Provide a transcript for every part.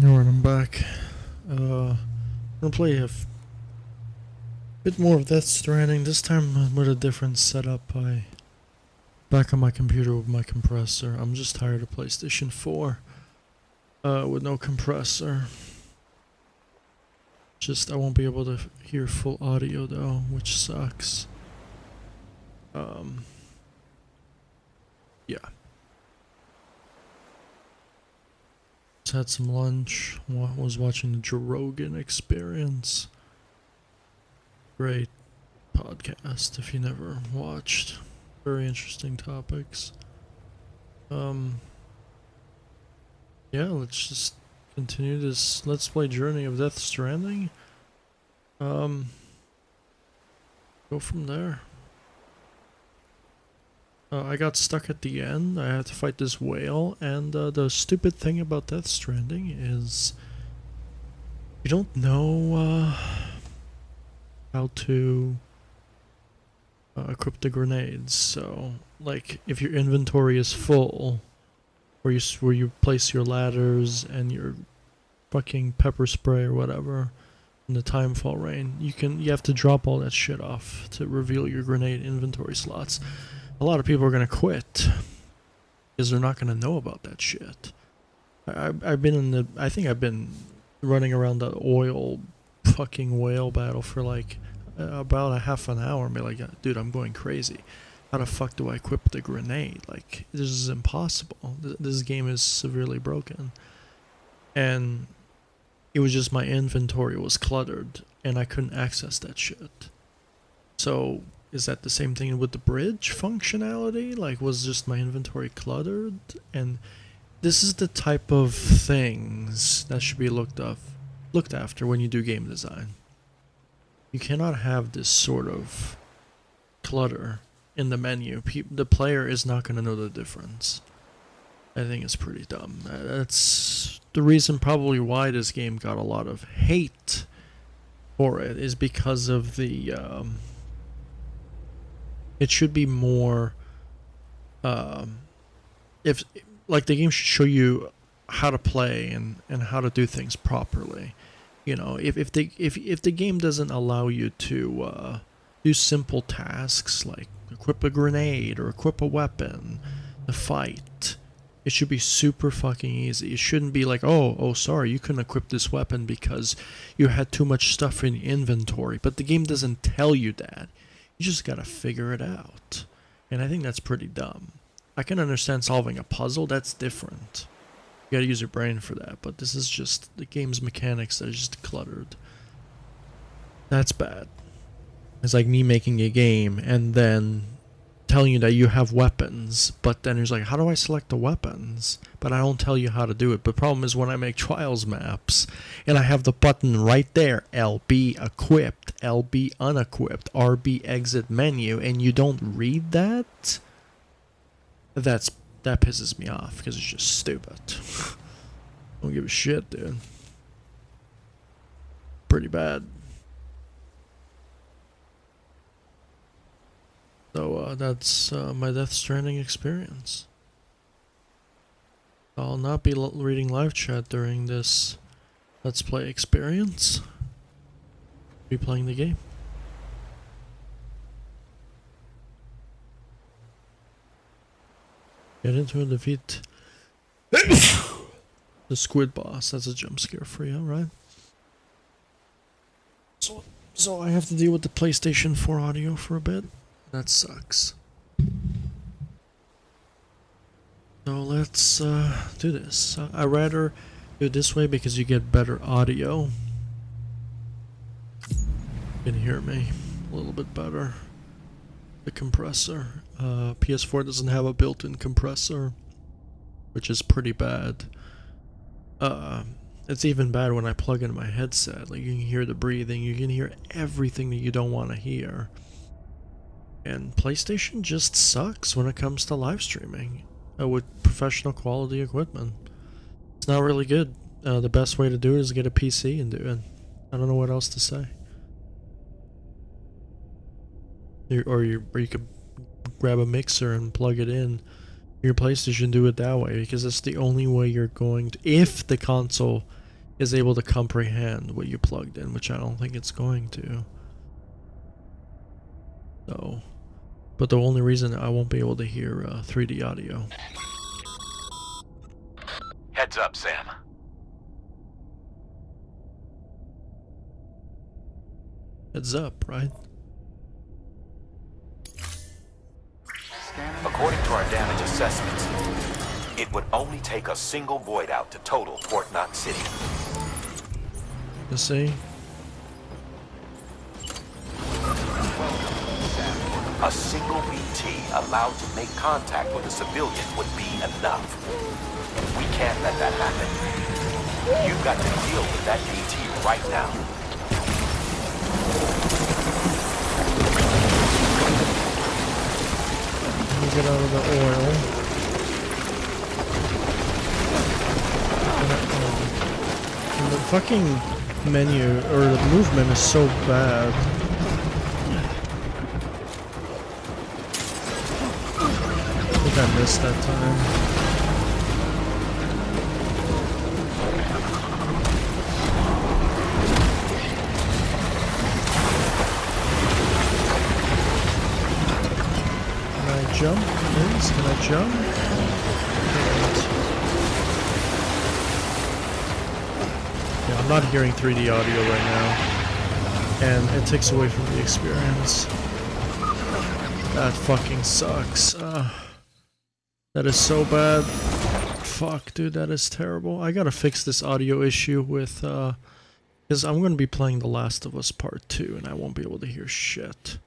Alright, I'm back. I'm gonna play a bit more of Death Stranding, this time with a different setup. Back on my computer with my compressor. I'm just tired of PlayStation 4 with no compressor. I won't be able to hear full audio though, which sucks. Yeah. Just had some lunch, was watching the Joe Rogan Experience. Great podcast if you never watched. Very interesting topics. Yeah, let's just continue this Let's Play journey of Death Stranding. Go from there. I got stuck at the end. I had to fight this whale, and the stupid thing about Death Stranding is you don't know how to equip the grenades. So, like, if your inventory is full, where you place your ladders and your fucking pepper spray or whatever in the timefall rain, you have to drop all that shit off to reveal your grenade inventory slots. A lot of people are gonna quit because they're not gonna know about that shit. I've been I think I've been running around the oil fucking whale battle for like about a half an hour and be like, dude, I'm going crazy. How the fuck do I equip the grenade? Like, this is impossible. This game is severely broken. And it was just my inventory was cluttered and I couldn't access that shit. So, is that the same thing with the bridge functionality? Like, was just my inventory cluttered? And this is the type of things that should be looked after when you do game design. You cannot have this sort of clutter in the menu. The player is not going to know the difference. I think it's pretty dumb. That's the reason probably why this game got a lot of hate for it, is because of the it should be more if like the game should show you how to play and how to do things properly. You know, if the game doesn't allow you to do simple tasks like equip a grenade or equip a weapon to fight, it should be super fucking easy. It shouldn't be like, oh, sorry, you couldn't equip this weapon because you had too much stuff in inventory. But the game doesn't tell you that. You just gotta figure it out. And I think that's pretty dumb. I can understand solving a puzzle, that's different. You gotta use your brain for that, but this is just the game's mechanics that are just cluttered. That's bad. It's like me making a game and then telling you that you have weapons, but then it's like, how do I select the weapons? But I don't tell you how to do it. But the problem is when I make trials maps and I have the button right there, LB equipped, LB unequipped, RB exit menu, and you don't read that, that pisses me off because it's just stupid. Don't give a shit, dude. Pretty bad. So that's my Death Stranding experience. I'll not be reading live chat during this Let's Play experience. I'll be playing the game. Get into and defeat the squid boss. That's a jump scare for you, right? So I have to deal with the PlayStation 4 audio for a bit. That sucks. So let's do this. I'd rather do it this way because you get better audio. You can hear me a little bit better. The compressor. PS4 doesn't have a built-in compressor, which is pretty bad. It's even bad when I plug in my headset. Like, you can hear the breathing, you can hear everything that you don't want to hear. And PlayStation just sucks when it comes to live streaming with professional quality equipment. It's not really good. The best way to do it is get a PC and do it. I don't know what else to say. Or you could grab a mixer and plug it in your PlayStation, do it that way, because it's the only way you're going to, if the console is able to comprehend what you plugged in, which I don't think it's going to. So, but the only reason I won't be able to hear 3D audio. Heads up, Sam. Heads up, right? According to our damage assessments, it would only take a single void out to total Fort Knot City. You see? A single BT allowed to make contact with a civilian would be enough. We can't let that happen. You've got to deal with that BT right now. Get out of the oil. And the fucking menu, or the movement is so bad. I think I missed that time. Jump, please? Can I jump? Yeah, I'm not hearing 3D audio right now, and it takes away from the experience. That fucking sucks. That is so bad. Fuck, dude, that is terrible. I gotta fix this audio issue with, because I'm gonna be playing The Last of Us Part 2, and I won't be able to hear shit.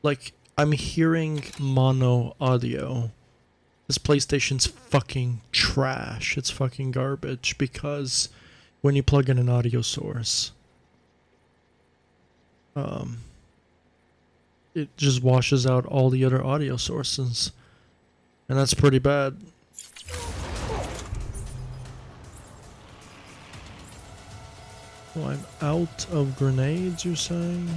Like, I'm hearing mono audio. This PlayStation's fucking trash. It's fucking garbage because when you plug in an audio source, it just washes out all the other audio sources. And that's pretty bad. Oh, I'm out of grenades, you're saying?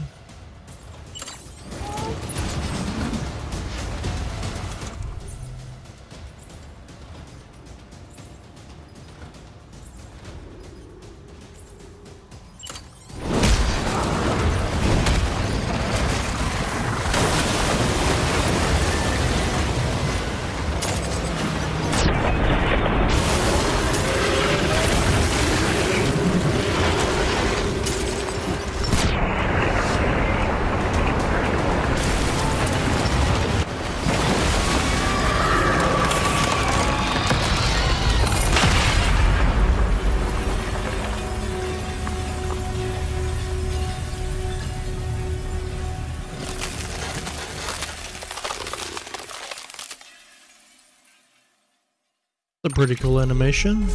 A pretty cool animation.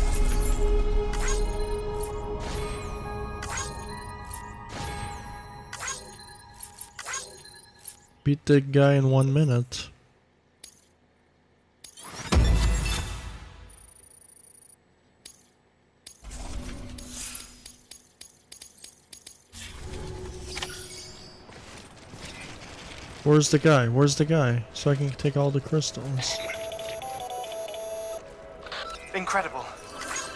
Beat the guy in 1 minute. Where's the guy? Where's the guy? So I can take all the crystals. Incredible.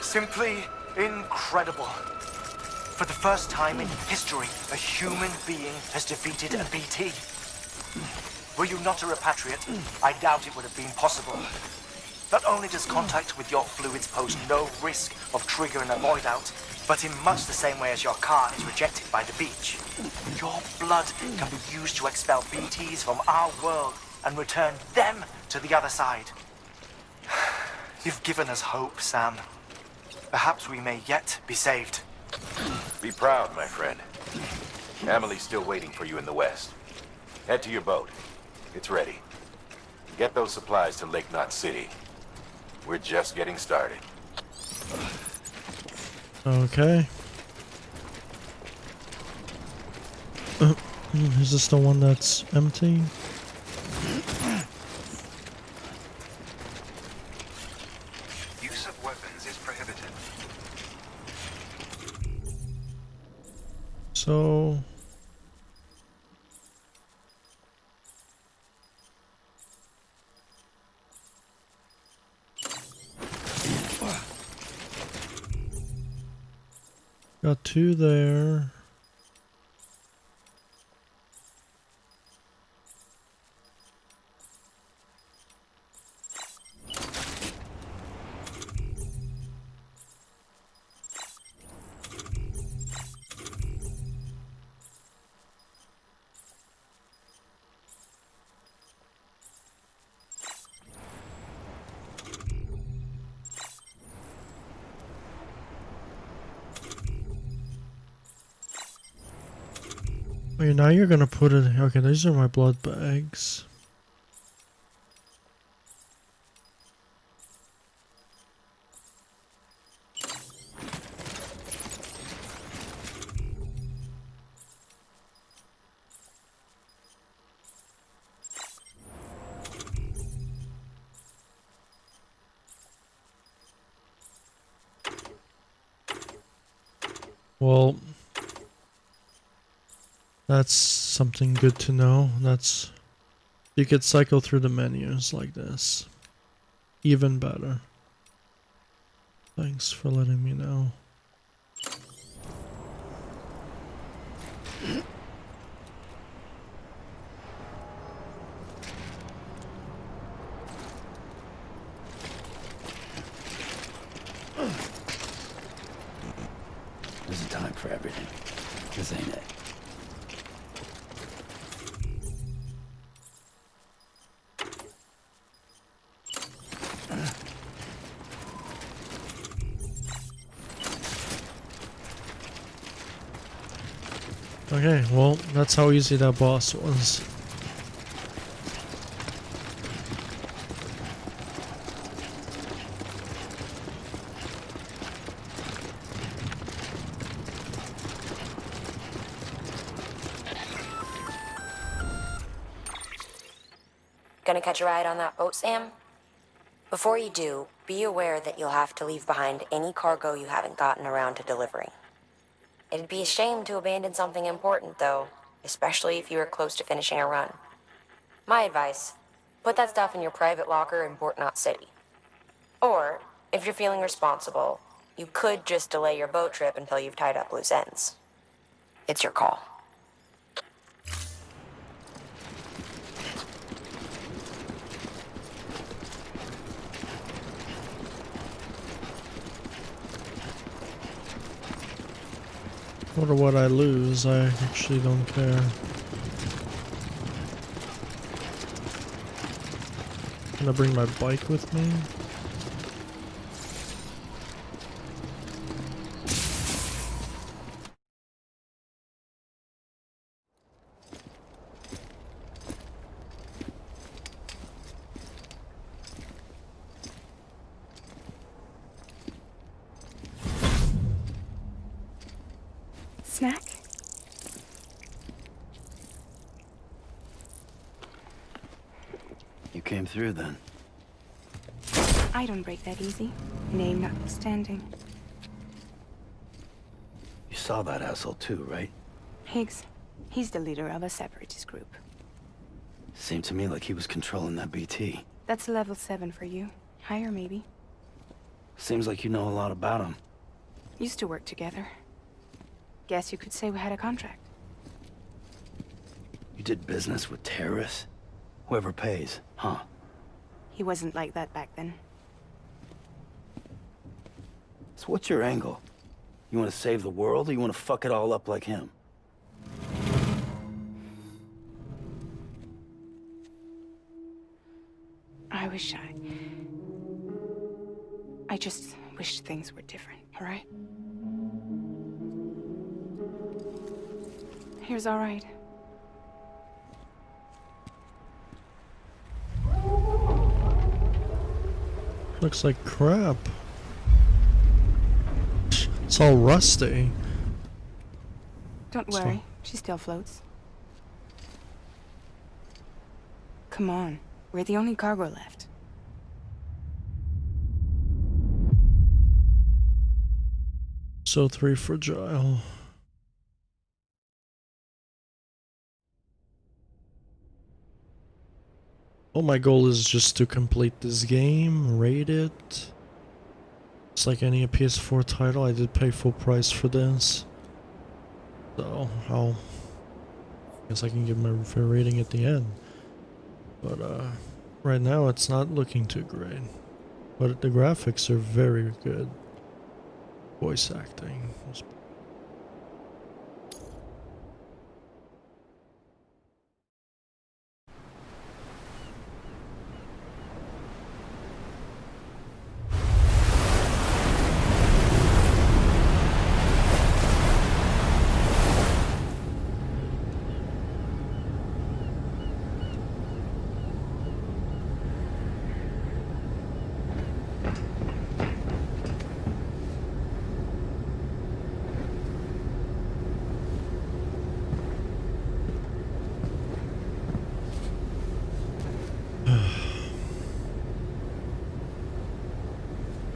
Simply incredible. For the first time in history, a human being has defeated a BT. Were you not a repatriate, I doubt it would have been possible. Not only does contact with your fluids pose no risk of triggering a void out, but in much the same way as your car is rejected by the beach. Your blood can be used to expel BTs from our world and return them to the other side. You've given us hope, Sam. Perhaps we may yet be saved. Be proud, my friend. Emily's still waiting for you in the west. Head to your boat. It's ready. Get those supplies to Lake Knot City. We're just getting started. Okay. Is this the one that's empty? Use of weapons is prohibited. So... Got 2 there. Okay, now you're gonna put it. Okay, these are my blood bags. Well, that's something good to know. That's you could cycle through the menus like this. Even better. Thanks for letting me know. There's a time for everything. This ain't it. Okay, well, that's how easy that boss was. Gonna catch a ride on that boat, Sam? Before you do, be aware that you'll have to leave behind any cargo you haven't gotten around to delivering. It'd be a shame to abandon something important, though, especially if you were close to finishing a run. My advice, put that stuff in your private locker in Port Knot City. Or, if you're feeling responsible, you could just delay your boat trip until you've tied up loose ends. It's your call. No matter what I lose, I actually don't care. Gonna bring my bike with me. Snack? You came through then. I don't break that easy. Name notwithstanding. You saw that asshole too, right? Higgs. He's the leader of a separatist group. Seemed to me like he was controlling that BT. That's level 7 for you. Higher, maybe. Seems like you know a lot about him. Used to work together. Guess you could say we had a contract. You did business with terrorists? Whoever pays, huh? He wasn't like that back then. So what's your angle? You want to save the world, or you want to fuck it all up like him? I just wished things were different, all right? Here's all right. Looks like crap. It's all rusty. Don't worry, she still floats. Come on, we're the only cargo left. So 3 fragile. Oh, my goal is just to complete this game, rate it. It's like any PS4 title, I did pay full price for this. So, I guess I can give my fair rating at the end. But, right now it's not looking too great. But the graphics are very good. Voice acting was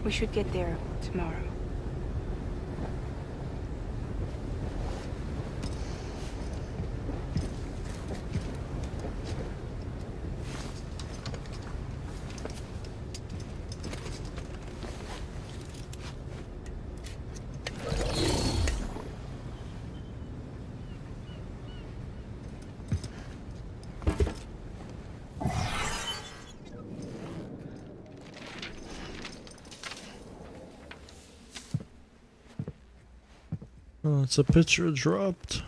We should get there tomorrow. oh, it's a picture dropped.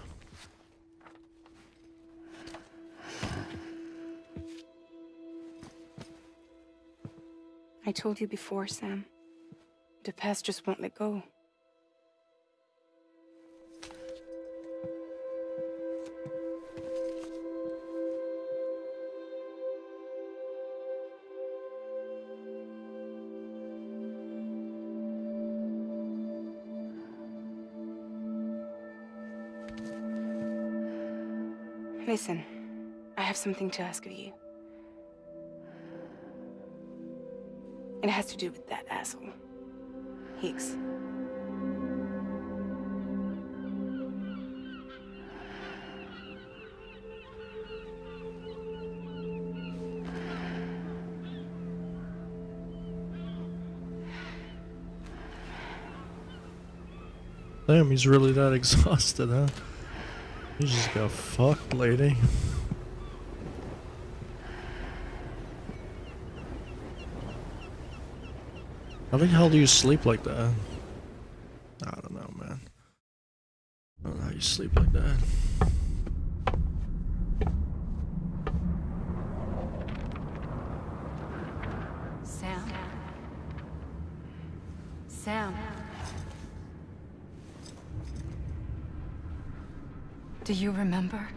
I told you before, Sam. The past just won't let go. Listen, I have something to ask of you. It has to do with that asshole, Higgs. Damn, he's really that exhausted, huh? He just got fucked, lady. How the hell do you sleep like that? I don't know, man. I don't know how you sleep like that. Sam? Sam? Do you remember?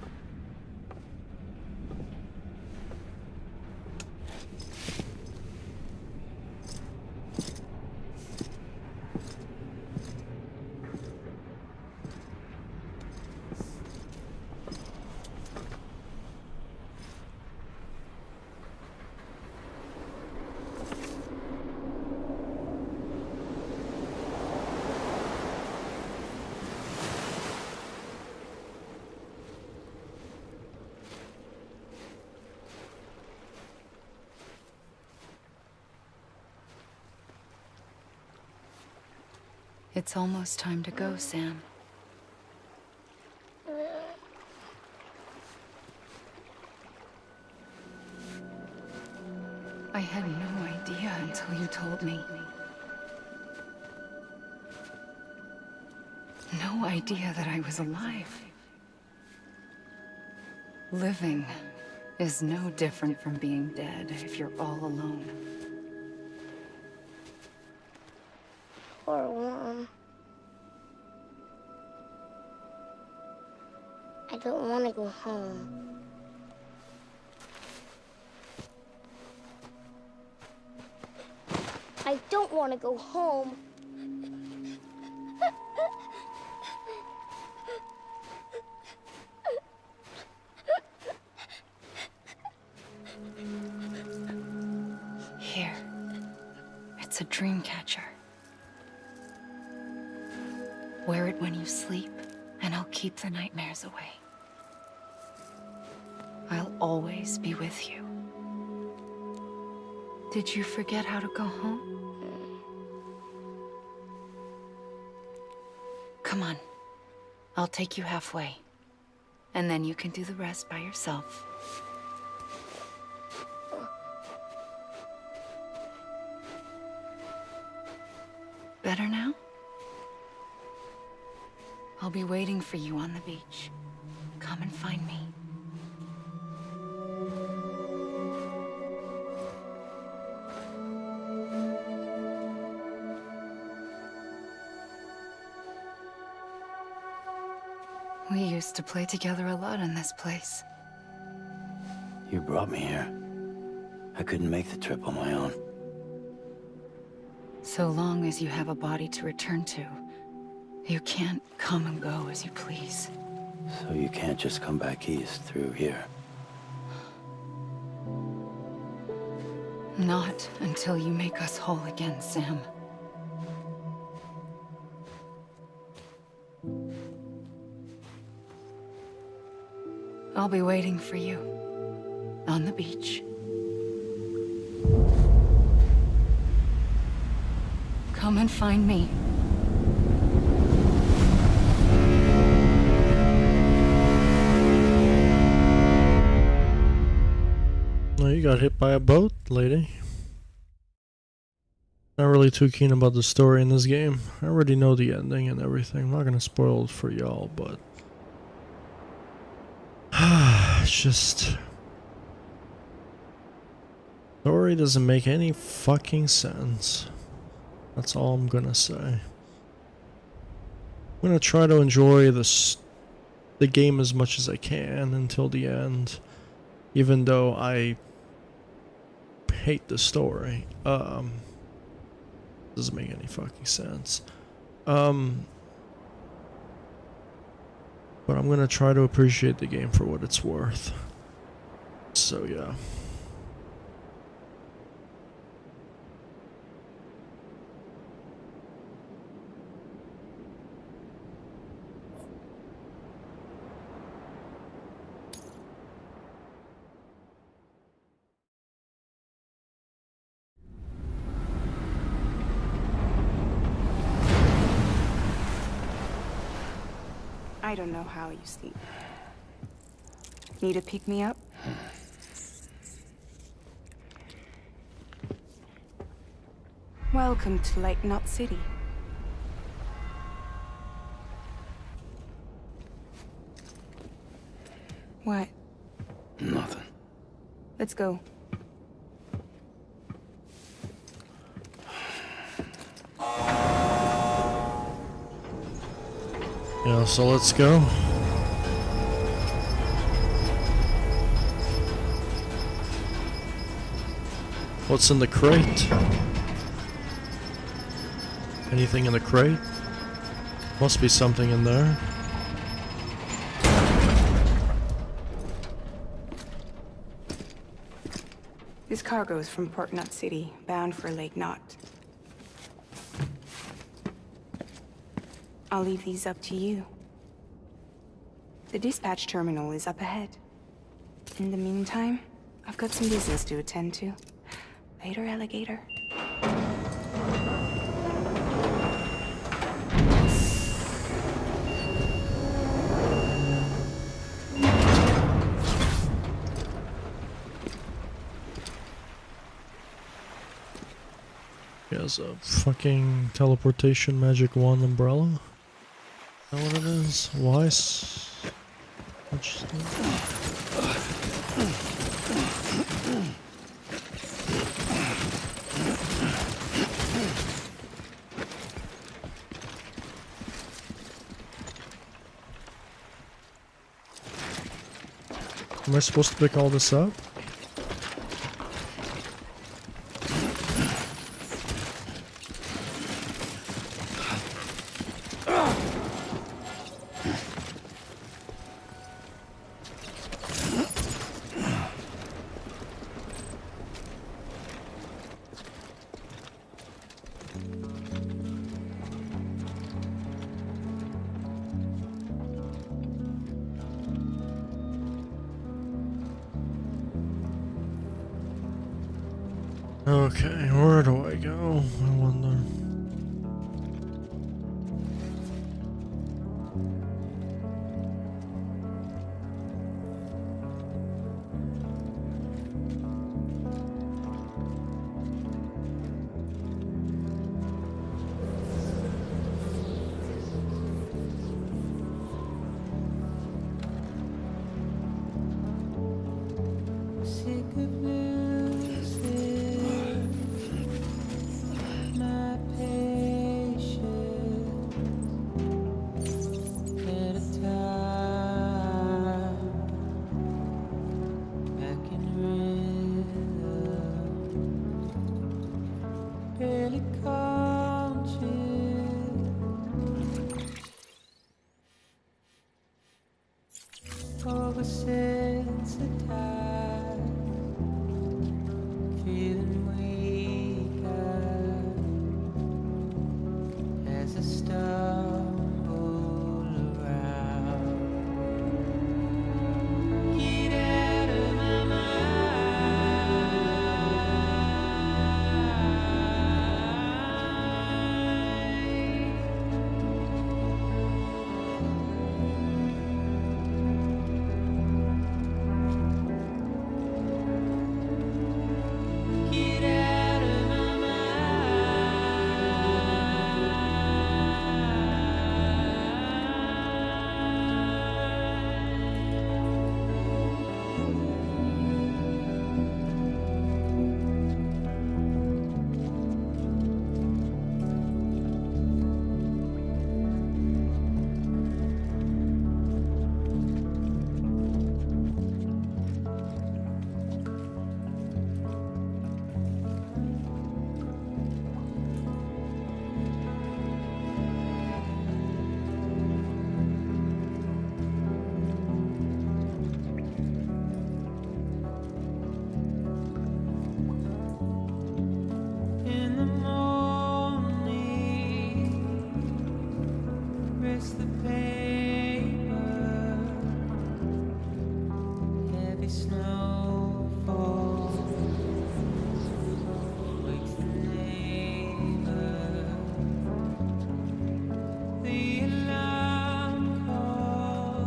It's almost time to go, Sam. I had no idea until you told me. No idea that I was alive. Living is no different from being dead if you're all alone. Poor Mom. I don't want to go home. I don't want to go home. Here. It's a dream catcher. Wear it when you sleep, and I'll keep the nightmares away. I'll always be with you. Did you forget how to go home? Come on. I'll take you halfway. And then you can do the rest by yourself. Better now? I'll be waiting for you on the beach. Come and find me. We used to play together a lot in this place. You brought me here. I couldn't make the trip on my own. So long as you have a body to return to, you can't come and go as you please. So you can't just come back east through here? Not until you make us whole again, Sam. I'll be waiting for you on the beach. Come and find me. No, you got hit by a boat, lady. Not really too keen about the story in this game. I already know the ending and everything. I'm not gonna spoil it for y'all, but it's just story doesn't make any fucking sense. That's all I'm gonna say. I'm gonna try to enjoy the game as much as I can until the end, even though I hate the story. Doesn't make any fucking sense. But I'm gonna try to appreciate the game for what it's worth. So yeah. I don't know how you sleep. Need to pick me up? Welcome to Lake Knot City. What? Nothing. Let's go. Yeah, so let's go. What's in the crate? Anything in the crate? Must be something in there. This cargo is from Port Knot City, bound for Lake Knot. I'll leave these up to you. The dispatch terminal is up ahead. In the meantime, I've got some business to attend to. Later, alligator. He has a fucking teleportation magic wand umbrella. Is that what it is? Why? Am I supposed to pick all this up? Okay, where do I go? I wonder.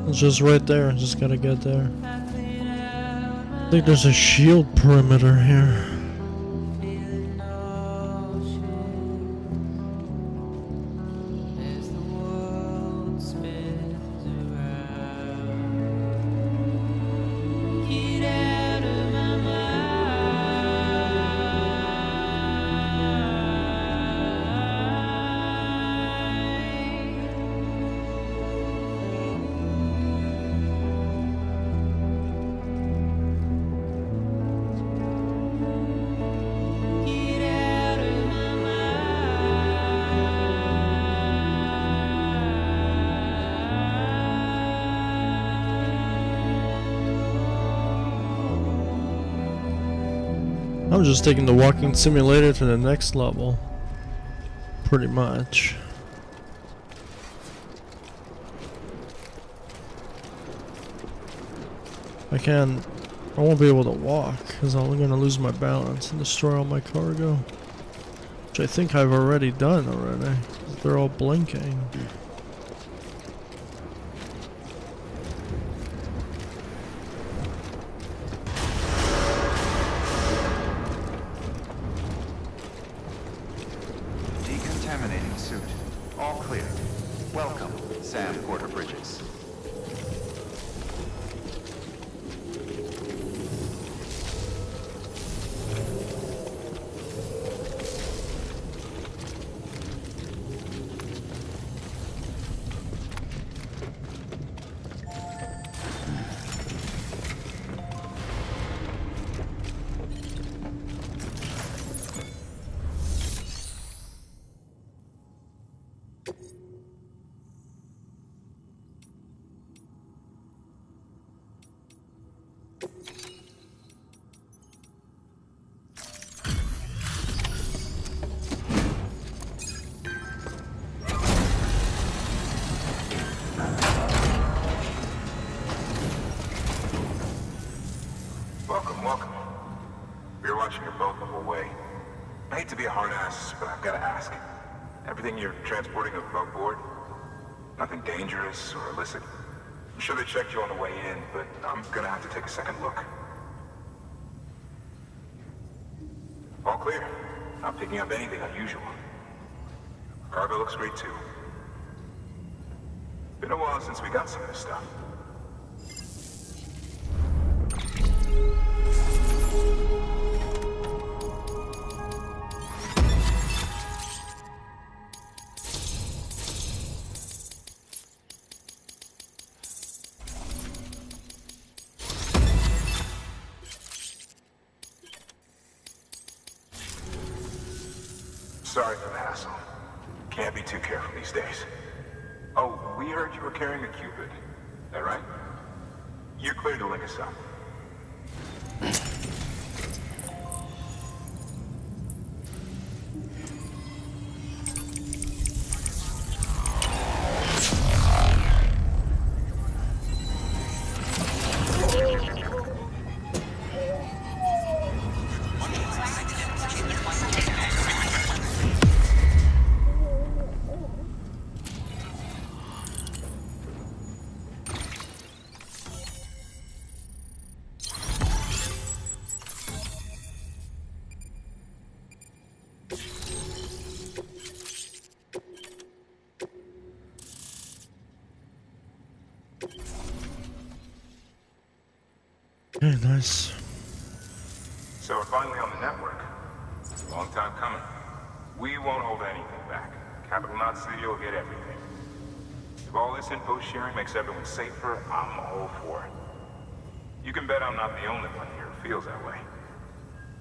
It's just right there. Just gotta get there. I think there's a shield perimeter here. I'm just taking the walking simulator to the next level. Pretty much. I won't be able to walk because I'm gonna lose my balance and destroy all my cargo. Which I think I've already done already. They're all blinking. Decontaminating suit. All clear. Welcome, Sam Porter Bridges. Welcome. We were watching your boat the whole way. I hate to be a hard ass, but I've got to ask. Everything you're transporting above board? Nothing dangerous or illicit? I'm sure they checked you on the way in, but I'm gonna have to take a second look. All clear. Not picking up anything unusual. Cargo looks great too. Been a while since we got some of this stuff. Sorry for the hassle. Can't be too careful these days. Oh, we heard you were carrying a Cupid. That right? You're clear to link us up. Okay, nice. So we're finally on the network. Long time coming. We won't hold anything back. Capital Knot City will get everything. If all this info sharing makes everyone safer, I'm all for it. You can bet I'm not the only one here who feels that way.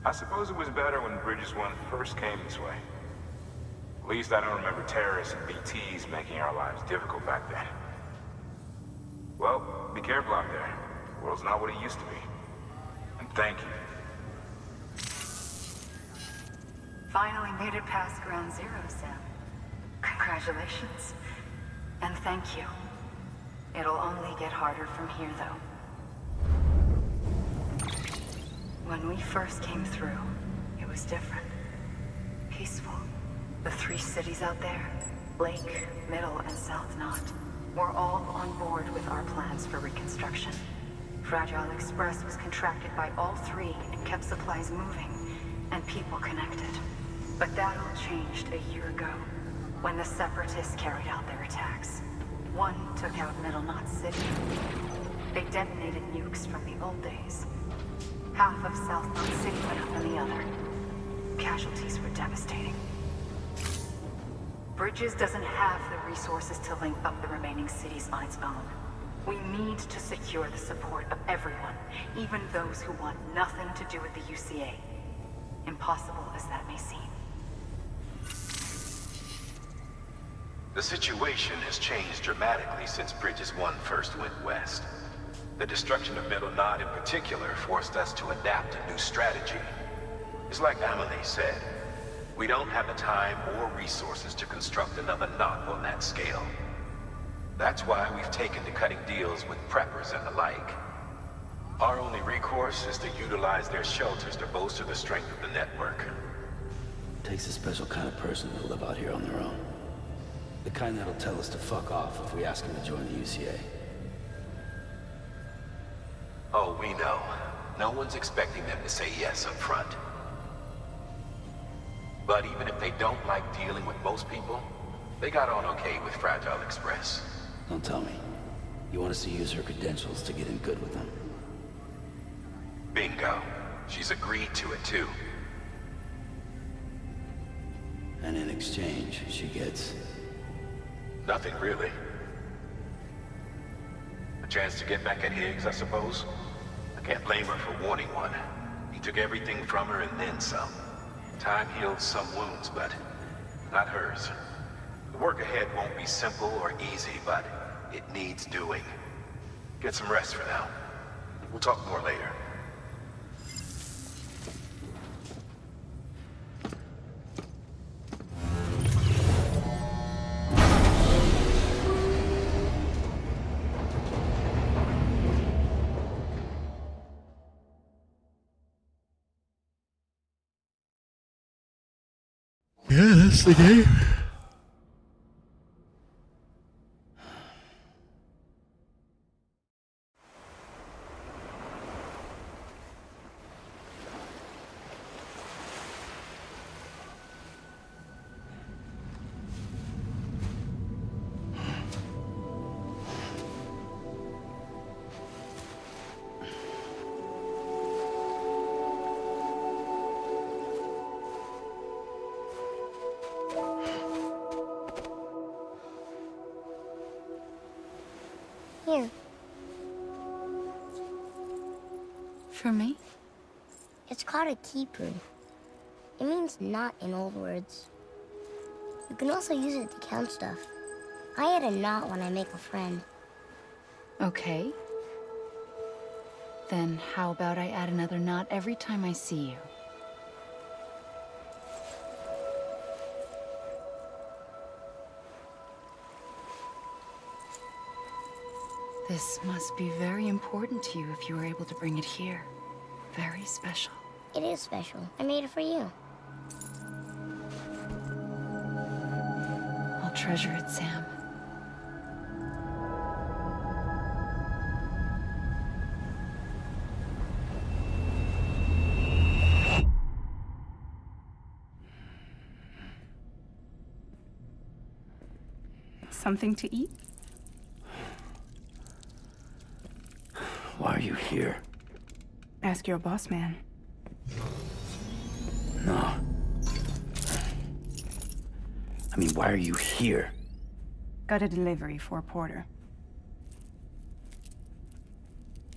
I suppose it was better when Bridges 1 first came this way. At least I don't remember terrorists and BTs making our lives difficult back then. Well, be careful out there. The world's not what it used to be. And thank you. Finally made it past Ground Zero, Sam. Congratulations. And thank you. It'll only get harder from here, though. When we first came through, it was different. Peaceful. The 3 cities out there, Lake, Middle, and South Knot, were all on board with our plans for reconstruction. Fragile Express was contracted by all 3 and kept supplies moving, and people connected. But that all changed a year ago, when the Separatists carried out their attacks. One took out Middle Knot City. They detonated nukes from the old days. Half of South Knot City went up in the other. Casualties were devastating. Bridges doesn't have the resources to link up the remaining cities on its own. We need to secure the support of everyone, even those who want nothing to do with the UCA. Impossible as that may seem. The situation has changed dramatically since Bridges 1 first went west. The destruction of Middle Knot in particular forced us to adapt a new strategy. It's like Amelie said, we don't have the time or resources to construct another knot on that scale. That's why we've taken to cutting deals with preppers and the like. Our only recourse is to utilize their shelters to bolster the strength of the network. Takes a special kind of person to live out here on their own. The kind that'll tell us to fuck off if we ask him to join the UCA. Oh, we know. No one's expecting them to say yes up front. But even if they don't like dealing with most people, they got on okay with Fragile Express. Don't tell me. You want us to use her credentials to get in good with them? Bingo. She's agreed to it too. And in exchange, she gets... Nothing really. A chance to get back at Higgs, I suppose. I can't blame her for wanting one. He took everything from her and then some. Time heals some wounds, but not hers. The work ahead won't be simple or easy, but it needs doing. Get some rest for now. We'll talk more later. Yeah, that's the game. Here. For me? It's called a keeper. It means knot in old words. You can also use it to count stuff. I add a knot when I make a friend. Okay. Then how about I add another knot every time I see you? This must be very important to you if you were able to bring it here. Very special. It is special. I made it for you. I'll treasure it, Sam. Something to eat? Why are you here? Ask your boss man. No. I mean, why are you here? Got a delivery for Porter.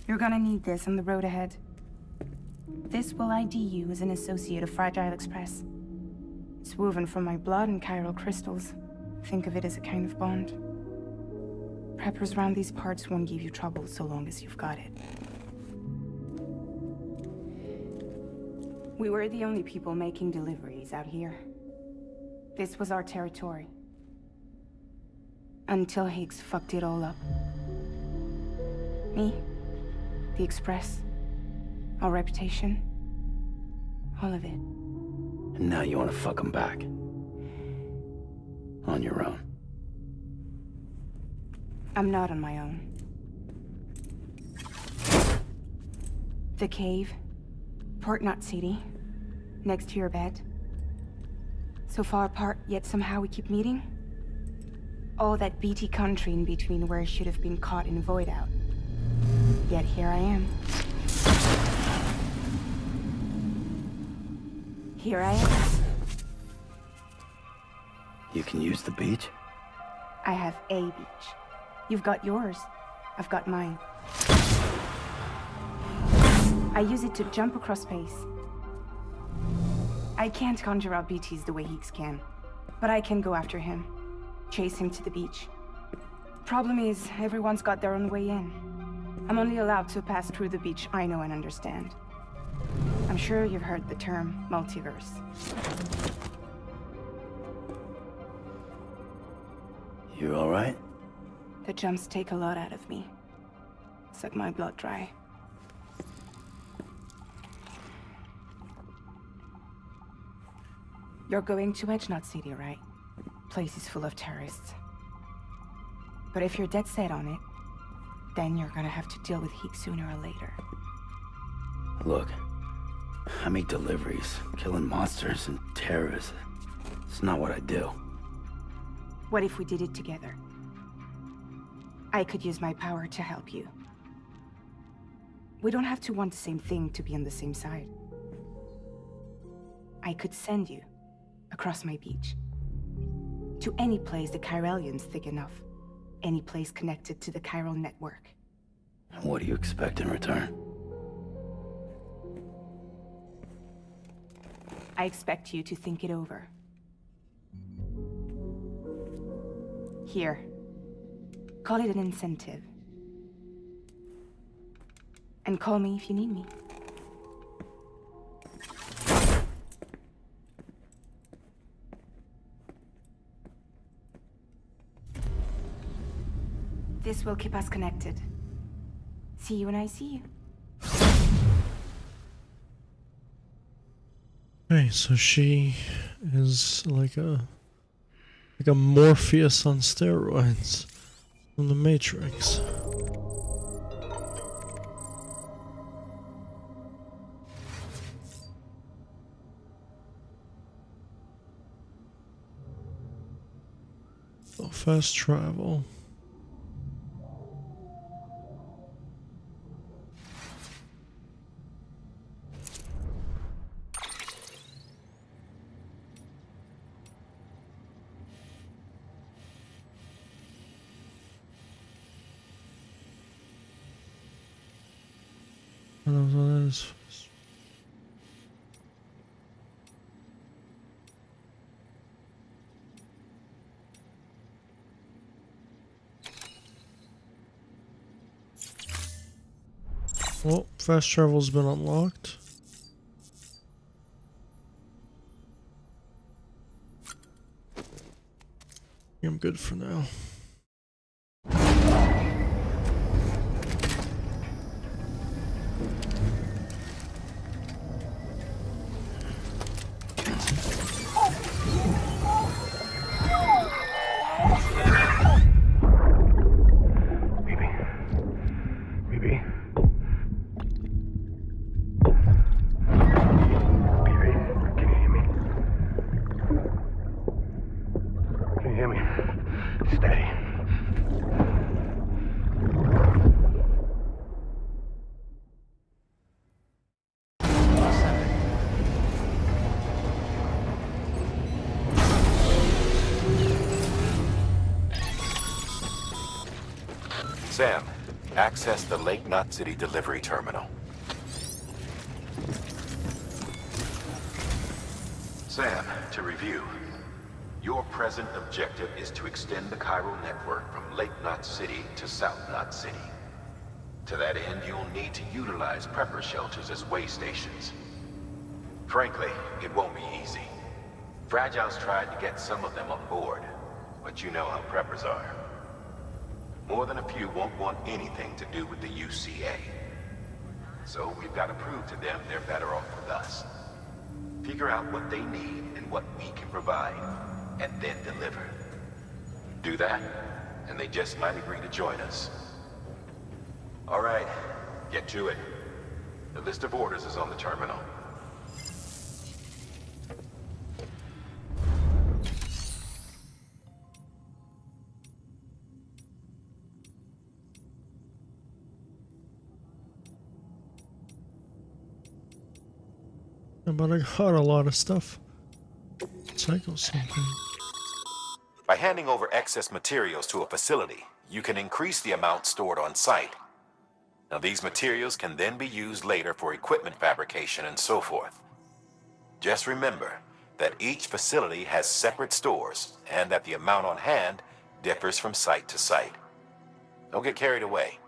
You're gonna need this on the road ahead. This will ID you as an associate of Fragile Express. It's woven from my blood and chiral crystals. Think of it as a kind of bond. Preppers around these parts won't give you trouble so long as you've got it. We were the only people making deliveries out here. This was our territory. Until Higgs fucked it all up. Me, the Express, our reputation, all of it. And now you want to fuck them back. On your own. I'm not on my own. The cave, Port Knot City, next to your bed. So far apart, yet somehow we keep meeting. All that BT country in between where I should have been caught in void out. Yet here I am. Here I am. You can use the beach? I have a beach. You've got yours. I've got mine. I use it to jump across space. I can't conjure out BTs the way Higgs can, but I can go after him, chase him to the beach. Problem is, everyone's got their own way in. I'm only allowed to pass through the beach I know and understand. I'm sure you've heard the term multiverse. You all right? The jumps take a lot out of me. Suck my blood dry. You're going to Edge Knot City, right? Place is full of terrorists. But if you're dead set on it, then you're gonna have to deal with Higgs sooner or later. Look, I make deliveries, killing monsters and terrorists. It's not what I do. What if we did it together? I could use my power to help you. We don't have to want the same thing to be on the same side. I could send you across my beach. To any place the Chiralian's thick enough. Any place connected to the chiral network. What do you expect in return? I expect you to think it over. Here. Call it an incentive. And call me if you need me. This will keep us connected. See you when I see you. Okay, so she is like a Morpheus on steroids from the Matrix. Oh, fast travel. I don't know what that is. Well, fast travel's been unlocked. I'm good for now. Sam, access the Lake Knot City delivery terminal. Sam, to review. Your present objective is to extend the chiral network from Lake Knot City to South Knot City. To that end, you'll need to utilize prepper shelters as way stations. Frankly, it won't be easy. Fragile's tried to get some of them on board, but you know how preppers are. More than a few won't want anything to do with the UCA. So we've got to prove to them they're better off with us. Figure out what they need and what we can provide, and then deliver. Do that, and they just might agree to join us. All right, get to it. The list of orders is on the terminal. But I got a lot of stuff. Cycle something. By handing over excess materials to a facility, you can increase the amount stored on site. Now, these materials can then be used later for equipment fabrication and so forth. Just remember that each facility has separate stores and that the amount on hand differs from site to site. Don't get carried away.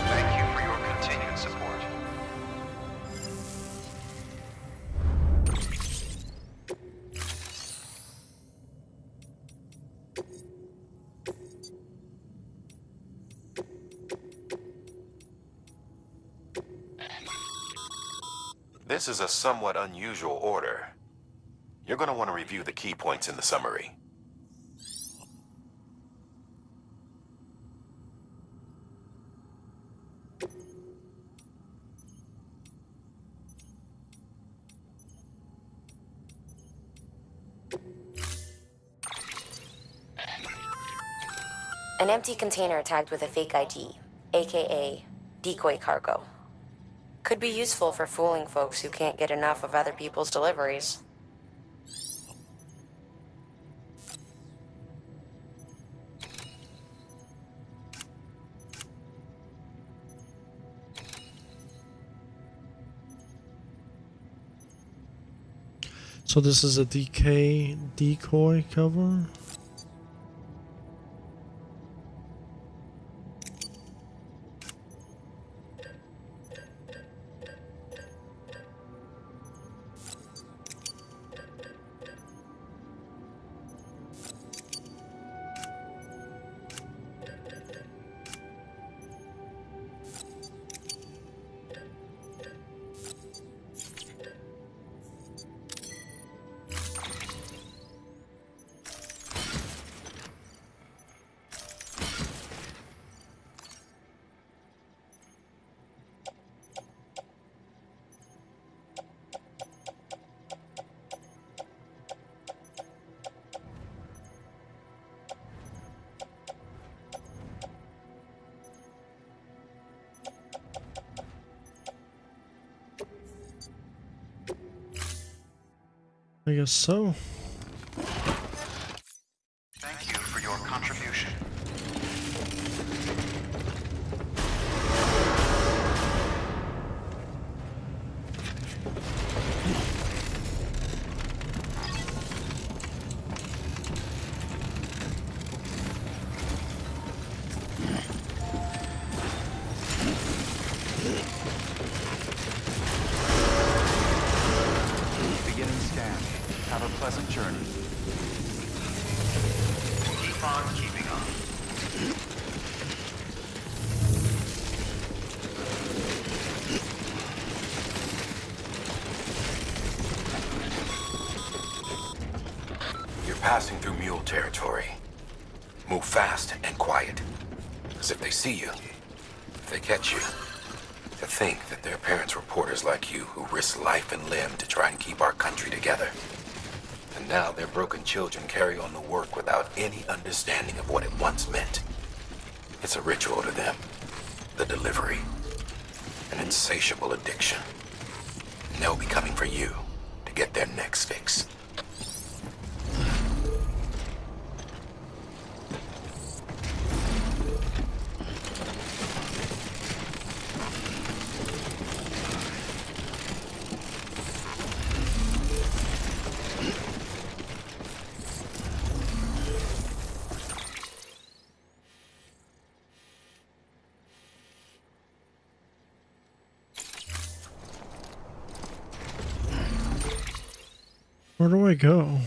Thank you for your continued support. This is a somewhat unusual order. You're going to want to review the key points in the summary. An empty container tagged with a fake ID, aka decoy cargo. Could be useful for fooling folks who can't get enough of other people's deliveries. So this is a decoy cover. I guess so. Thank you for your contribution. Beginning scan. Have a pleasant journey. Keep on keeping on. You're passing through mule territory. Move fast and quiet. As if they see you. If they catch you. To think that their parents were porters like you who risked life and limb to try and keep our country together. And now their broken children carry on the work without any understanding of what it once meant. It's a ritual to them. The delivery. An insatiable addiction. And they'll be coming for you to get their next fix. Where do I go?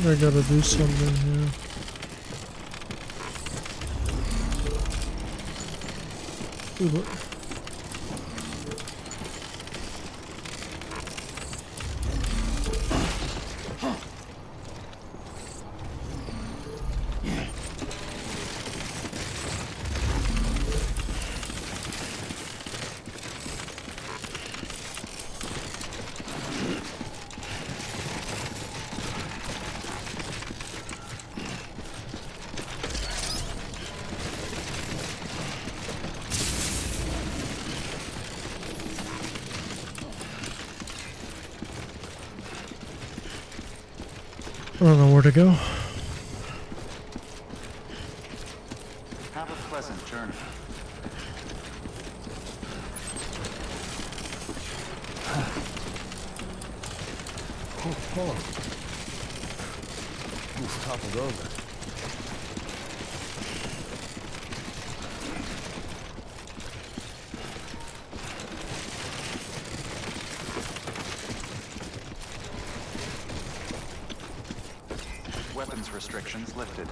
I gotta do something here. Ooh, look. I don't know where to go. Have a pleasant journey. Oh, Paul. He's toppled over. Weapons restrictions lifted.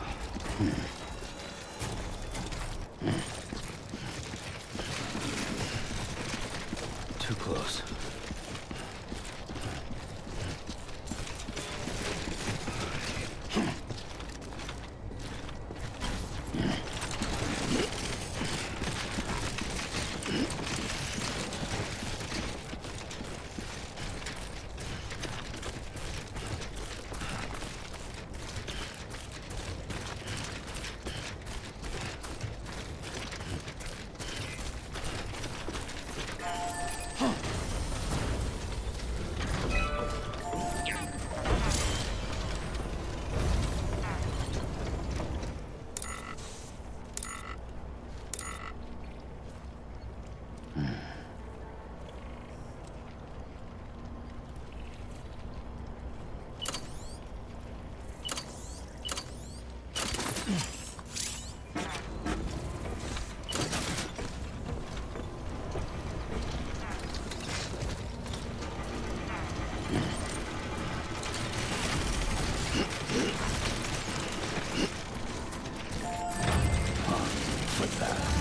Too close. footpath.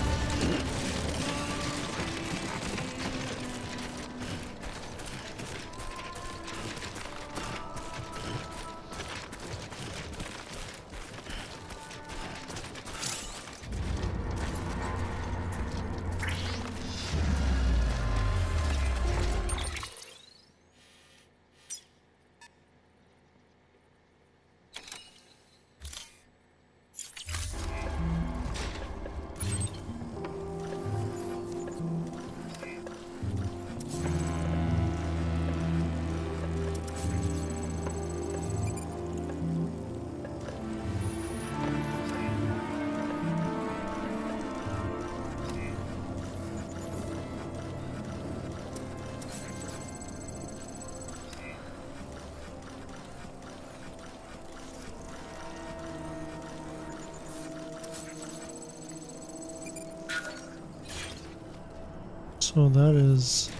So that is...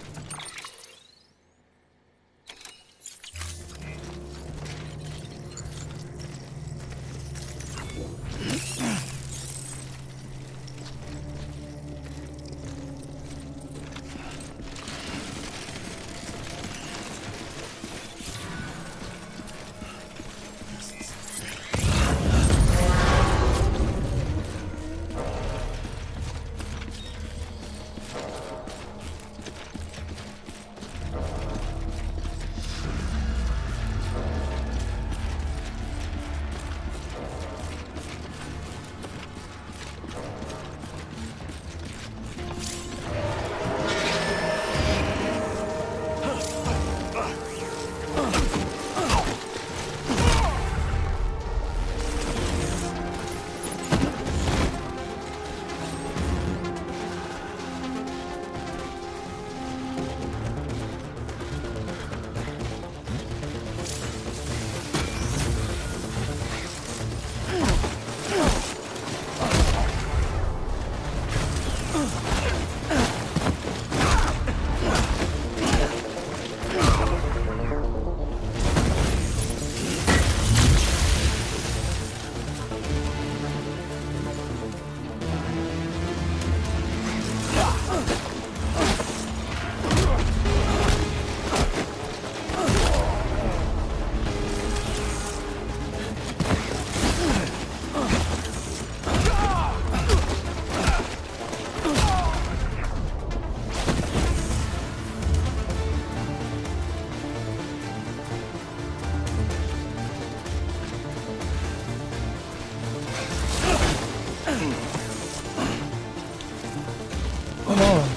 Come on.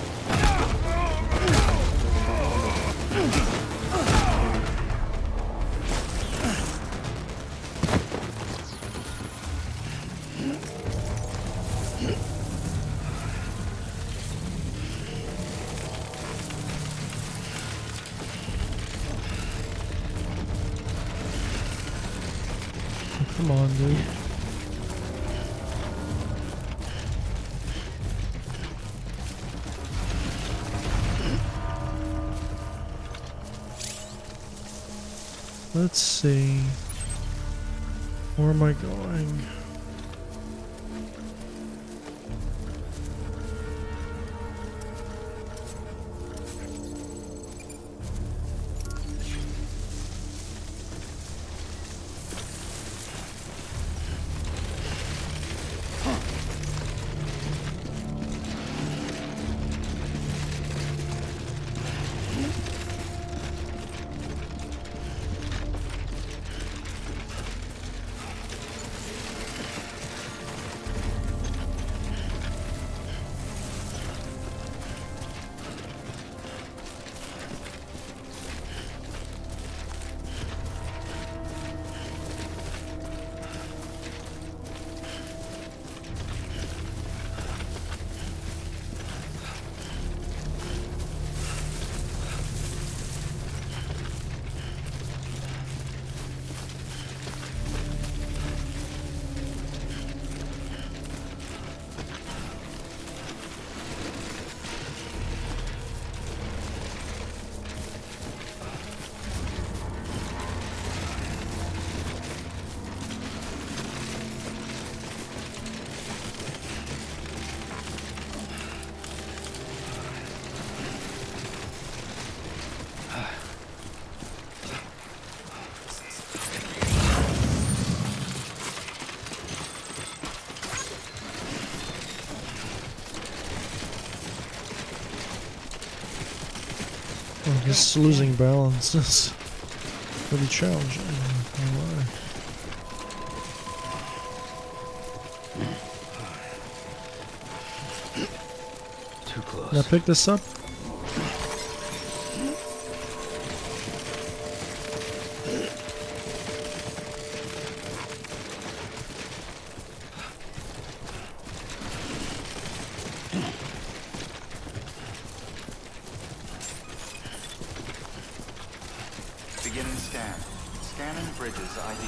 Come on, dude. Let's see. Where am I going? Oh, he's losing balance. It's really challenging. Oh my. Too close. Can I pick this up? Beginning scan. Scanning bridges ID.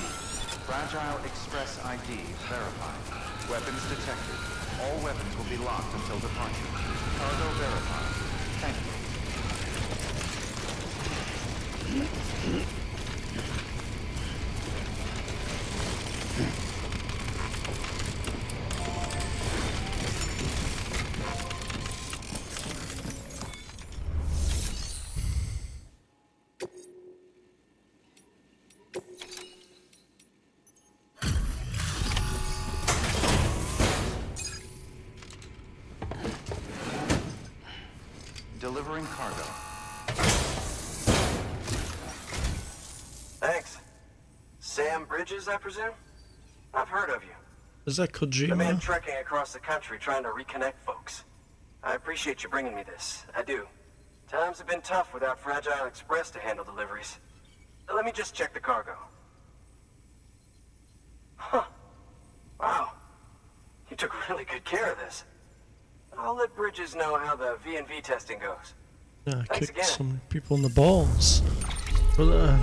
Fragile Express ID verified. Weapons detected. All weapons will be locked until departure. Cargo verified. Thank you. Delivering cargo. Thanks. Sam Bridges, I presume? I've heard of you. Is that The man Kojima? trekking across the country trying to reconnect folks. I appreciate you bringing me this. I do. Times have been tough without Fragile Express to handle deliveries. Let me just check the cargo. Huh. Wow. You took really good care of this. I'll let Bridges know how the V&V testing goes. Yeah, I Thanks kicked again. some people in the balls for that.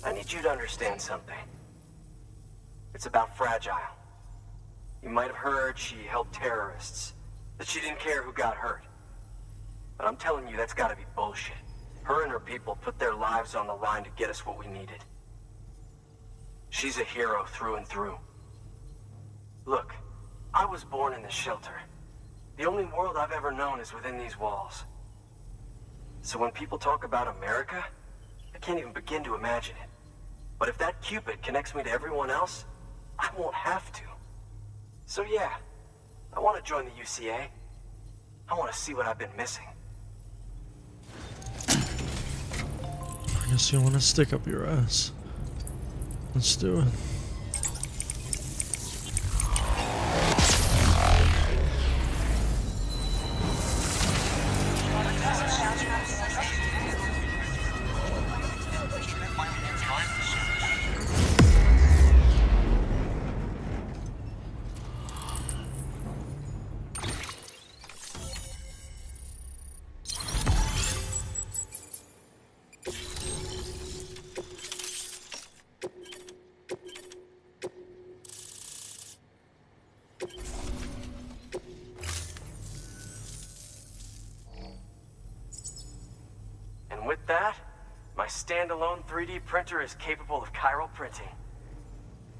I need you to understand something. It's about Fragile. You might have heard she helped terrorists, that she didn't care who got hurt. But I'm telling you, that's gotta be bullshit. Her and her people put their lives on the line to get us what we needed. She's a hero through and through. Look, I was born in this shelter. The only world I've ever known is within these walls. So when people talk about America, I can't even begin to imagine it. But if that Cupid connects me to everyone else, I won't have to. So yeah, I want to join the UCA. I want to see what I've been missing. I guess you want to stick up your ass. Let's do it. And with that, my standalone 3D printer is capable of chiral printing.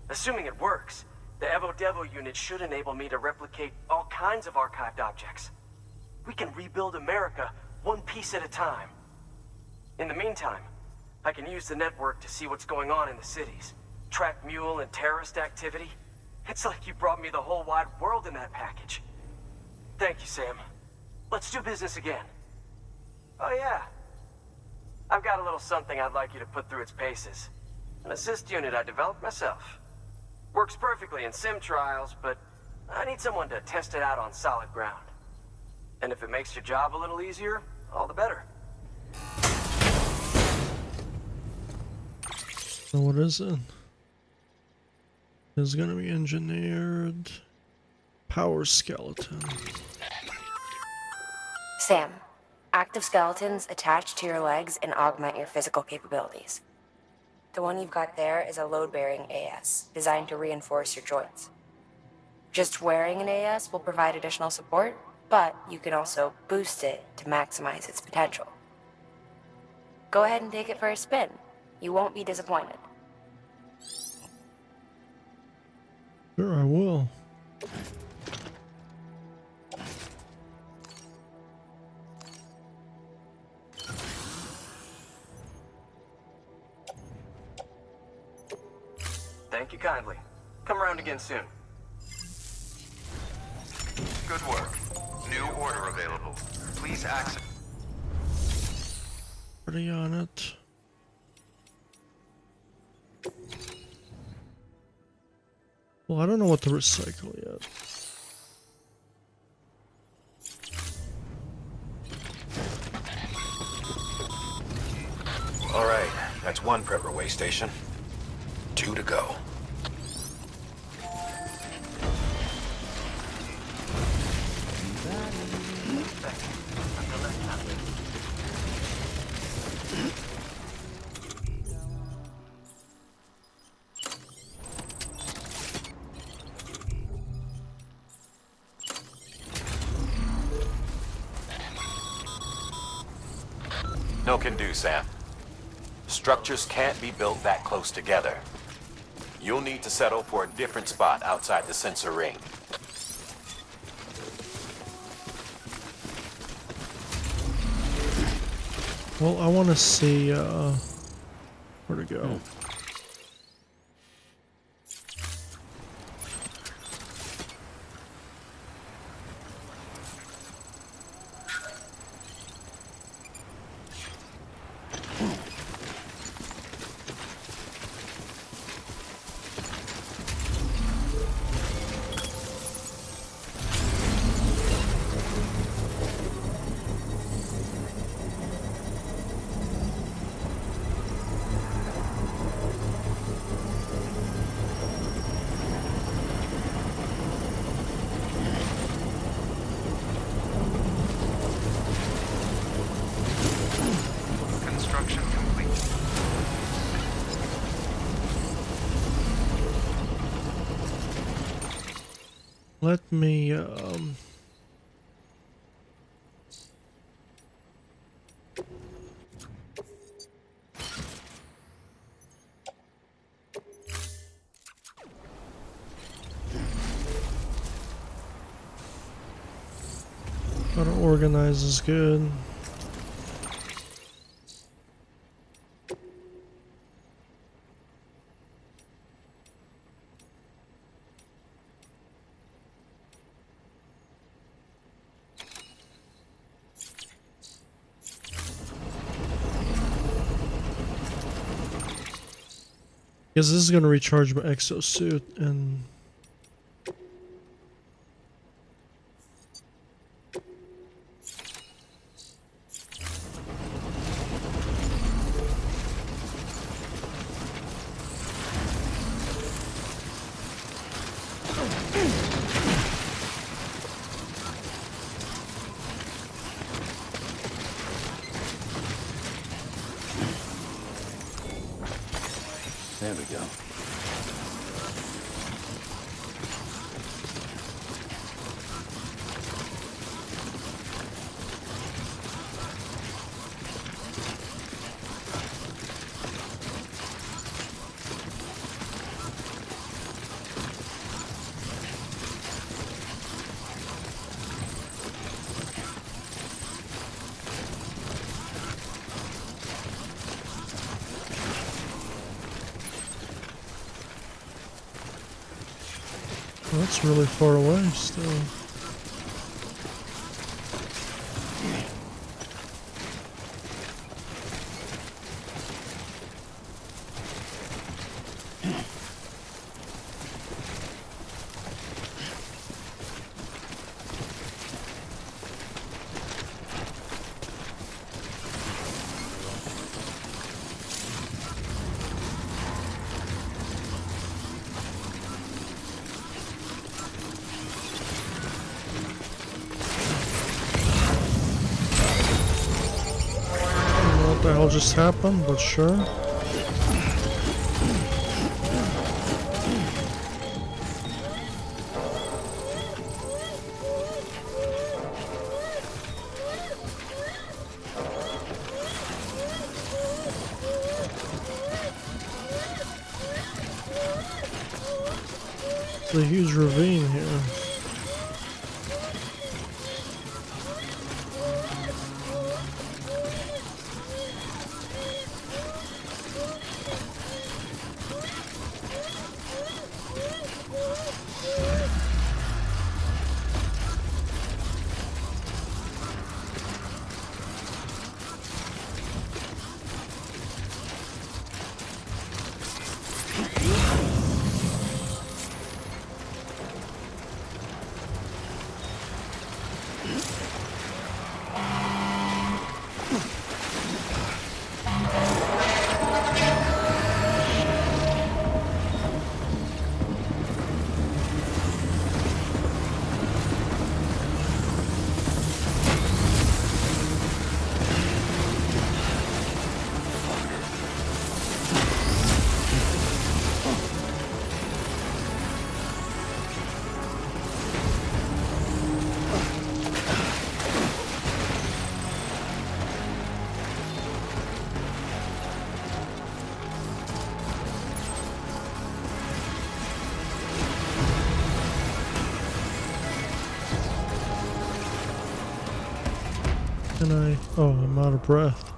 Assuming it works, the Evo Devo unit should enable me to replicate all kinds of archived objects. We can rebuild America one piece at a time. In the meantime, I can use the network to see what's going on in the cities, track mule and terrorist activity. It's like you brought me the whole wide world in that package. Thank you, Sam. Let's do business again. Oh yeah. I've got a little something I'd like you to put through its paces. An assist unit I developed myself. Works perfectly in sim trials, but I need someone to test it out on solid ground. And if it makes your job a little easier, all the better. So what is it? It's gonna be engineered power skeleton. Sam, active skeletons attach to your legs and augment your physical capabilities. The one you've got there is a load-bearing AS, designed to reinforce your joints. Just wearing an AS will provide additional support, but you can also boost it to maximize its potential. Go ahead and take it for a spin. You won't be disappointed. Sure, I will. Thank you kindly. Come around again soon. Good work. New order available. Please access. Already on it. Well, I don't know what to recycle yet. All right, that's one prepper way station. 2 to go. No can do, Sam. Structures can't be built that close together. You'll need to settle for a different spot outside the sensor ring. Well, I want to see where to go. Construction complete. Let me how to organize is good. Because this is going to recharge my exosuit and There we go. well, that's really far away still. What the hell just happened, but sure. It's a huge ravine here. can I... Oh, I'm out of breath.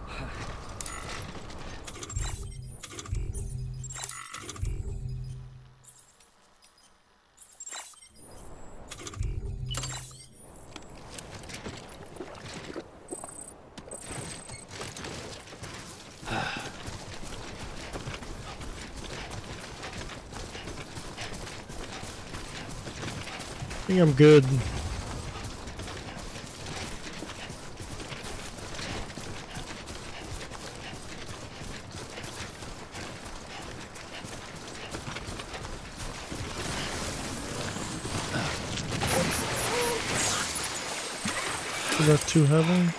I think I'm good. Is that too heavy?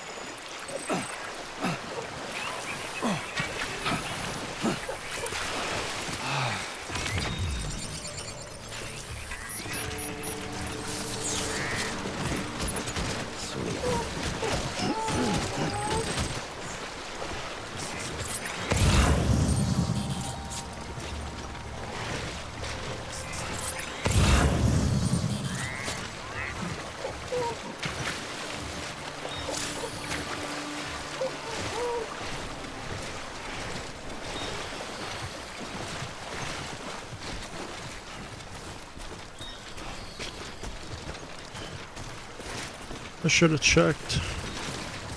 I should have checked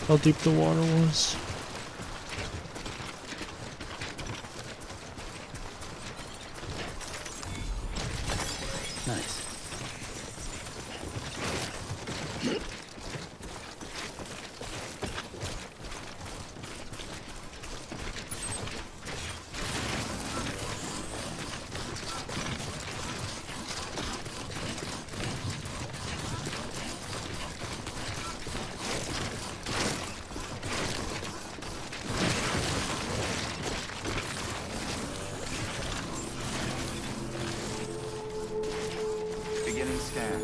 how deep the water was. Nice. Beginning scan.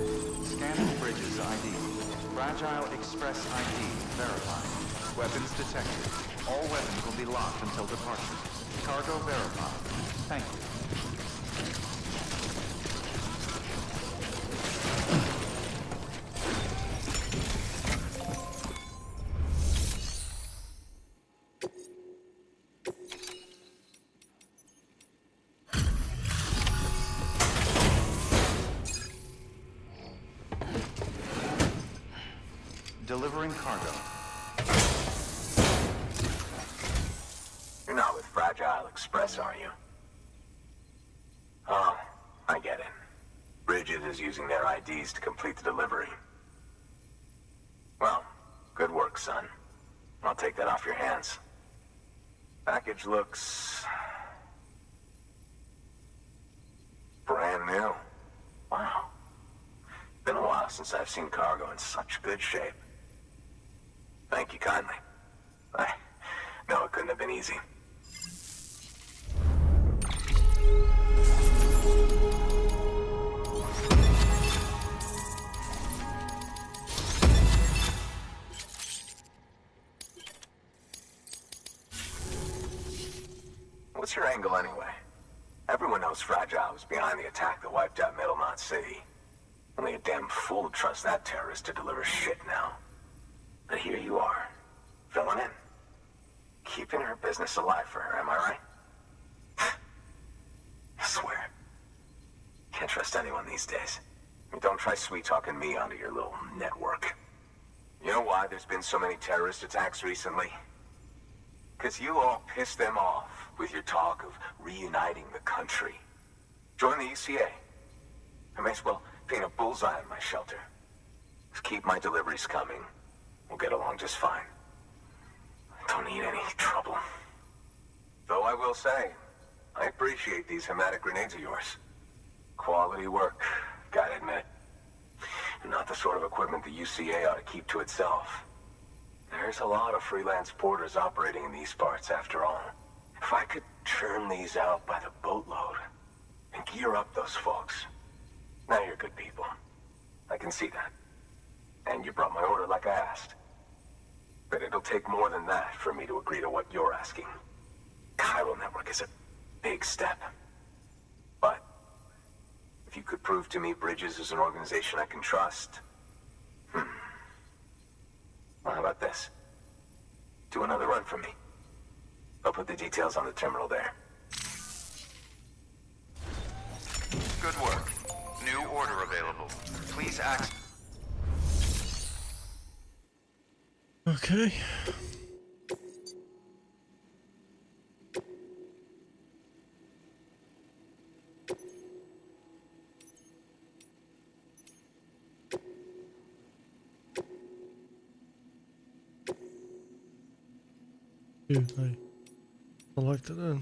Scanning bridges ID. Fragile Express ID verified. Weapons detected. All weapons will be locked until departure. Cargo verified. Thank you. Delivering cargo. You're not with Fragile Express, are you? Oh, I get it. Bridget is using their IDs to complete the delivery. Well, good work, son. I'll take that off your hands. Package looks... brand new. Wow. Been a while since I've seen cargo in such good shape. Thank you kindly. I know it couldn't have been easy. What's your angle anyway? Everyone knows Fragile was behind the attack that wiped out Middlemont City. Only a damn fool would trust that terrorist to deliver shit now. But here you are, filling in. Keeping her business alive for her, am I right? I swear. Can't trust anyone these days. And don't try sweet-talking me onto your little network. You know why there's been so many terrorist attacks recently? Because you all pissed them off with your talk of reuniting the country. Join the ECA. I may as well paint a bullseye on my shelter. Just keep my deliveries coming. We'll get along just fine. Don't need any trouble. Though I will say, I appreciate these hematic grenades of yours. Quality work, gotta admit. Not the sort of equipment the UCA ought to keep to itself. There's a lot of freelance porters operating in these parts, after all. If I could churn these out by the boatload and gear up those folks. Now you're good people. I can see that. And you brought my order like I asked. But it'll take more than that for me to agree to what you're asking. Chiral Network is a big step. But if you could prove to me Bridges is an organization I can trust... Well, how about this? Do another run for me. I'll put the details on the terminal there. Good work. New order available. Please access. Okay. Dude, I selected it.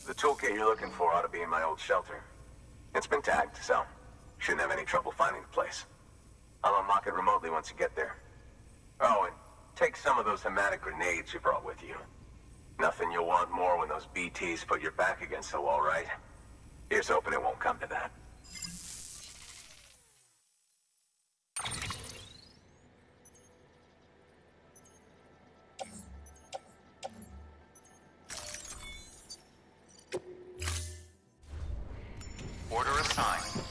The toolkit you're looking for ought to be in my old shelter. It's been tagged, so shouldn't have any trouble finding the place. I'll unlock it remotely once you get there. Oh, and take some of those hematic grenades you brought with you. Nothing you'll want more when those BTs put your back against the wall, right? Here's hoping it won't come to that. Order assigned.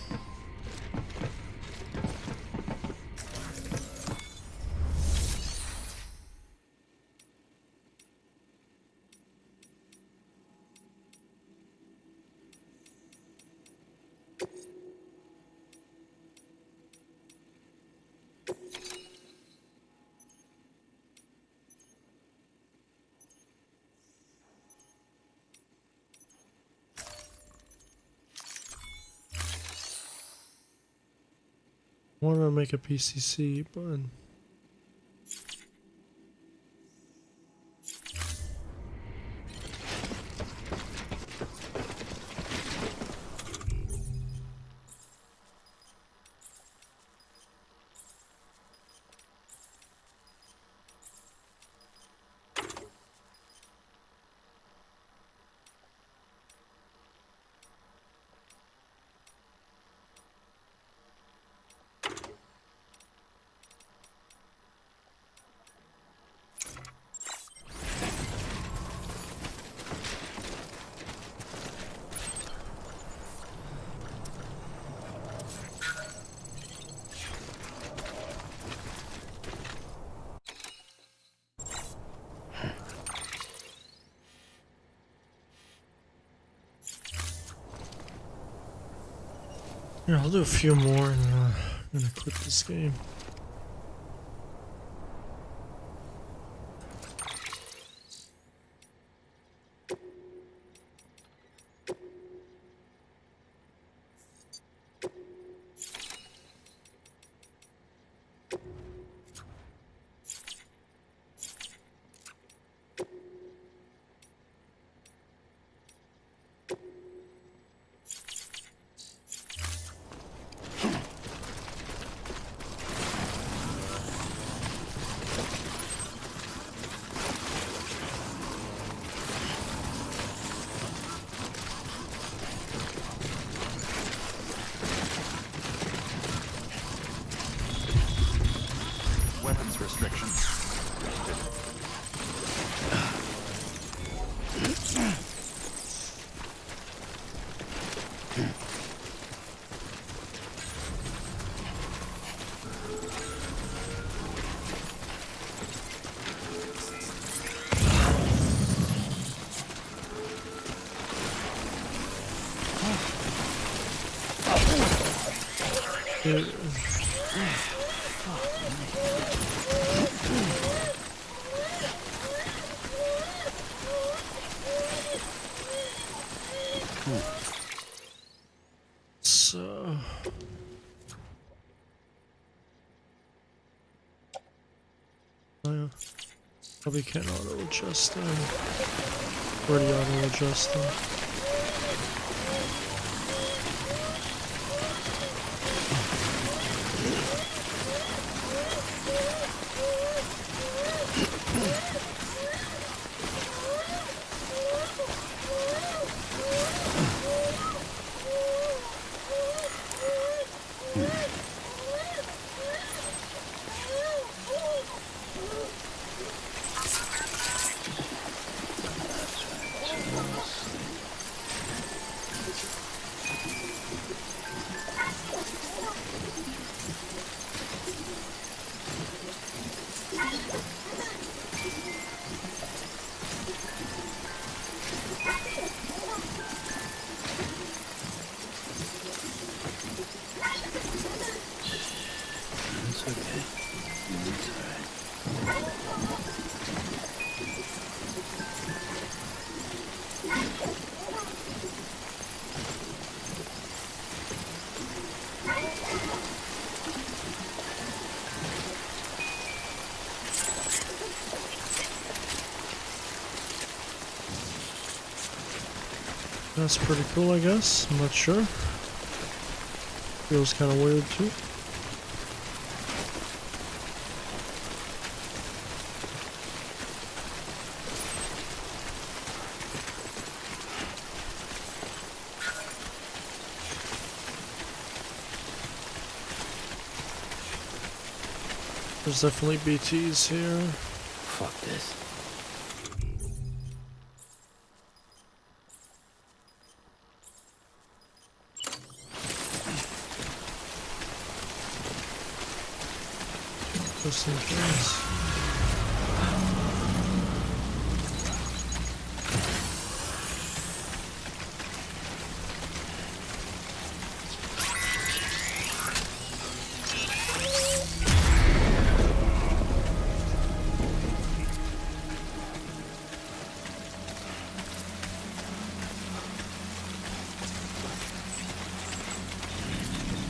I want to make a PCC, but yeah, I'll do a few more and I'm gonna quit this game. Weapons restrictions. So probably can't auto adjust them. Already auto adjust them. That's pretty cool, I guess. I'm not sure. Feels kind of weird too. There's definitely BTs here. Fuck this. Just in case.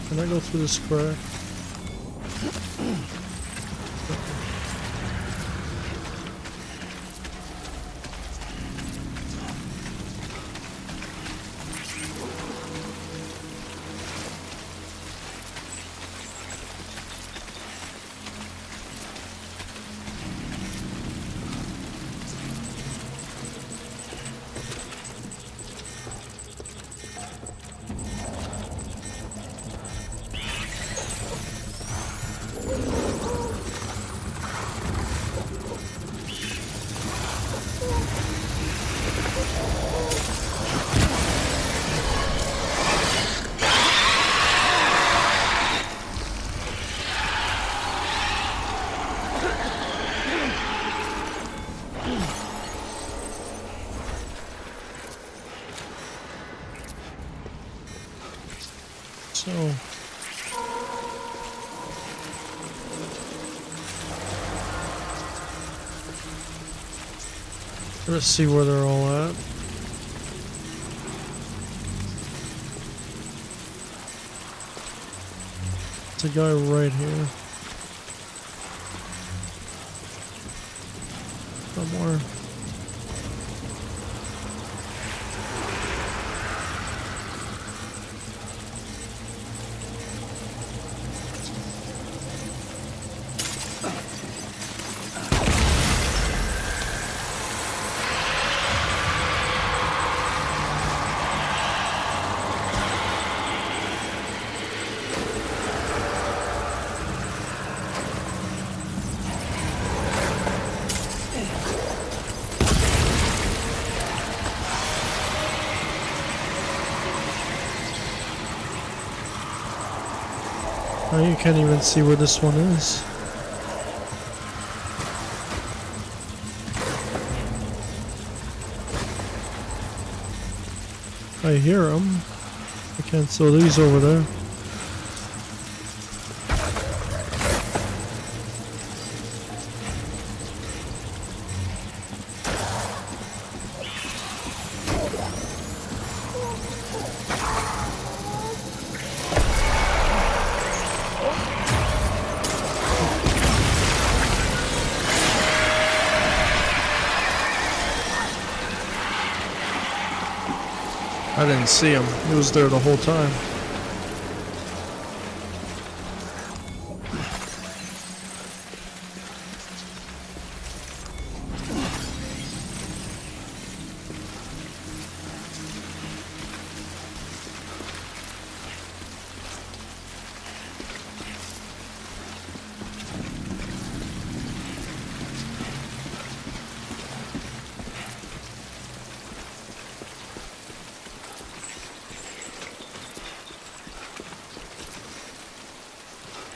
Can I go through this crack? So let's see where they're all at. It's a guy right here. Somewhere. Oh, you can't even see where this one is. I hear him. I can't see these over there. I didn't see him. He was there the whole time.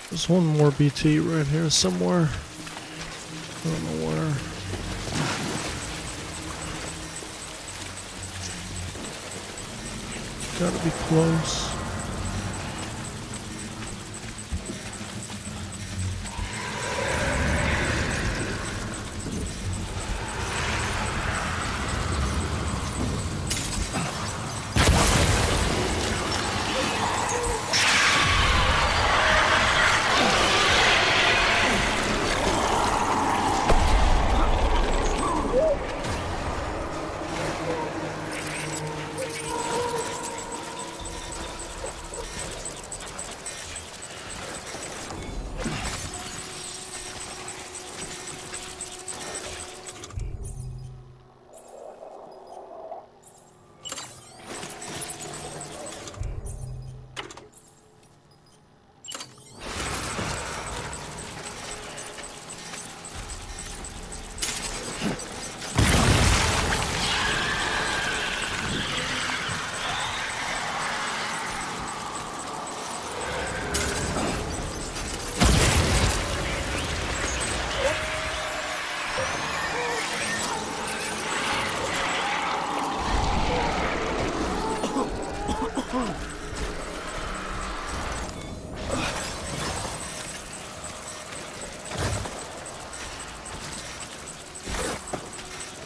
There's one more BT right here somewhere. I don't know where. Gotta be close.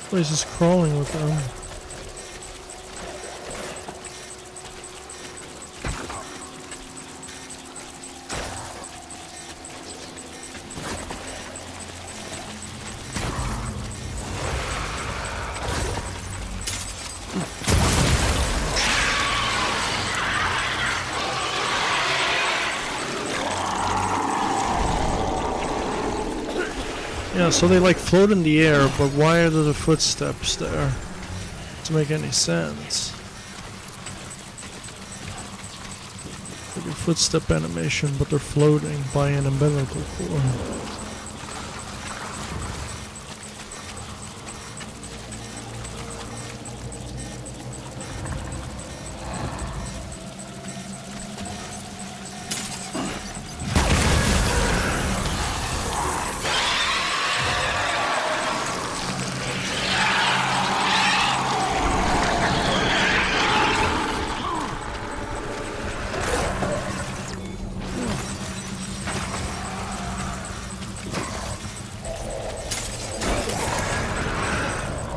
Place is crawling with them. Yeah, so they like float in the air, but why are there the footsteps there? Doesn't make any sense. Like a footstep animation, but they're floating by an umbilical cord.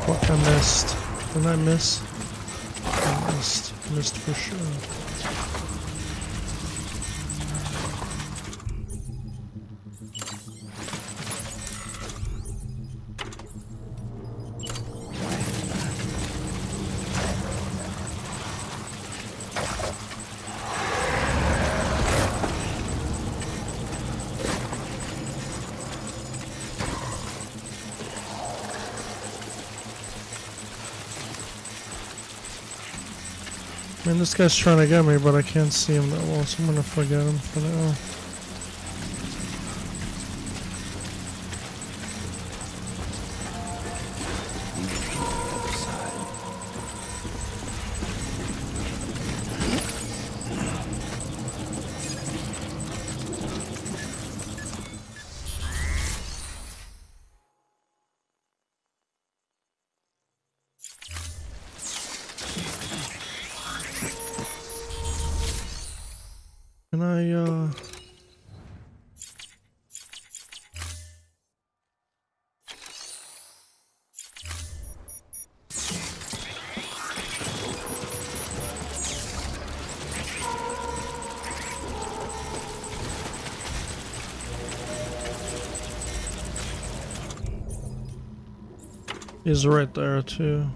Fuck, I missed. Didn't I miss? I missed. Missed for sure. I mean, this guy's trying to get me, but I can't see him that well, so I'm gonna forget him for now. Can I, He's right there, too.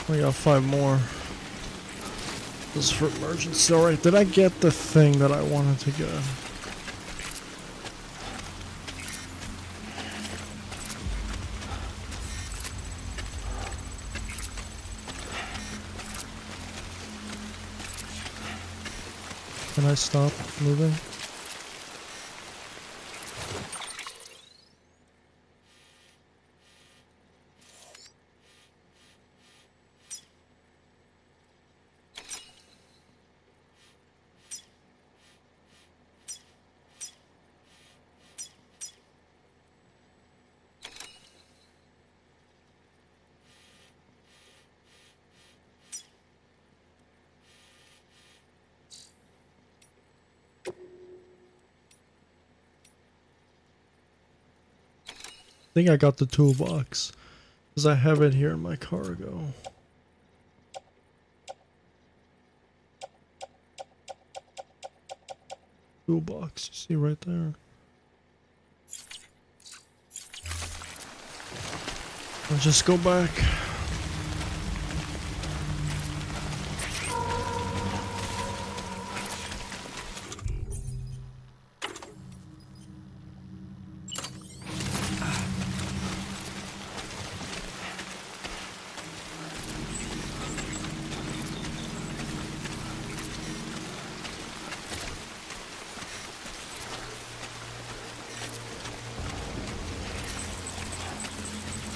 We got 5 more. This is for emergency. Alright, did I get the thing that I wanted to get? Can I stop moving? think I got the toolbox because I have it here in my cargo. Toolbox, you see right there. I'll just go back.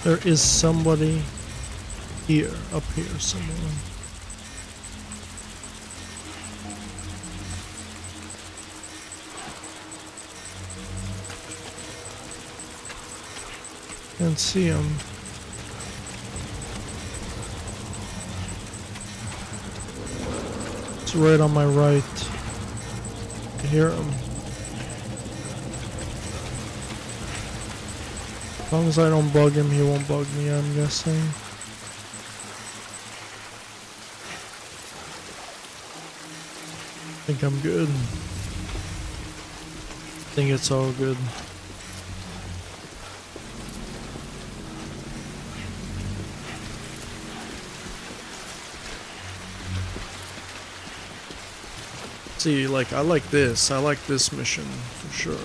There is somebody here, up here somewhere. Can't see him. It's right on my right. I hear him. As long as I don't bug him, he won't bug me, I'm guessing. I think I'm good. I think it's all good. See, like, I like this. I like this mission for sure.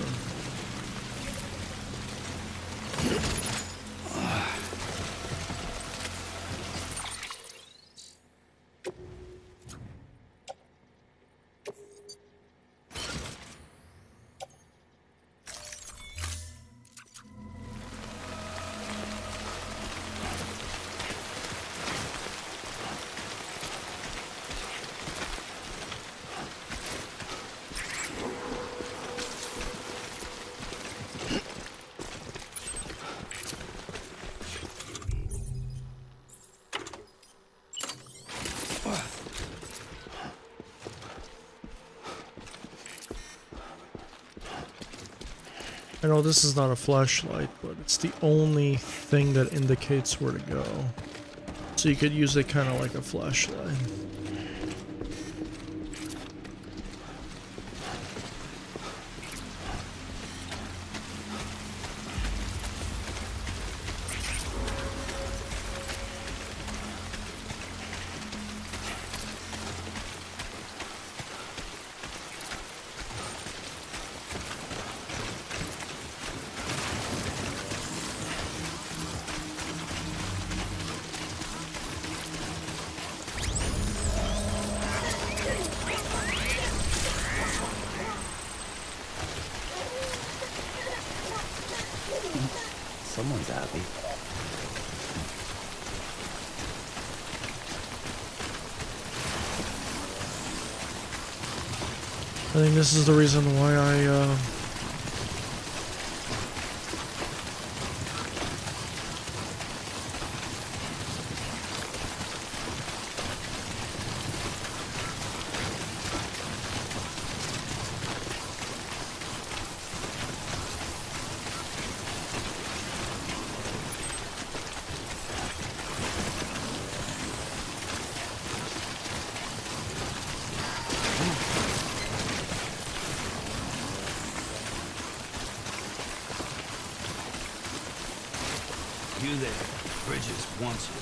I know this is not a flashlight, but it's the only thing that indicates where to go. So you could use it kind of like a flashlight. Someone's happy. I think this is the reason why I You there. Bridges wants you.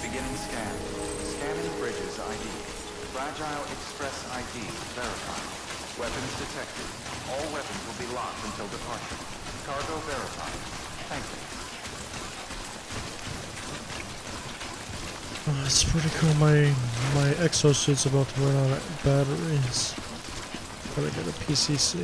Beginning scan. Scanning Bridges ID. Fragile Express ID verified. Weapons detected. All weapons will be locked until departure. Cargo verified. Thank you. Oh, it's pretty cool. My exosuit's about to run out of batteries. Gotta get a PCC.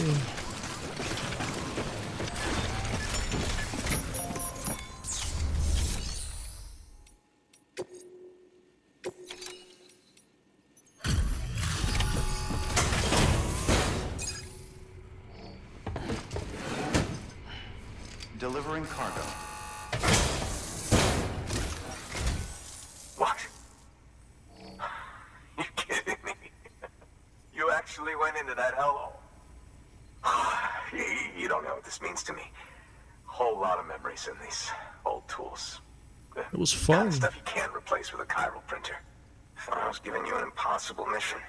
Delivering cargo. What? You kidding me? You actually went into that hellhole? You don't know what this means to me. Whole lot of memories in these old tools. It was Kind fun. of stuff you can't replace with a chiral printer. Thought I was giving you an impossible mission.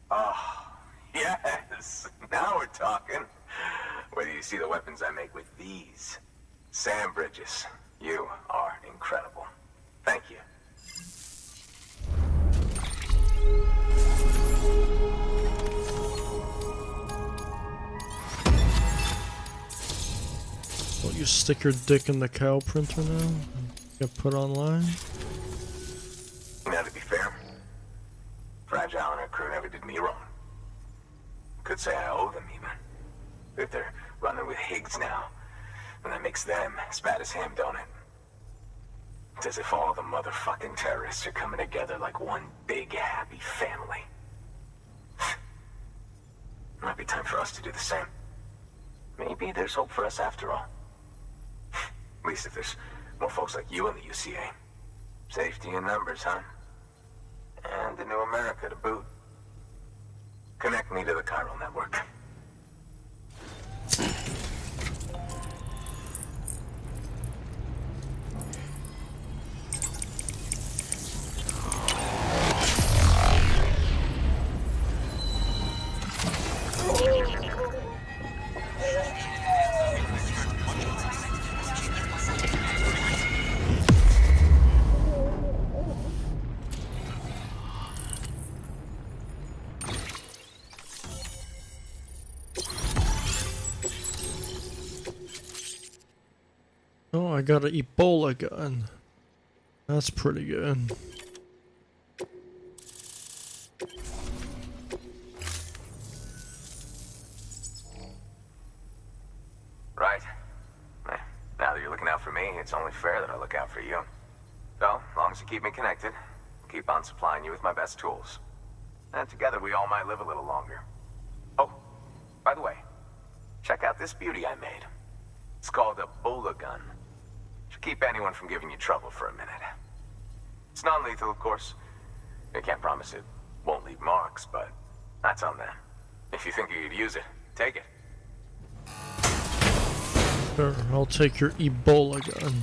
Oh, yes. Now we're talking. Where do you see the weapons I make with these? Sand bridges. You are incredible. Thank you. Will you stick your dick in the cow printer now? And get put online? Now, to be fair, Fragile and her crew never did me wrong. Could say I owe them, even. If they're running with Higgs now, and that makes them as bad as him, don't it? It's as if all the motherfucking terrorists are coming together like one big, happy family. Might be time for us to do the same. Maybe there's hope for us after all. At least if there's more folks like you in the UCA. Safety in numbers, huh? And the new America to boot. Connect me to the chiral network. Oh, I got an Ebola gun. That's pretty good. Right. Now that you're looking out for me, it's only fair that I look out for you. So, as long as you keep me connected, I'll keep on supplying you with my best tools. And together we all might live a little longer. Oh, by the way, check out this beauty I made. It's called a Ebola gun. Should keep anyone from giving you trouble for a minute. It's non-lethal, of course. I can't promise it won't leave marks, but that's on them. If you think you could use it, take it. Sure, I'll take your Ebola gun.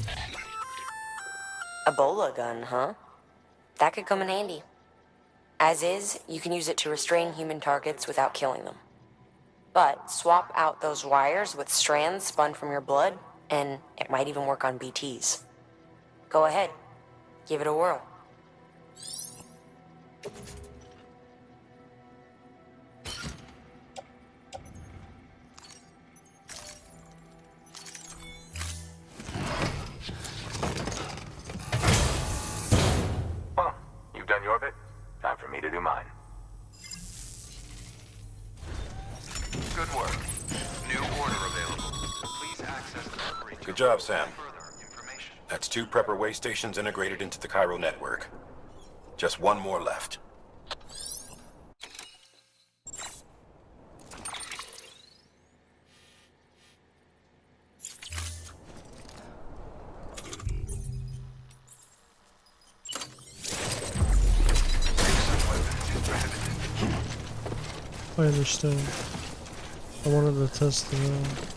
Ebola gun, huh? That could come in handy. As is, you can use it to restrain human targets without killing them. But swap out those wires with strands spun from your blood, and it might even work on BTs. Go ahead. Give it a whirl. Well, you've done your bit. Time for me to do mine. Good work. New order available. Please access the memory. Good job, Sam. That's 2 prepper way stations integrated into the chiral network. Just 1 more left. I understand. I wanted to test them out.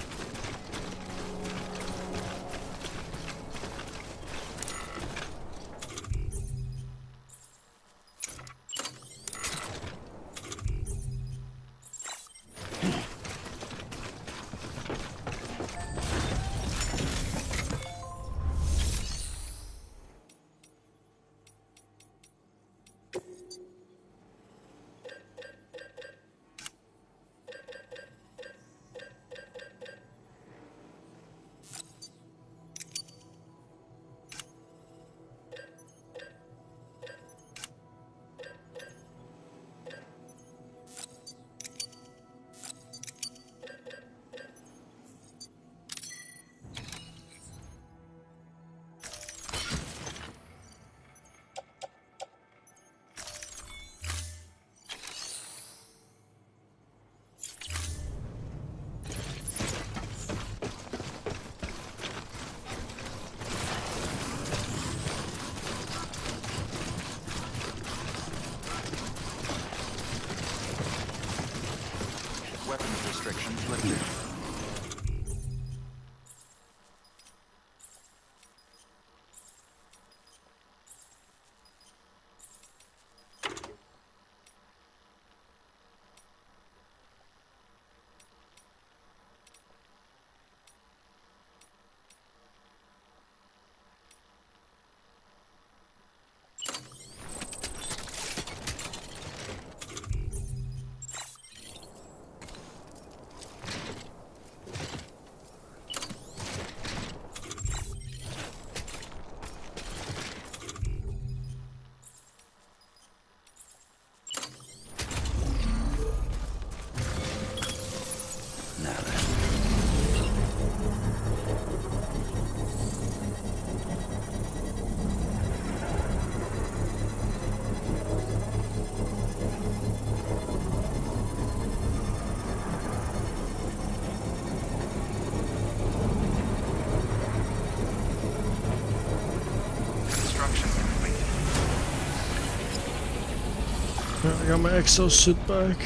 Weapons restrictions lifted. I got my exosuit back.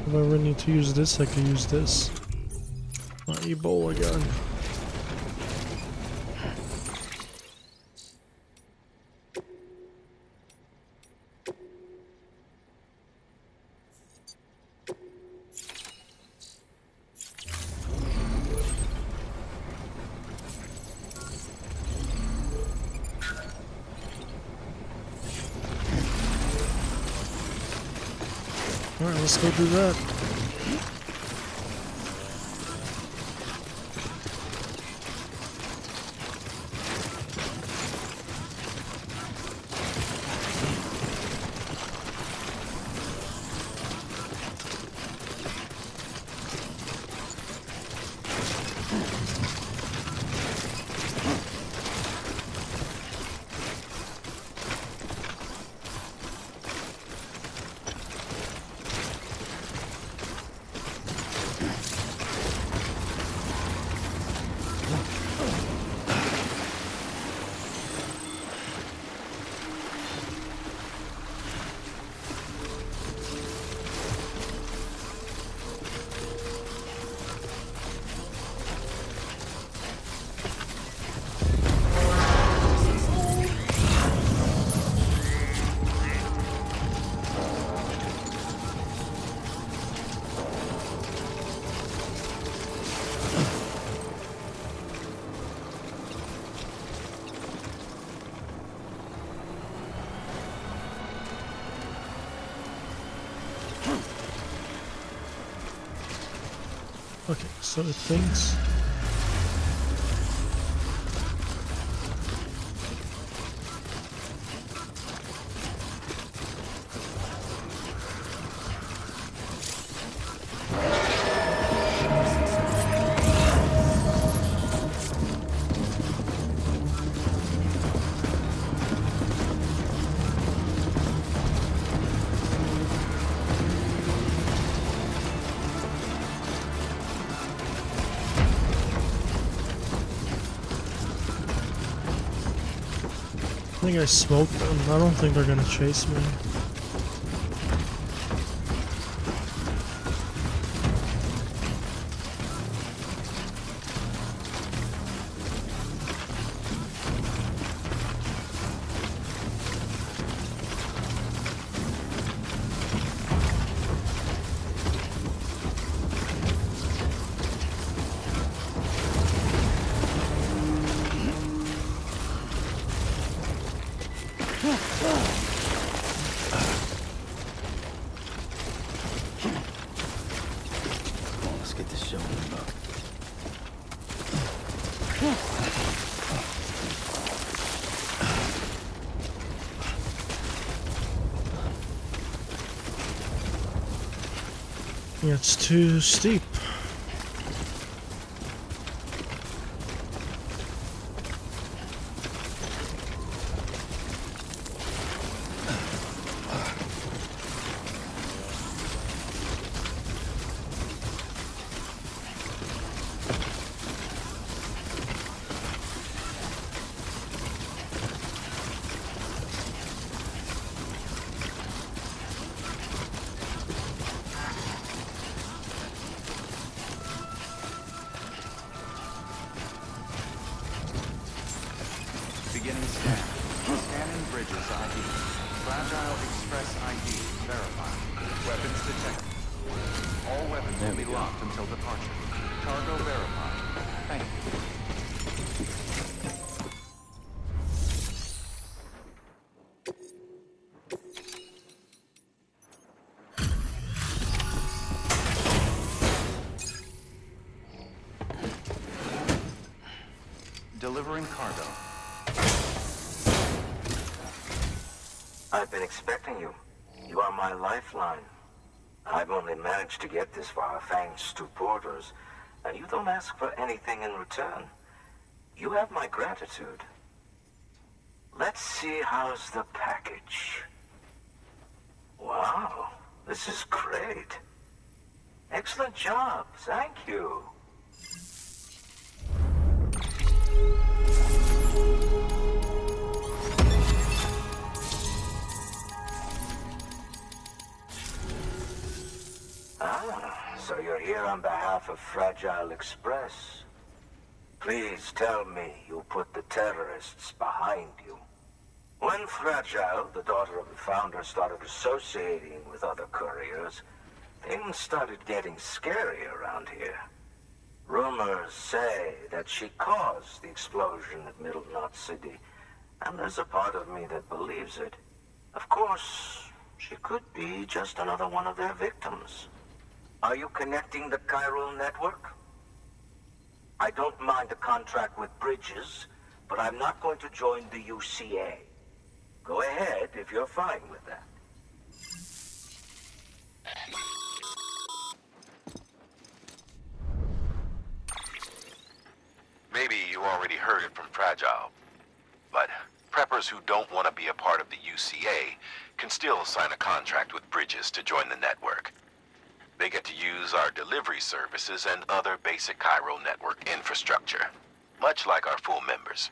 If I ever need to use this, I can use this. My Ebola gun. Alright, let's go do that. Okay, so it thinks. I think I smoked them. I don't think they're gonna chase me. It's too steep. Beginning scan. Scanning bridges ID. Fragile Express ID verified. Weapons detected. All weapons will be locked until departure. Cargo verified. Thank you. Delivering cargo. I've been expecting you. You are my lifeline. I've only managed to get this far thanks to porters, and you don't ask for anything in return. You have my gratitude. Let's see how's the package. Wow, this is great. Excellent job, thank you. So you're here on behalf of Fragile Express. Please tell me you put the terrorists behind you. When Fragile, the daughter of the founder, started associating with other couriers, things started getting scary around here. Rumors say that she caused the explosion at Middle Knot City, and there's a part of me that believes it. Of course, she could be just another one of their victims. Are you connecting the chiral network? I don't mind a contract with Bridges, but I'm not going to join the UCA. Go ahead if you're fine with that. Maybe you already heard it from Fragile, but preppers who don't want to be a part of the UCA can still sign a contract with Bridges to join the network. They get to use our delivery services and other basic chiral network infrastructure, much like our full members.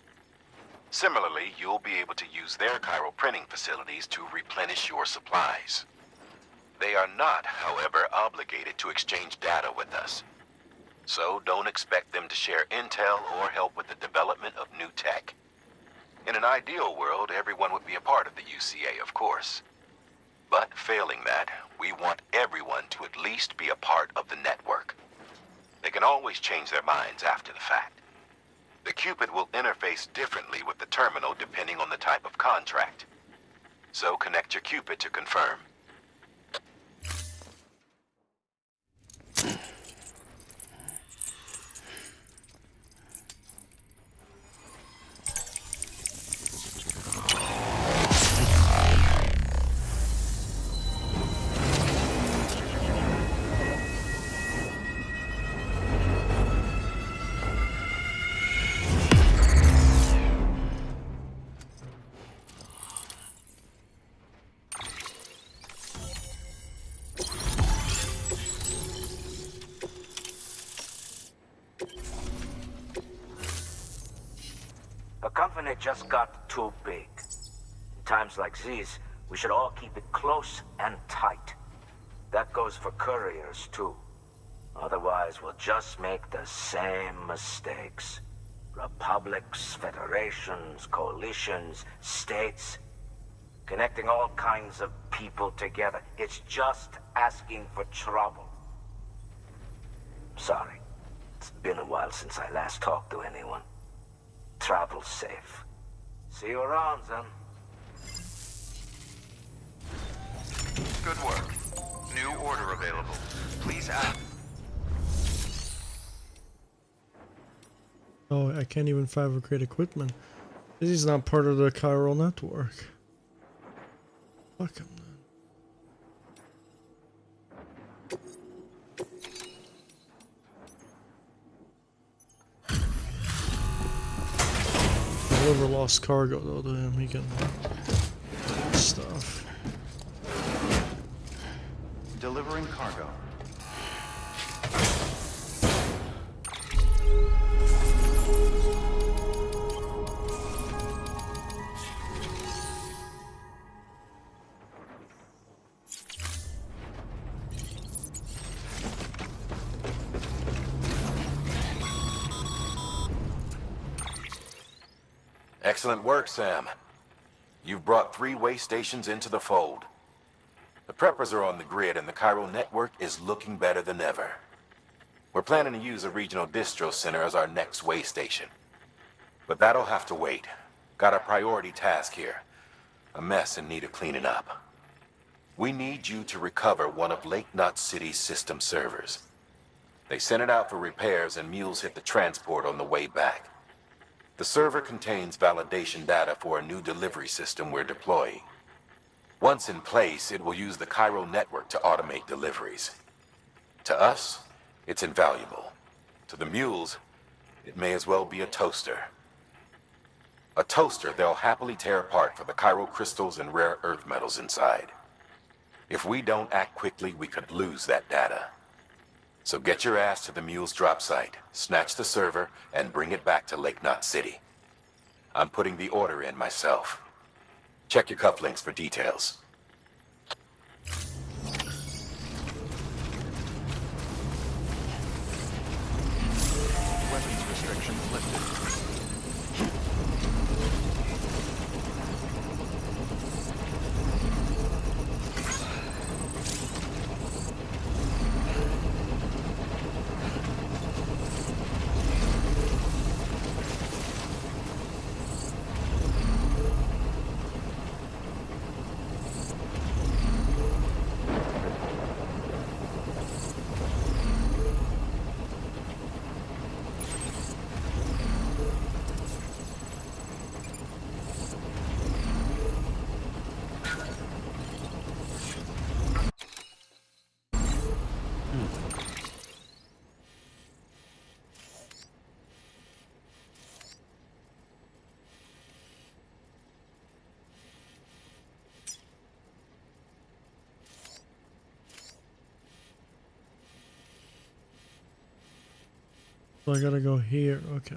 Similarly, you'll be able to use their chiral printing facilities to replenish your supplies. They are not, however, obligated to exchange data with us. So don't expect them to share intel or help with the development of new tech. In an ideal world, everyone would be a part of the UCA, of course. But failing that, we want everyone to at least be a part of the network. They can always change their minds after the fact. The Cupid will interface differently with the terminal depending on the type of contract. So connect your Cupid to confirm. The company just got too big. In times like these, we should all keep it close and tight. That goes for couriers, too. Otherwise, we'll just make the same mistakes. Republics, federations, coalitions, states. Connecting all kinds of people together. It's just asking for trouble. Sorry. It's been a while since I last talked to anyone. Travel safe. See you around, then. Good work. New order available. Please act. Oh, I can't even fabricate equipment. This is not part of the chiral network. Fuck him then. Whoever lost cargo though to him, he can stuff. Delivering cargo. Excellent work, Sam. You've brought 3 way stations into the fold. The preppers are on the grid and the Cairo network is looking better than ever. We're planning to use a regional distro center as our next way station. But that'll have to wait. Got a priority task here. A mess in need of cleaning up. We need you to recover one of Lake Knot City's system servers. They sent it out for repairs and mules hit the transport on the way back. The server contains validation data for a new delivery system we're deploying. Once in place, it will use the Cairo network to automate deliveries. To us, it's invaluable. To the mules, it may as well be a toaster. A toaster they'll happily tear apart for the Cairo crystals and rare earth metals inside. If we don't act quickly, we could lose that data. So get your ass to the mule's drop site, snatch the server, and bring it back to Lake Knot City. I'm putting the order in myself. Check your cufflinks for details. Weapons restrictions lifted. So I gotta go here, okay.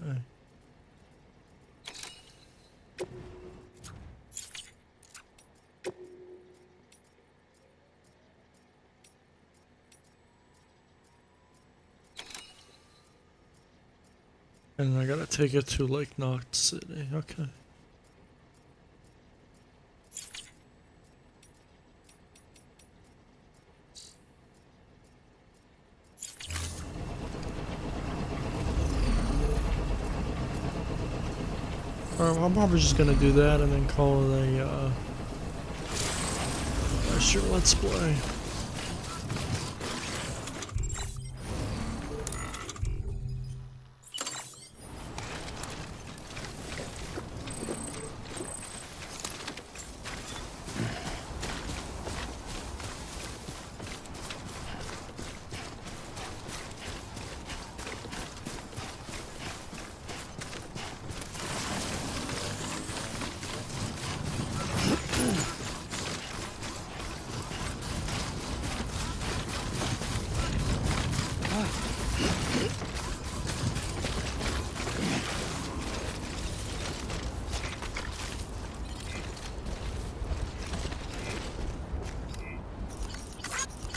And I gotta take it to Lake Knot City, okay. I'm probably just gonna do that and then call it a sure, let's play.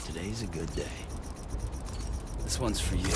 Today's a good day. This one's for you.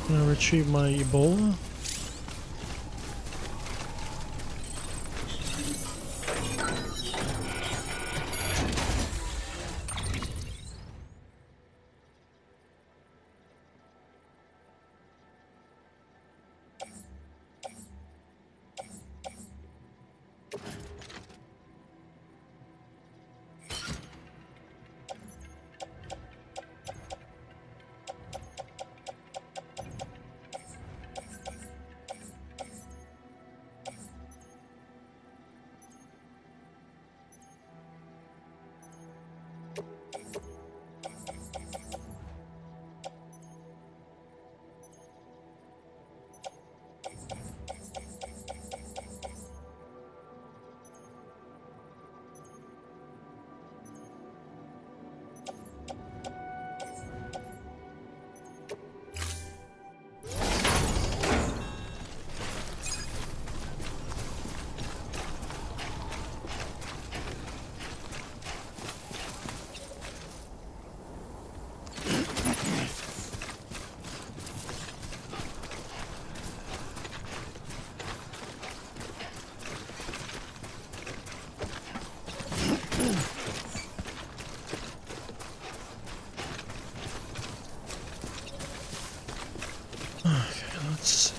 Can I retrieve my Ebola? Let's see.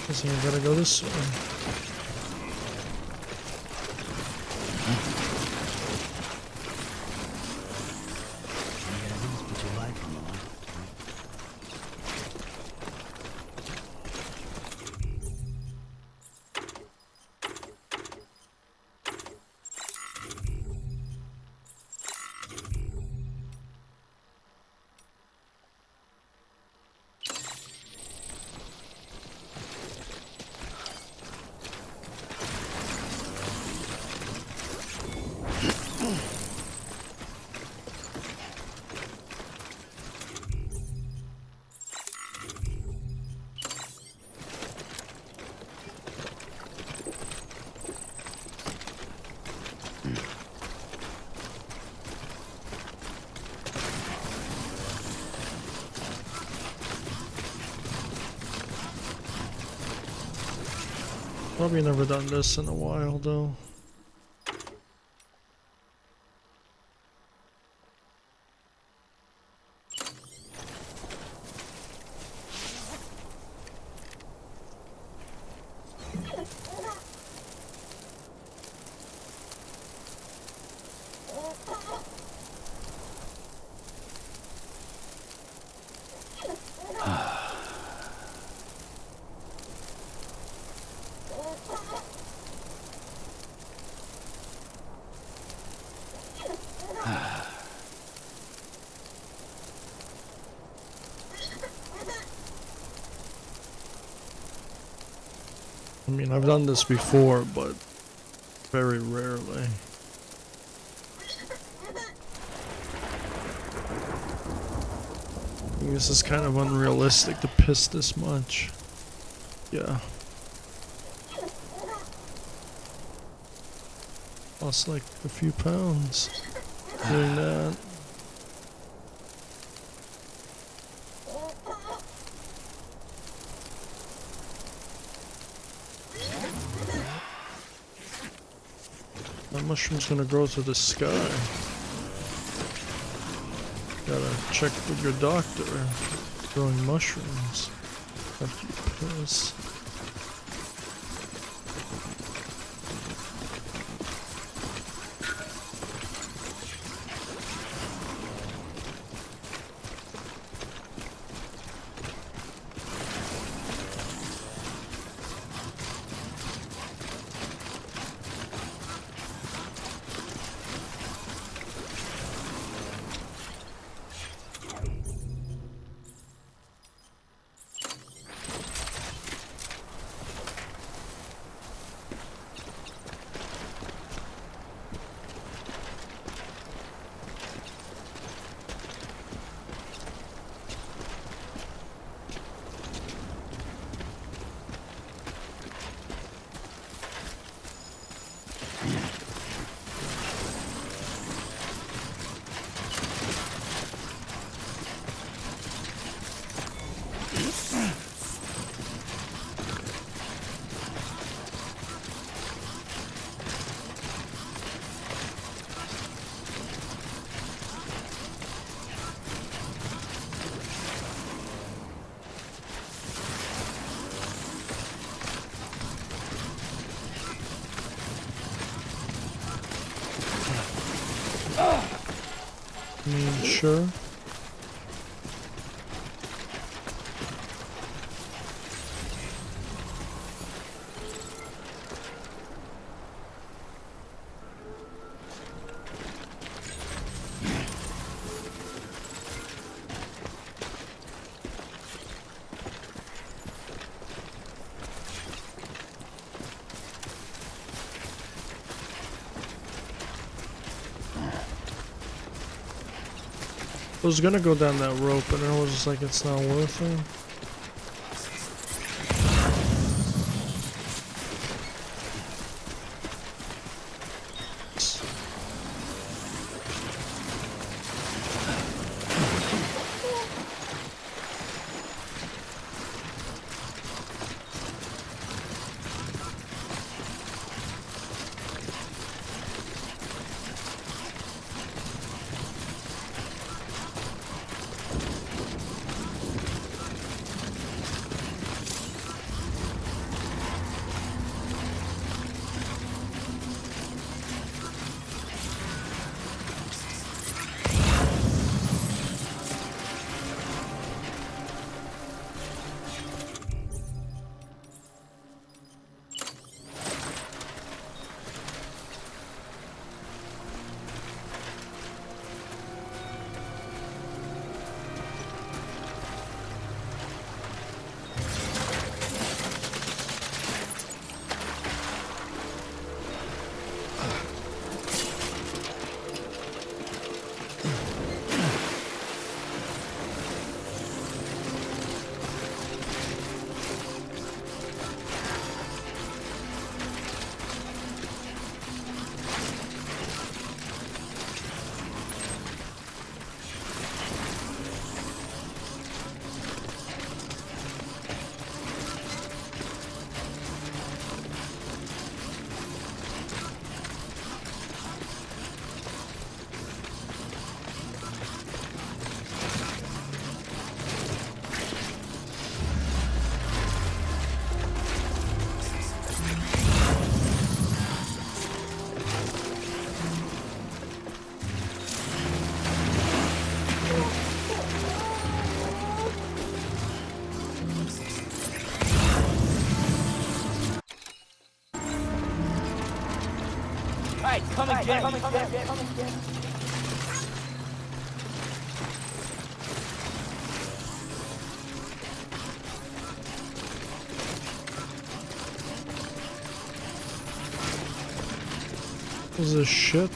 Guess I gotta go this way. Probably never done this in a while though. I mean, I've done this before, but very rarely. I think this is kind of unrealistic to piss this much. Yeah. Lost like a few pounds doing that. That mushroom's gonna grow to the sky. Gotta check with your doctor. Growing mushrooms after you piss. I mean, sure. I was gonna go down that rope, but I was just like, it's not worth it. Come again. What's this shit?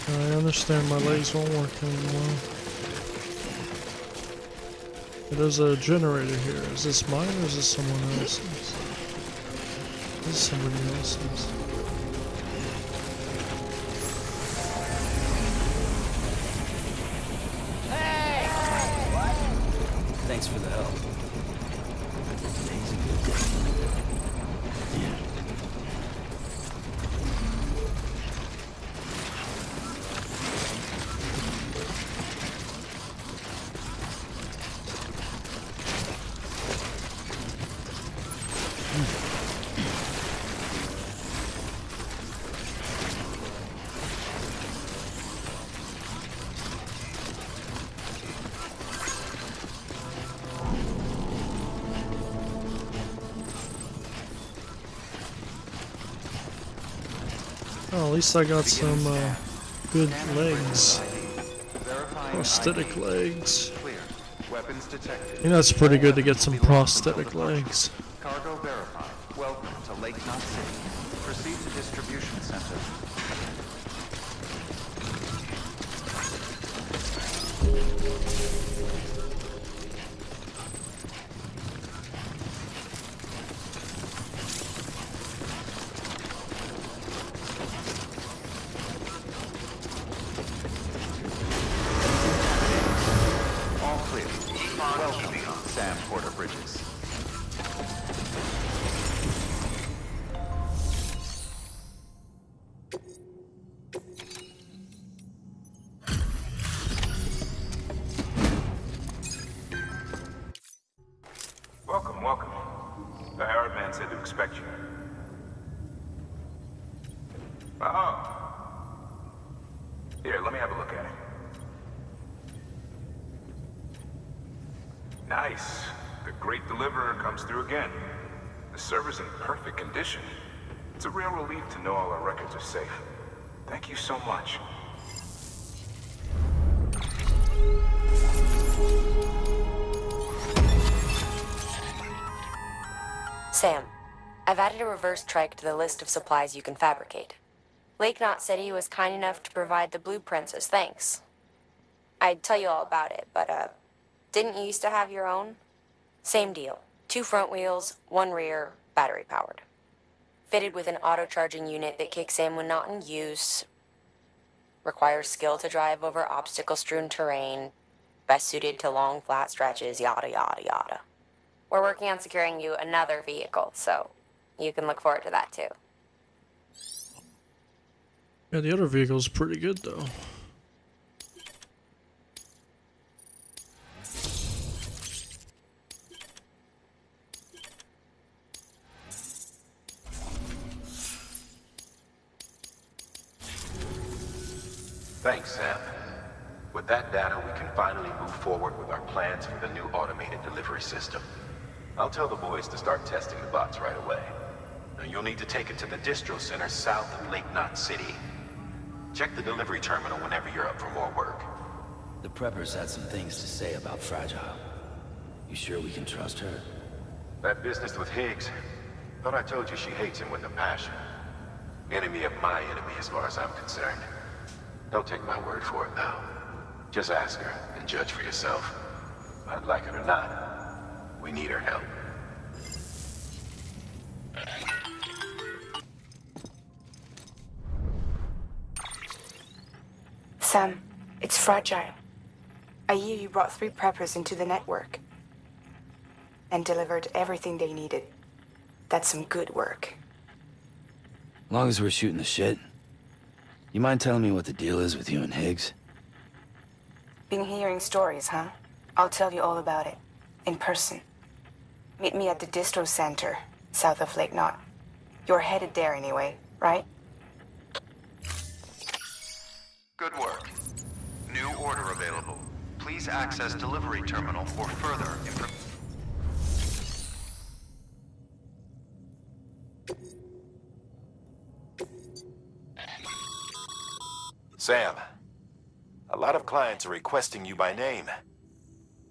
I understand my legs won't work anymore. There's a generator here. Is this mine or is this someone else's? This is somebody else's. Oh, at least I got some good legs. Prosthetic legs. Clear. Weapons detected. You know, it's pretty good to get some prosthetic legs. Cargo verified. Welcome to Lake Knot City. Proceed to distribution center. All clear. Welcome, Sam Porter Bridges. Welcome, welcome. The Arab man said to expect you. Oh. Here, let me have a look at it. Nice. The great deliverer comes through again. The server's in perfect condition. It's a real relief to know all our records are safe. Thank you so much. Sam, I've added a reverse trike to the list of supplies you can fabricate. Lake Knot City was kind enough to provide the blueprints as thanks. I'd tell you all about it, but, didn't you used to have your own? Same deal. 2 front wheels, 1 rear, battery powered. Fitted with an auto-charging unit that kicks in when not in use. Requires skill to drive over obstacle-strewn terrain. Best suited to long, flat stretches, yada yada yada. We're working on securing you another vehicle, so you can look forward to that too. Yeah, the other vehicle's pretty good though. Thanks, Sam. With that data, we can finally move forward with our plans for the new automated delivery system. I'll tell the boys to start testing the bots right away. Now, you'll need to take it to the distro center south of Lake Knot City. Check the delivery terminal whenever you're up for more work. The preppers had some things to say about Fragile. You sure we can trust her? That business with Higgs, thought I told you she hates him with a passion. Enemy of my enemy as far as I'm concerned. Don't take my word for it, though. Just ask her and judge for yourself. I'd like it or not, we need her help. Sam, it's Fragile. I hear you brought 3 preppers into the network and delivered everything they needed. That's some good work. As long as we're shooting the shit. You mind telling me what the deal is with you and Higgs? Been hearing stories, huh? I'll tell you all about it. In person. Meet me at the distro center, south of Lake Knot. You're headed there anyway, right? Good work. New order available. Please access delivery terminal for further information. Sam, a lot of clients are requesting you by name.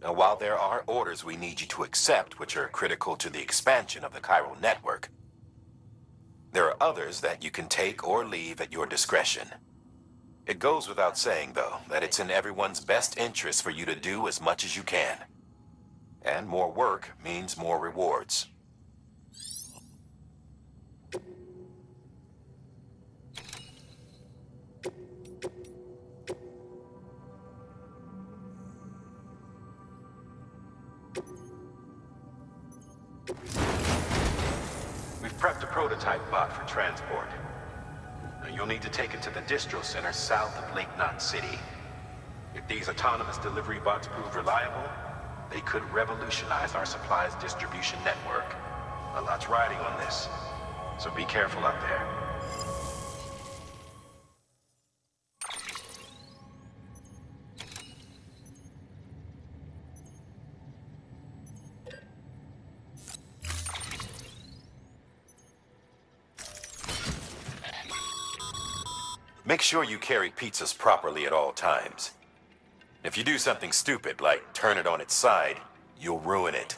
Now, while there are orders we need you to accept, which are critical to the expansion of the chiral network, there are others that you can take or leave at your discretion. It goes without saying, though, that it's in everyone's best interest for you to do as much as you can. And more work means more rewards. We've prepped a prototype bot for transport. Now, you'll need to take it to the distro center south of Lake Knot City. If these autonomous delivery bots prove reliable, they could revolutionize our supplies distribution network. A lot's riding on this, so be careful out there. Make sure you carry pizzas properly at all times. If you do something stupid, like turn it on its side, you'll ruin it.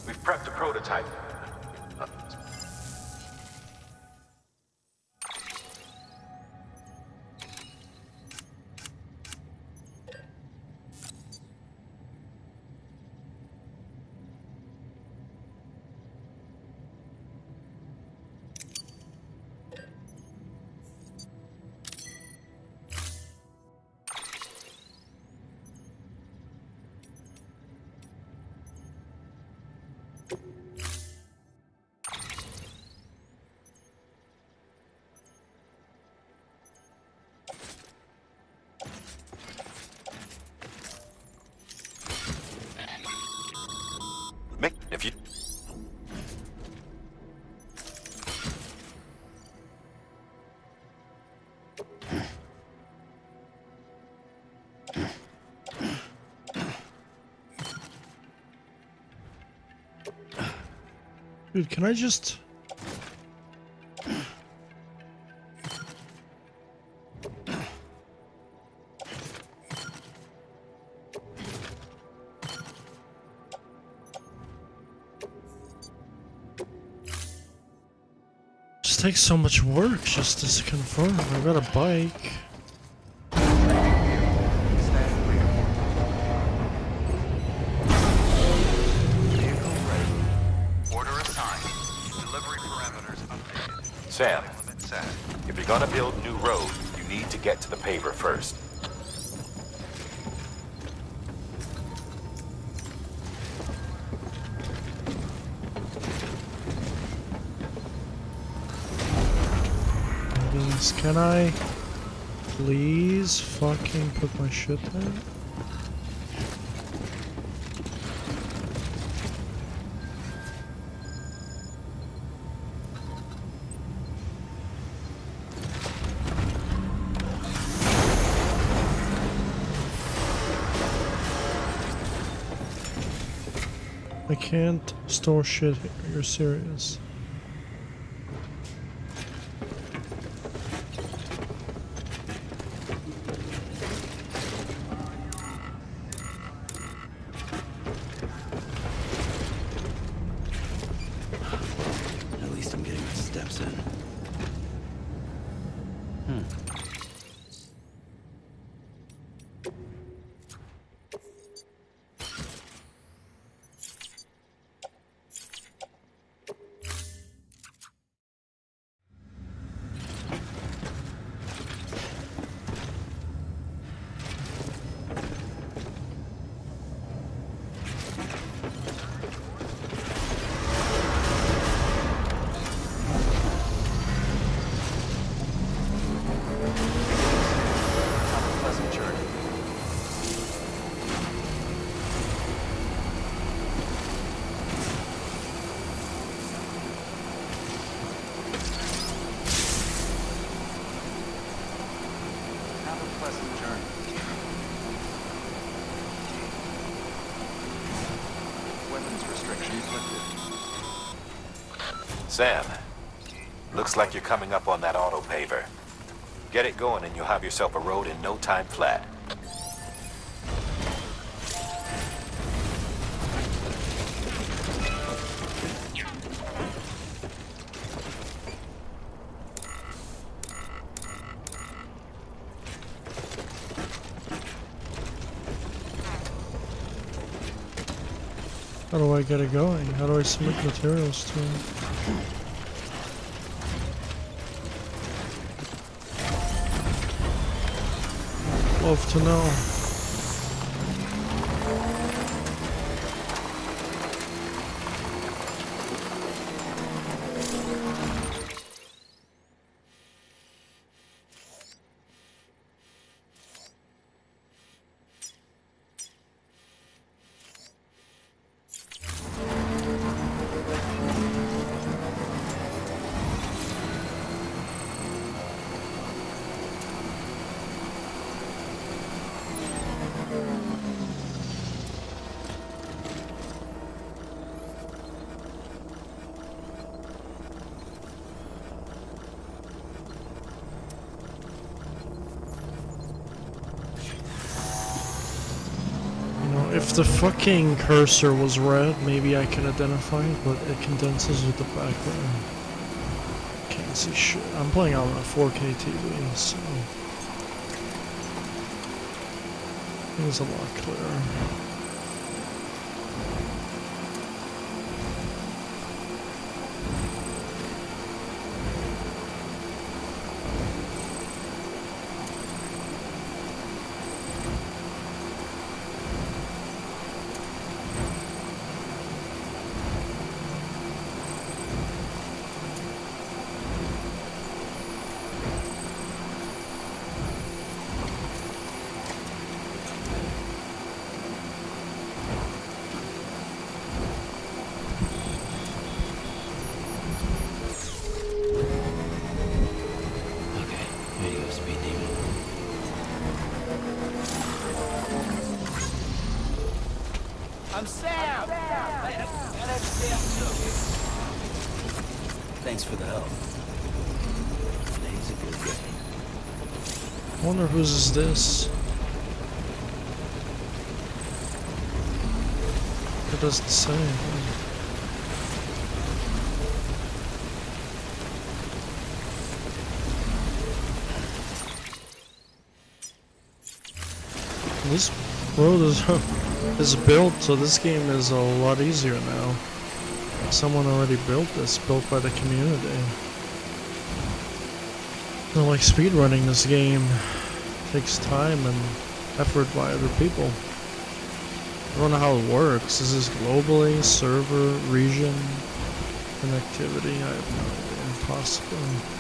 We've prepped a prototype. If you... Dude, can I just... Just takes so much work just to confirm. I've got a bike. Sam, if you're gonna build new road, you need to get to the paver first. Can I please fucking put my shit there? I can't store shit here, you're serious. At least I'm getting my steps in. Sam, looks like you're coming up on that auto paver. Get it going and you'll have yourself a road in no time flat. How do I get it going? How do I submit materials to him? Love to know. If the fucking cursor was red, maybe I can identify it, but it condenses with the background. Can't see shit. I'm playing on a 4K TV, so it's a lot clearer. I'm Sam! That's Sam too. Thanks for the help. Today's a good day. I wonder whose is this? It doesn't say. This road is built, so this game is a lot easier now. Someone already built this, built by the community. Not like speedrunning this game. It takes time and effort by other people. I don't know how it works. Is this globally, server, region, connectivity? I have no idea. Impossible.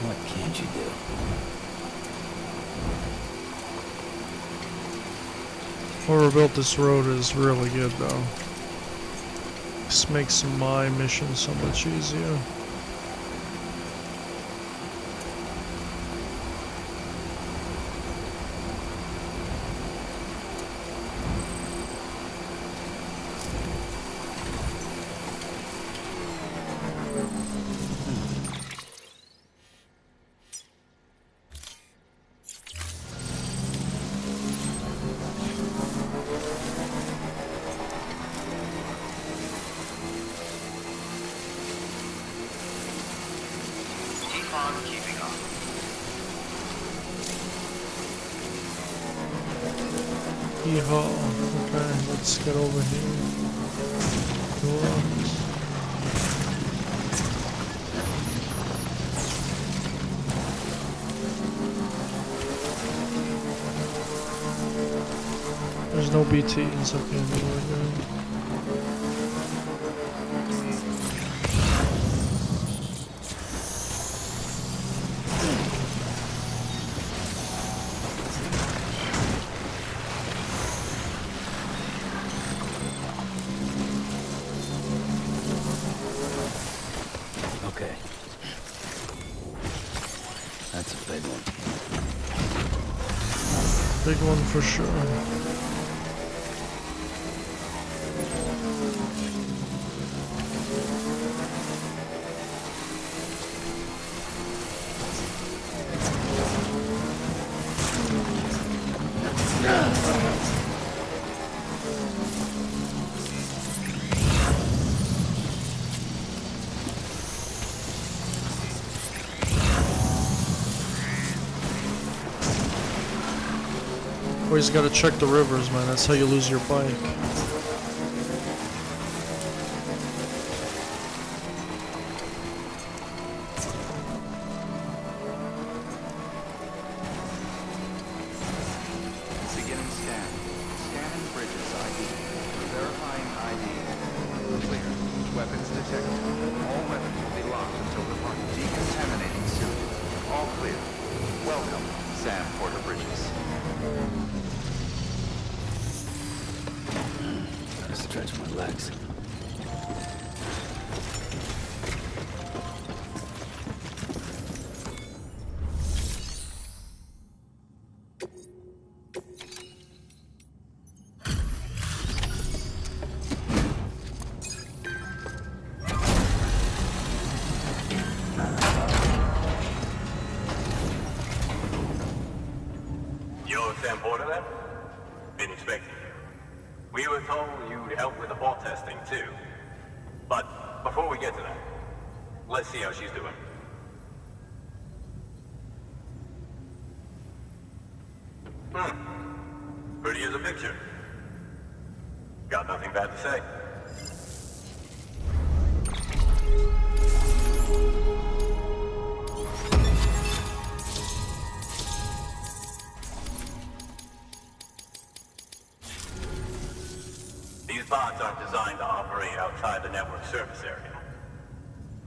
What can't you do? Whoever built this road is really good though. This makes my mission so much easier. Yeehaw. Okay, let's get over here. Doors. There's no BTs, okay, we're good. Okay. That's a big one. Big one for sure. always gotta check the rivers, man. That's how you lose your bike. Beginning scan. Scanning bridges ID. Verifying ID. Clear. Weapons detected. All weapons will be locked until departure. Decontaminating soon. All clear. Welcome, Sam Porter Bridges. Gotta stretch my legs. You're Sam Porter then? Been expecting you. We were told you'd help with the bot testing too. But before we get to that, let's see how she's doing. Pretty as a picture. Got nothing bad to say. These bots aren't designed to operate outside the network service area.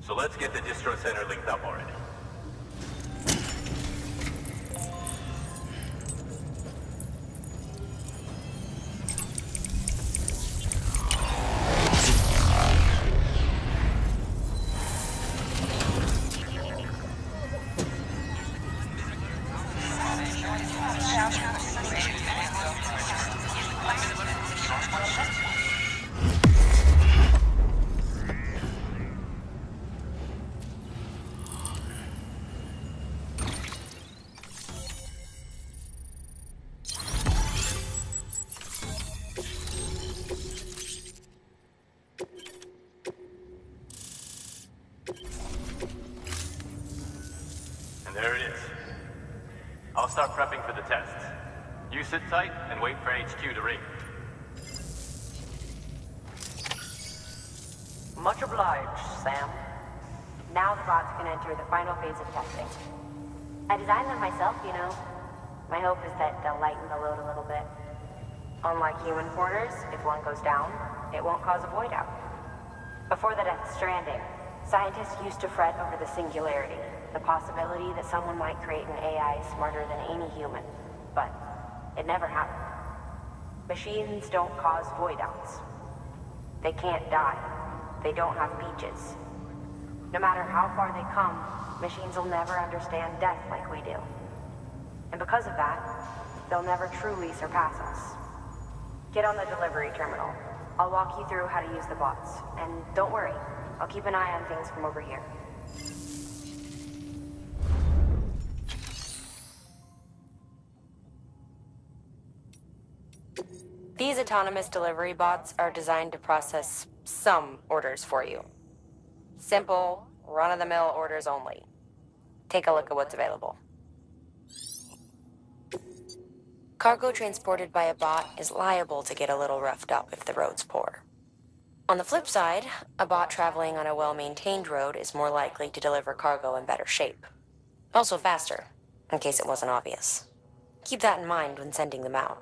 So let's get the distro center linked up already. And there it is. I'll start prepping for the test. You sit tight and wait for HQ to ring. Much obliged, Sam. Now the bots can enter the final phase of testing. I designed them myself, you know. My hope is that they'll lighten the load a little bit. Unlike human porters, if one goes down, it won't cause a void out. Before the death of Stranding, scientists used to fret over the singularity, the possibility that someone might create an AI smarter than any human. But it never happened. Machines don't cause void outs. They can't die. They don't have beaches. No matter how far they come, machines will never understand death like we do. And because of that, they'll never truly surpass us. Get on the delivery terminal. I'll walk you through how to use the bots. And don't worry, I'll keep an eye on things from over here. These autonomous delivery bots are designed to process some orders for you. Simple, run-of-the-mill orders only. Take a look at what's available. Cargo transported by a bot is liable to get a little roughed up if the road's poor. On the flip side, a bot traveling on a well-maintained road is more likely to deliver cargo in better shape. Also faster, in case it wasn't obvious. Keep that in mind when sending them out.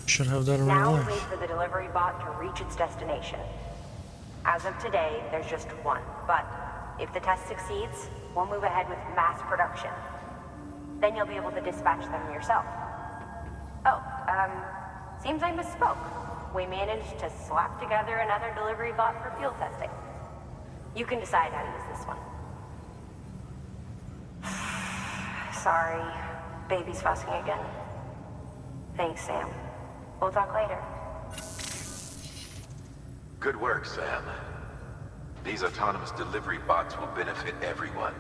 Should have that in real Now we life. wait for the delivery bot to reach its destination. As of today, there's just one, but if the test succeeds, we'll move ahead with mass production. Then you'll be able to dispatch them yourself. Oh, seems I misspoke. We managed to slap together another delivery bot for field testing. You can decide how to use this one. Sorry, baby's fussing again. Thanks, Sam. We'll talk later. Good work, Sam. These autonomous delivery bots will benefit everyone,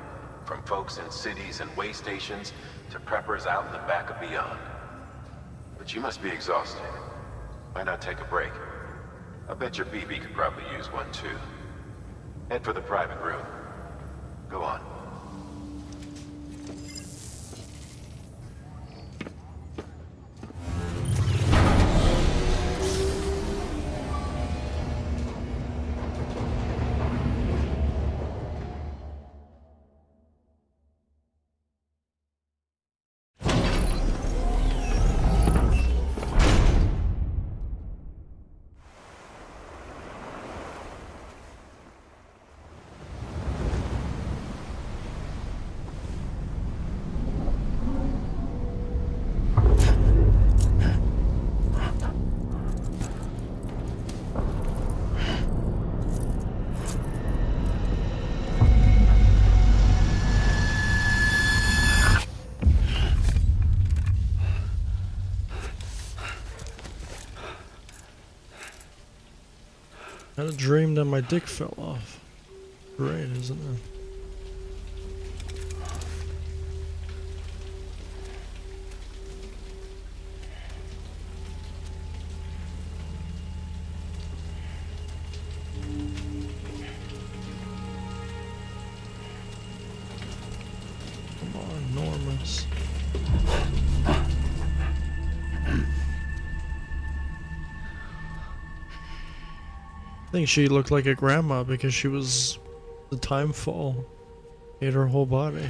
from folks in cities and way stations to preppers out in the back and beyond. But you must be exhausted. Why not take a break? I bet your BB could probably use one too. Head for the private room. Go on. I had a dream that my dick fell off. Great, isn't it? Come on, Normus. I think she looked like a grandma because she was the time fall. Ate her whole body.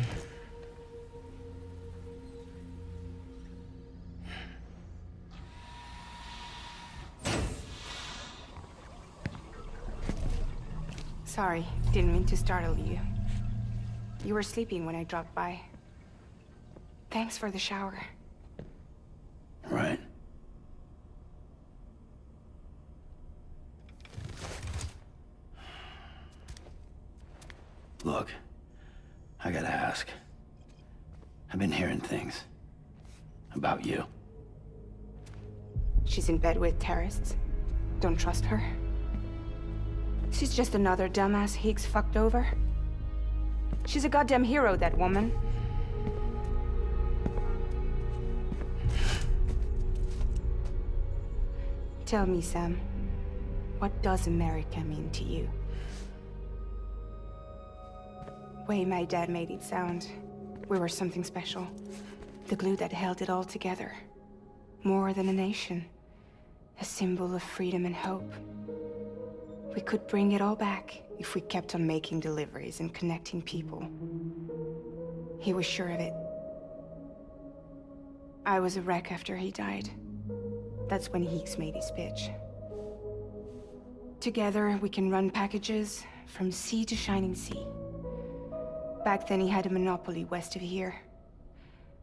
Sorry, didn't mean to startle you. You were sleeping when I dropped by. Thanks for the shower. Right. Look, I gotta ask. I've been hearing things about you. She's in bed with terrorists. Don't trust her. She's just another dumbass Higgs fucked over. She's a goddamn hero, that woman. Tell me, Sam, what does America mean to you? Way my dad made it sound, we were something special. The glue that held it all together. More than a nation. A symbol of freedom and hope. We could bring it all back if we kept on making deliveries and connecting people. He was sure of it. I was a wreck after he died. That's when Higgs made his pitch. Together, we can run packages from sea to shining sea. Back then, he had a monopoly west of here.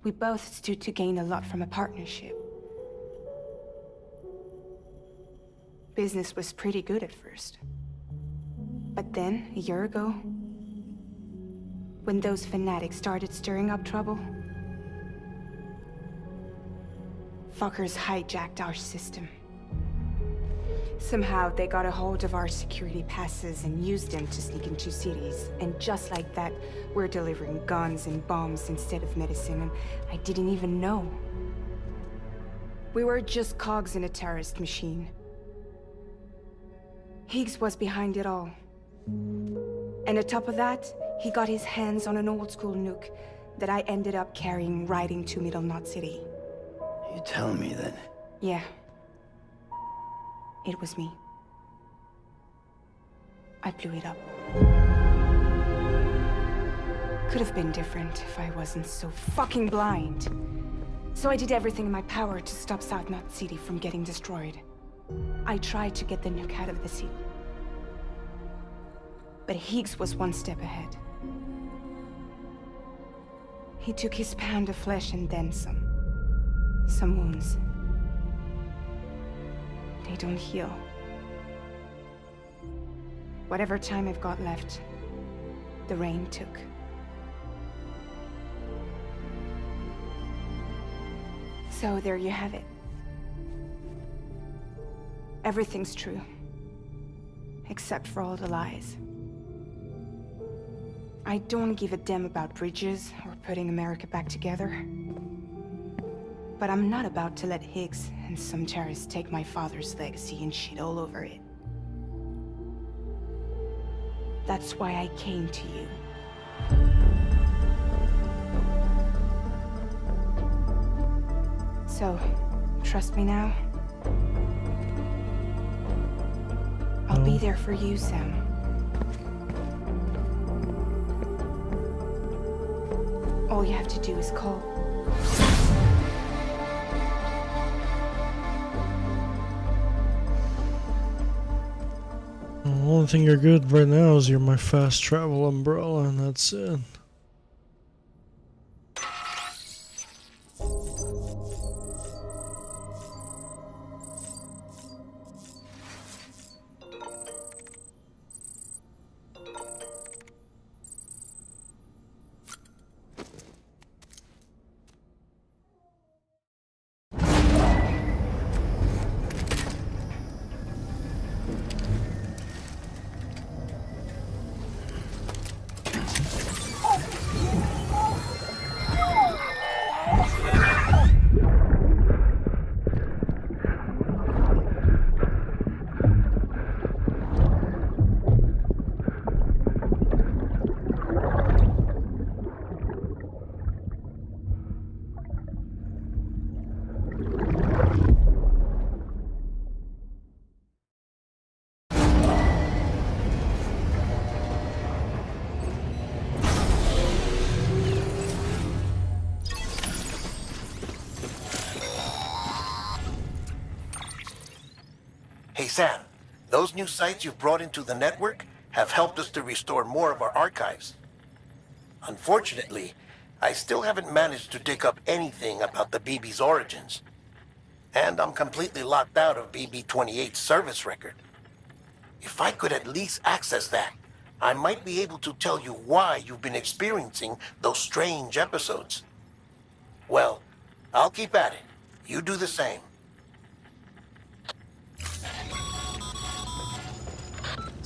We both stood to gain a lot from a partnership. Business was pretty good at first. But then, a year ago, when those fanatics started stirring up trouble, fuckers hijacked our system. Somehow, they got a hold of our security passes and used them to sneak into cities. And just like that, we're delivering guns and bombs instead of medicine, and I didn't even know. We were just cogs in a terrorist machine. Higgs was behind it all. And on top of that, he got his hands on an old-school nuke that I ended up carrying right into Middle Knot City. You telling me that? Yeah. It was me. I blew it up. Could have been different if I wasn't so fucking blind. So I did everything in my power to stop South Knot City from getting destroyed. I tried to get the nuke out of the city. But Higgs was one step ahead. He took his pound of flesh and then some. Some wounds. They don't heal. Whatever time I've got left, the rain took. So there you have it. Everything's true. Except for all the lies. I don't give a damn about bridges or putting America back together. But I'm not about to let Higgs and some terrorists take my father's legacy and shit all over it. That's why I came to you. So, trust me now? I'll be there for you, Sam. All you have to do is call. The only thing you're good right now is you're my fast travel umbrella, and that's it. Hey Sam, those new sites you've brought into the network have helped us to restore more of our archives. Unfortunately, I still haven't managed to dig up anything about the BB's origins. And I'm completely locked out of BB-28's service record. If I could at least access that, I might be able to tell you why you've been experiencing those strange episodes. Well, I'll keep at it. You do the same.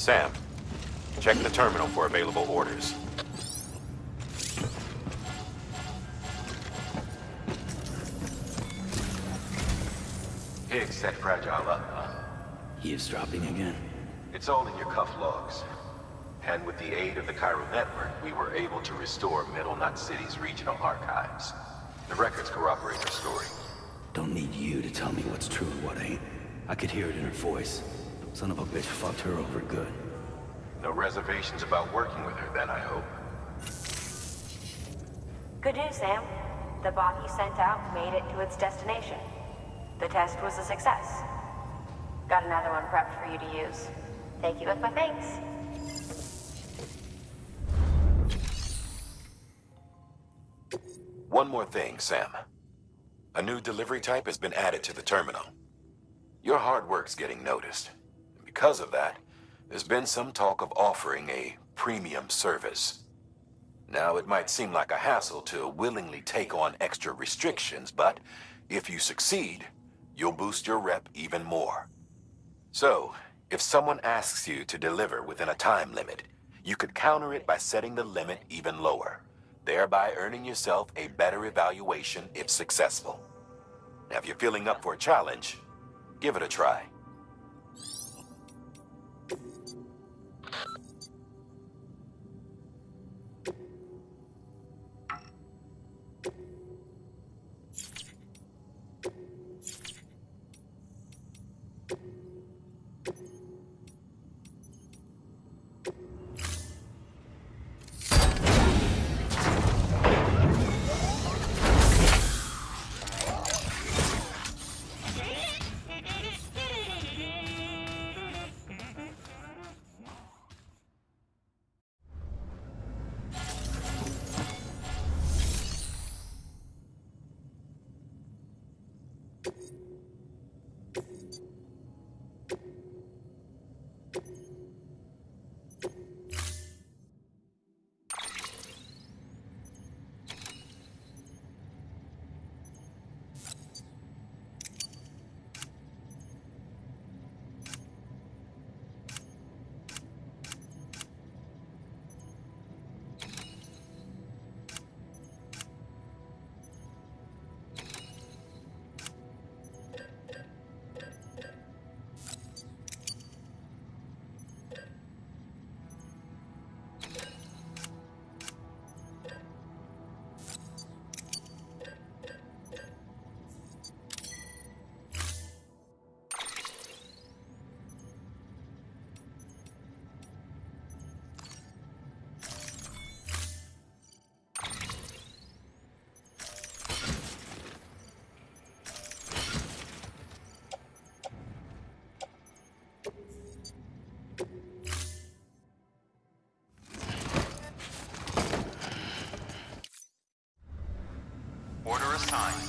Sam, check the terminal for available orders. Higgs set Fragile up, huh? Eavesdropping again. It's all in your cuff logs. And with the aid of the Chiral network, we were able to restore Middle Knot City's regional archives. The records corroborate her story. Don't need you to tell me what's true and what ain't. I could hear it in her voice. Son of a bitch fucked her over good. No reservations about working with her then, I hope. Good news, Sam. The bot you sent out made it to its destination. The test was a success. Got another one prepped for you to use. Take you with my thanks. One more thing, Sam. A new delivery type has been added to the terminal. Your hard work's getting noticed. And because of that, there's been some talk of offering a premium service. Now, it might seem like a hassle to willingly take on extra restrictions, but if you succeed, you'll boost your rep even more. So, if someone asks you to deliver within a time limit, you could counter it by setting the limit even lower, thereby earning yourself a better evaluation if successful. Now, if you're feeling up for a challenge, give it a try. assigned.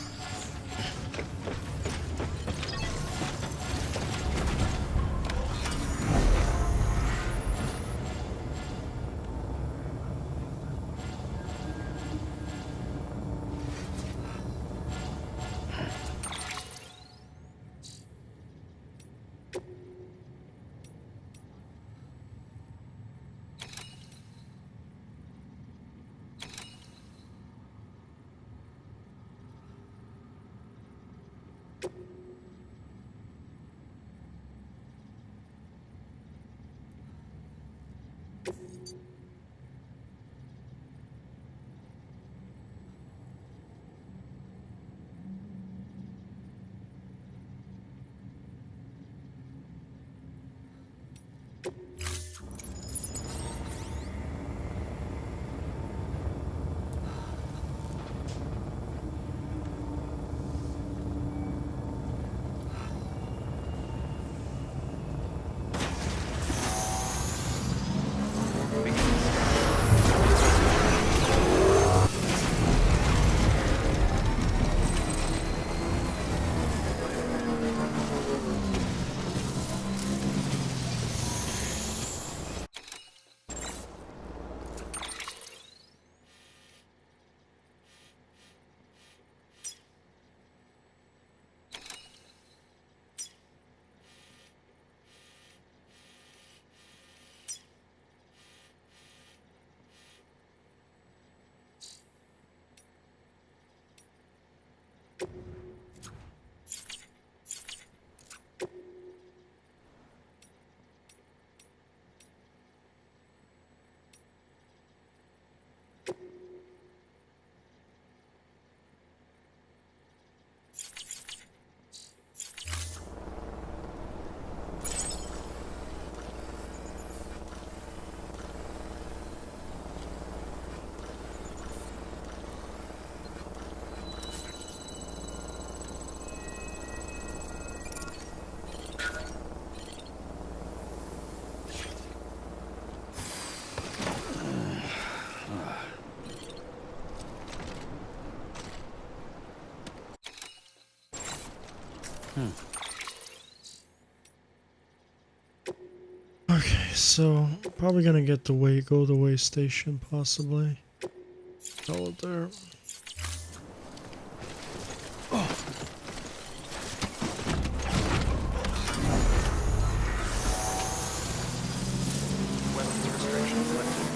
Okay, so probably gonna get the go the way station possibly. Follow there. Weapons restrictions lifted.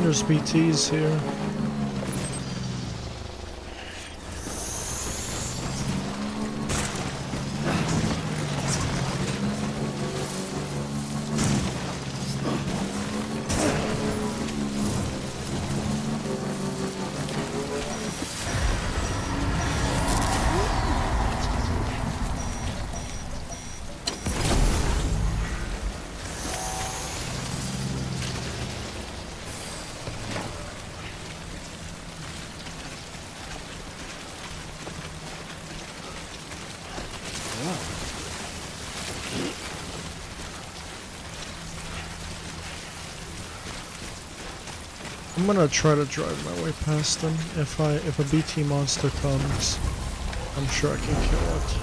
There's BTs here. I'm gonna try to drive my way past them. If a BT monster comes, I'm sure I can kill it.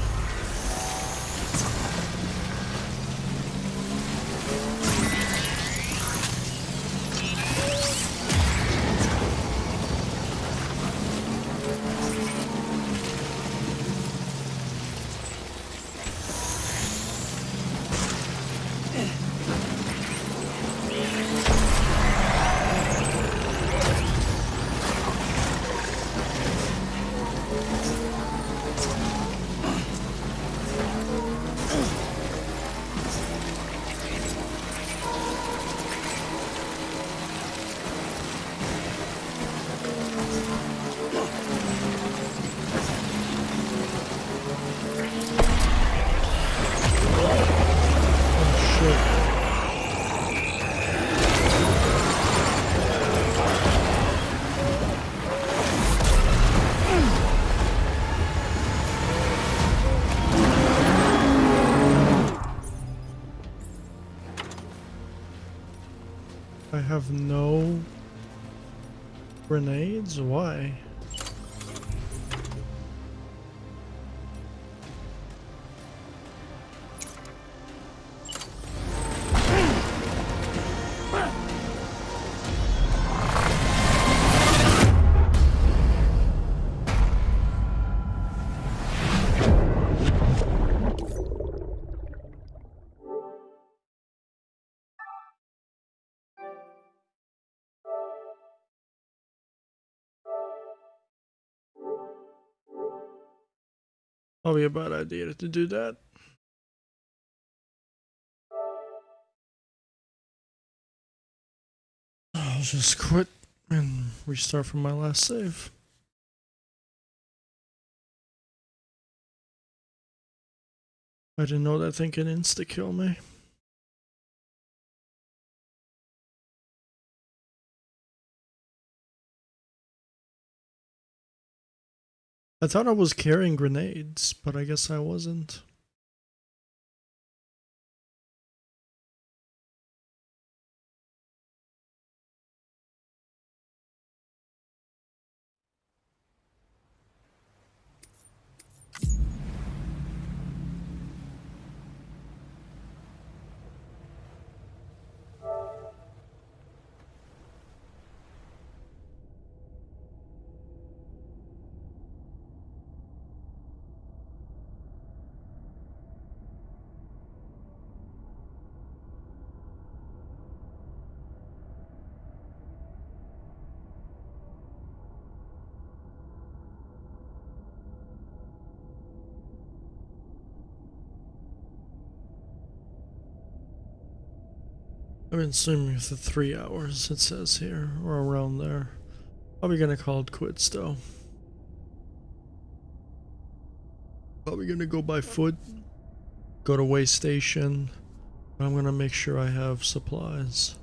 I have no grenades? Why? Probably a bad idea to do that. I'll just quit and restart from my last save. I didn't know that thing can insta-kill me. I thought I was carrying grenades, but I guess I wasn't. I've been streaming for 3 hours, it says here, or around there. Probably gonna call it quits though. Probably gonna go by foot, go to way station. I'm gonna make sure I have supplies.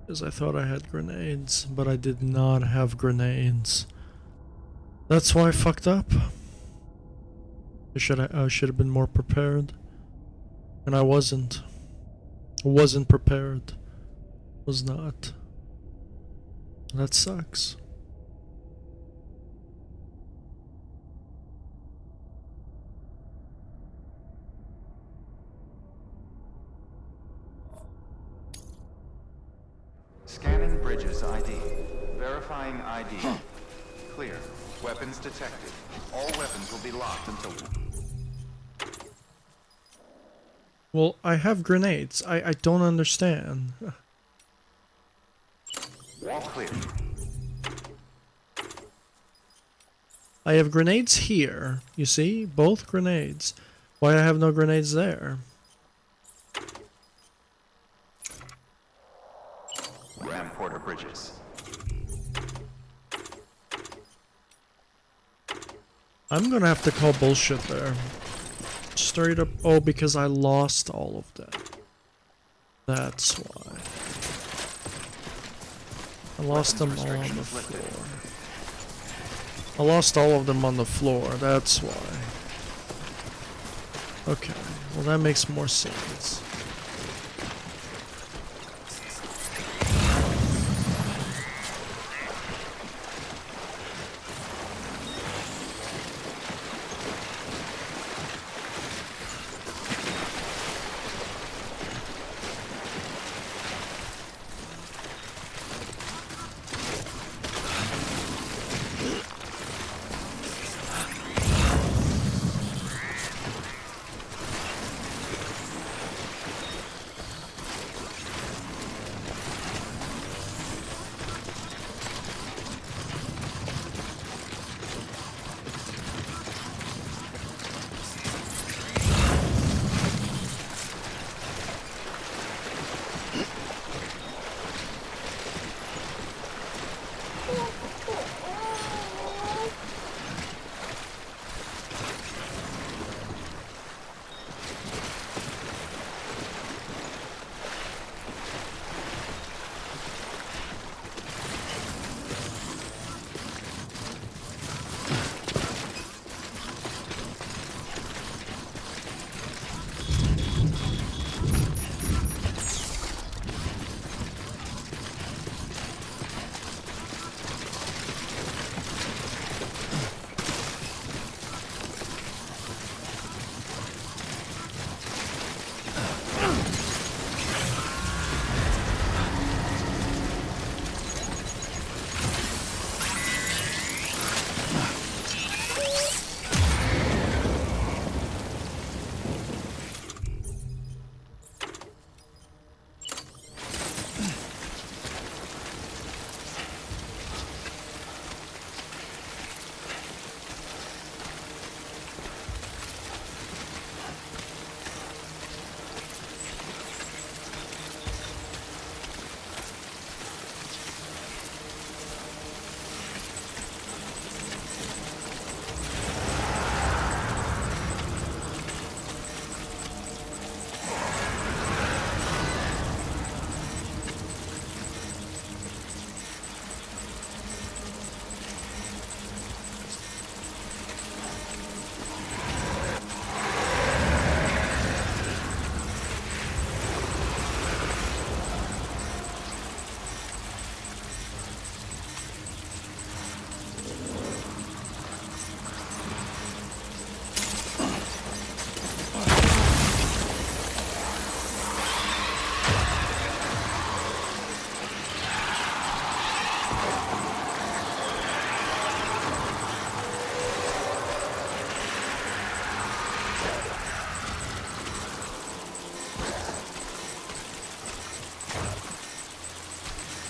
Because I thought I had grenades, but I did not have grenades. That's why I fucked up. I should have been more prepared. And I wasn't. I wasn't prepared. Was not. That sucks. Scanning bridges ID. Verifying ID. Clear. Weapons detected. All weapons will be locked until... Well, I have grenades. I don't understand. All clear. I have grenades here. You see? Both grenades. Why I have no grenades there? Ram Porter Bridges. I'm gonna have to call bullshit there. Straight up. Oh, because I lost all of them. That's why. I lost them all on the floor. I lost all of them on the floor. That's why. Okay. Well, that makes more sense.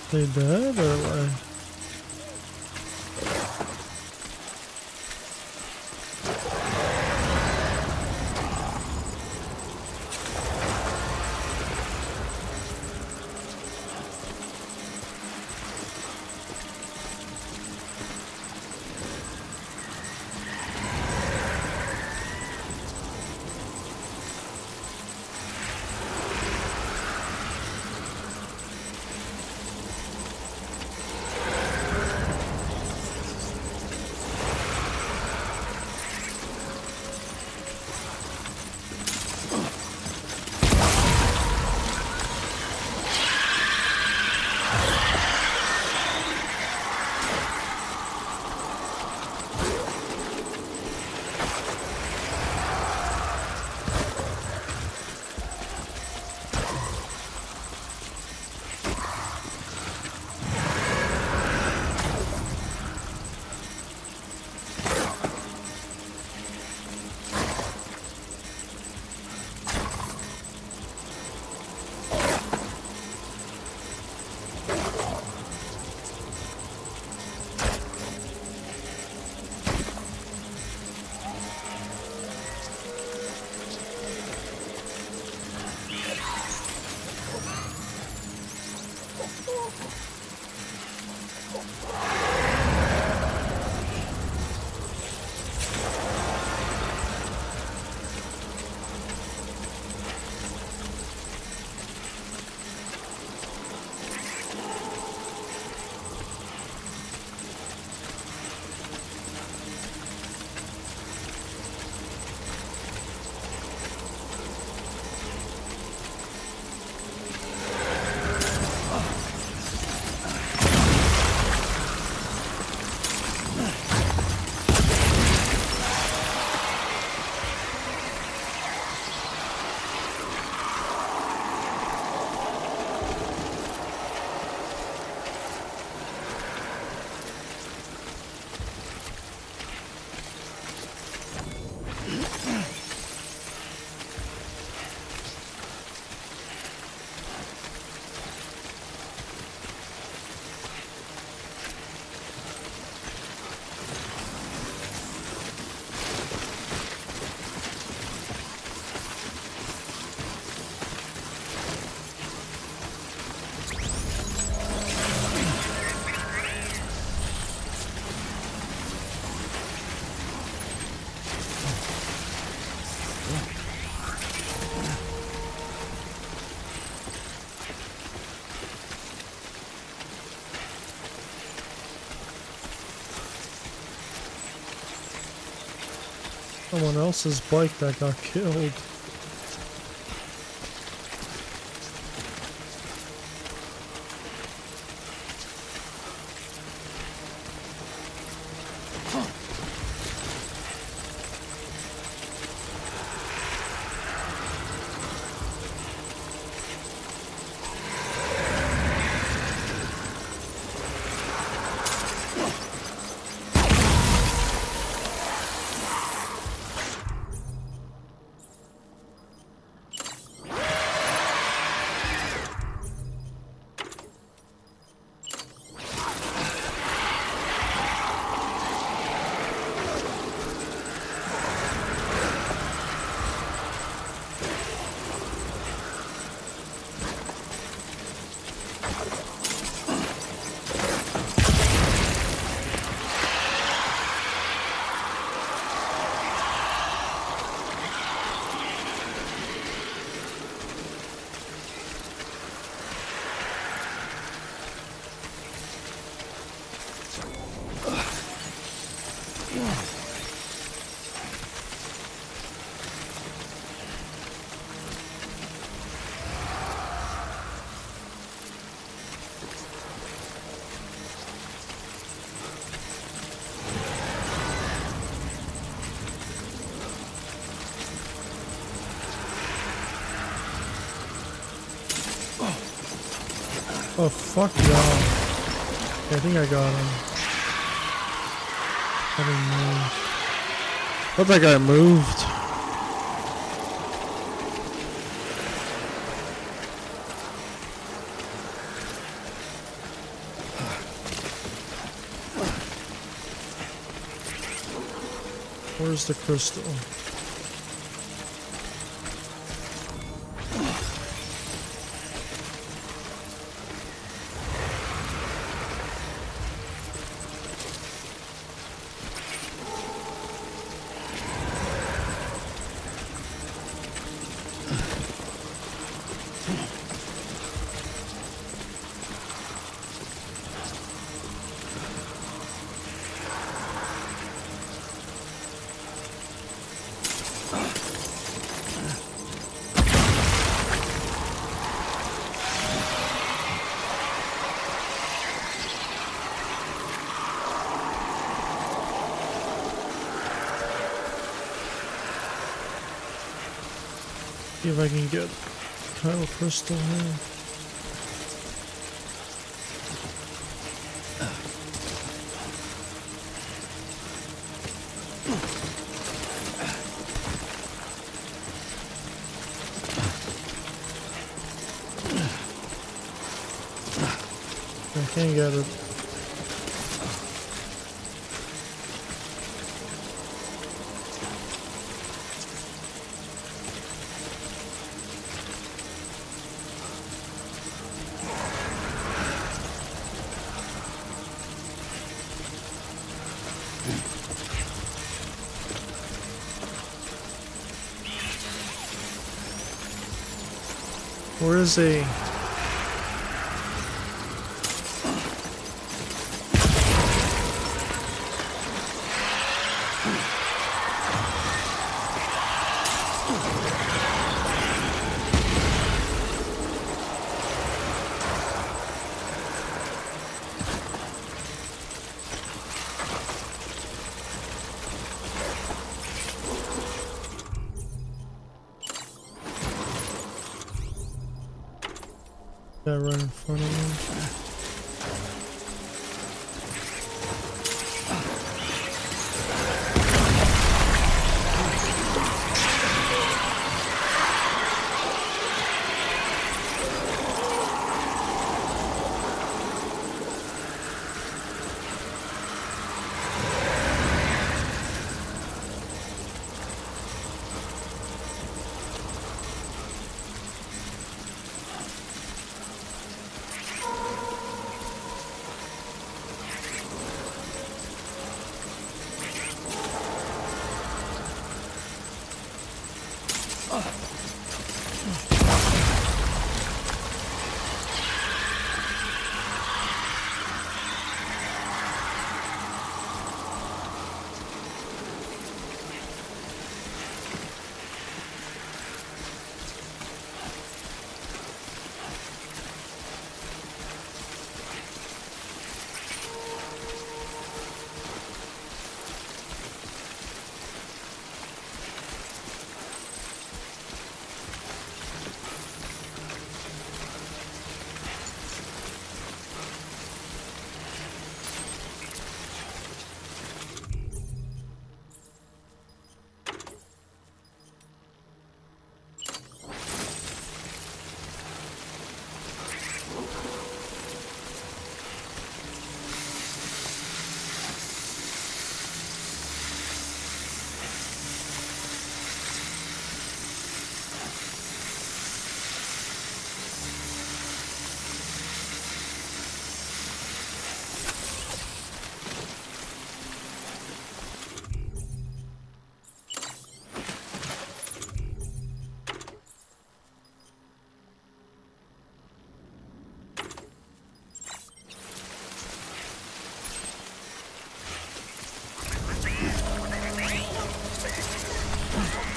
They dead or what? Someone else's bike that got killed. Oh, fuck y'all. I think I got him. I didn't move. Thought that guy moved. Where's the crystal? See if I can get Kyle Crystal here. I can't get it. Where is he? That right in front of me.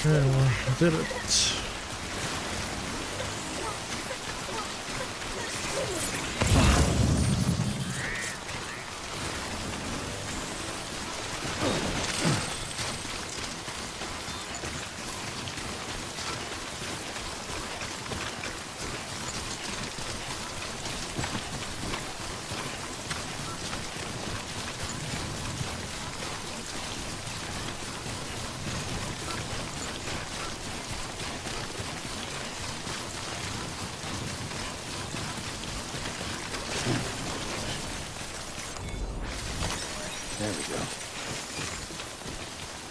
Okay, well, I did it.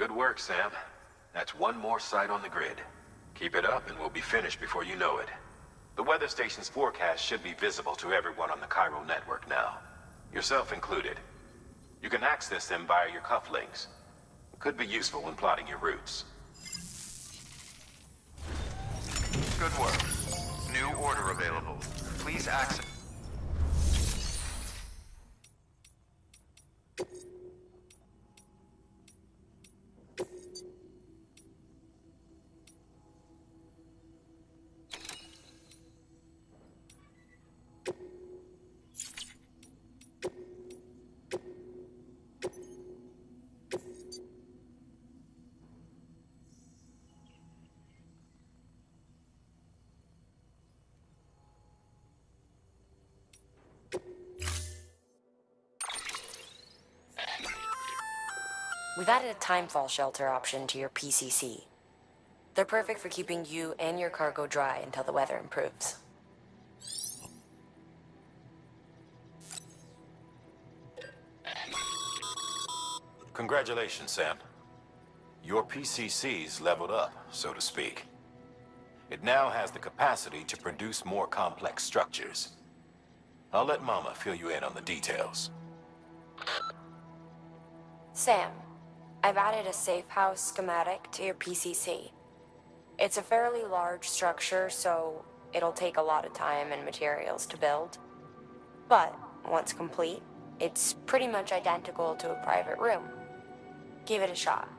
Good work, Sam. That's one more site on the grid. Keep it up and we'll be finished before you know it. The weather station's forecast should be visible to everyone on the Chiral network now, yourself included. You can access them via your cufflinks. It could be useful when plotting your routes. Good work. New order available. Please access... We've added a timefall shelter option to your PCC. They're perfect for keeping you and your cargo dry until the weather improves. Congratulations, Sam. Your PCC's leveled up, so to speak. It now has the capacity to produce more complex structures. I'll let Mama fill you in on the details. Sam, I've added a safe house schematic to your PCC. It's a fairly large structure, so it'll take a lot of time and materials to build. But once complete, it's pretty much identical to a private room. Give it a shot.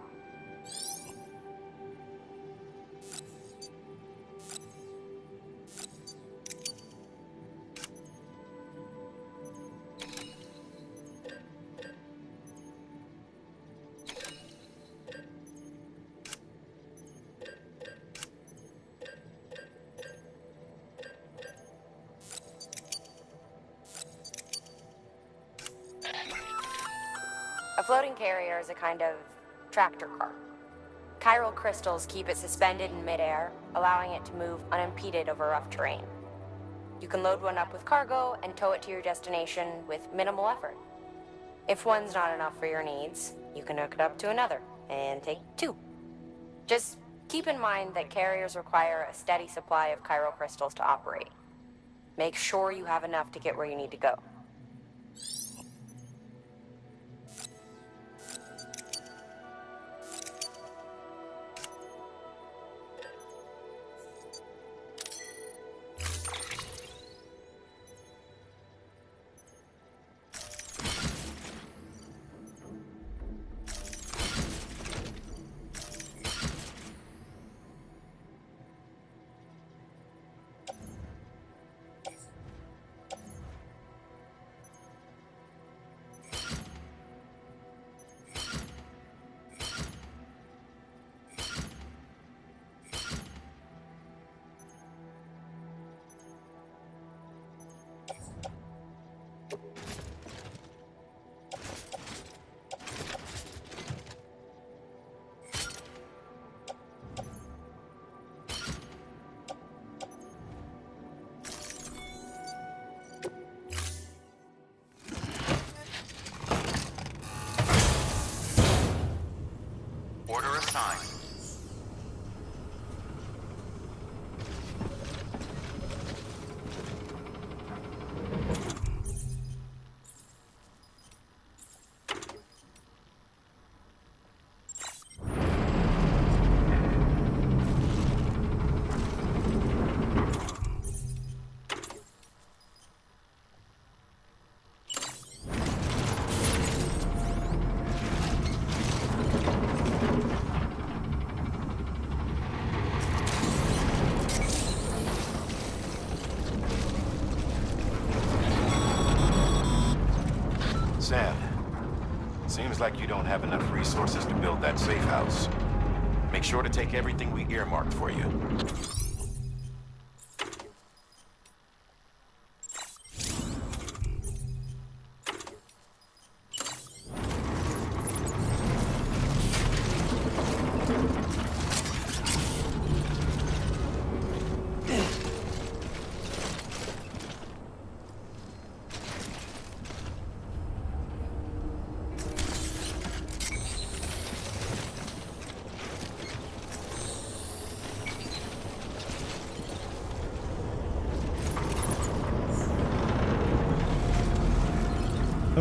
A floating carrier is a kind of tractor car. Chiral crystals keep it suspended in midair, allowing it to move unimpeded over rough terrain. You can load one up with cargo and tow it to your destination with minimal effort. If one's not enough for your needs, you can hook it up to another and take two. Just keep in mind that carriers require a steady supply of chiral crystals to operate. Make sure you have enough to get where you need to go. Order assigned. Sam, seems like you don't have enough resources to build that safe house. Make sure to take everything we earmarked for you.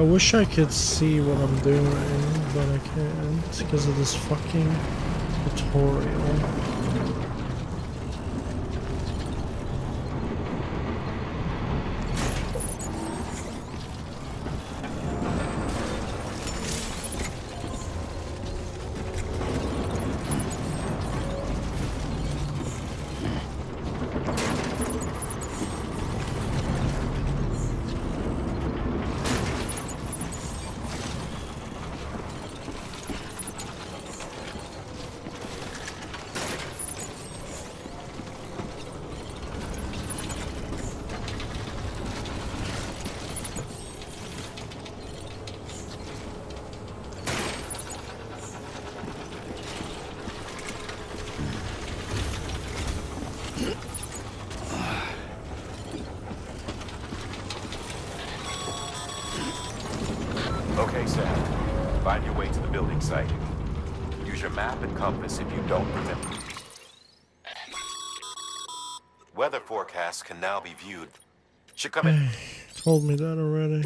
I wish I could see what I'm doing, but I can't because of this fucking tutorial. Okay, Sam. Find your way to the building site. Use your map and compass if you don't remember. Weather forecasts can now be viewed. Should come in. Hey, told me that already.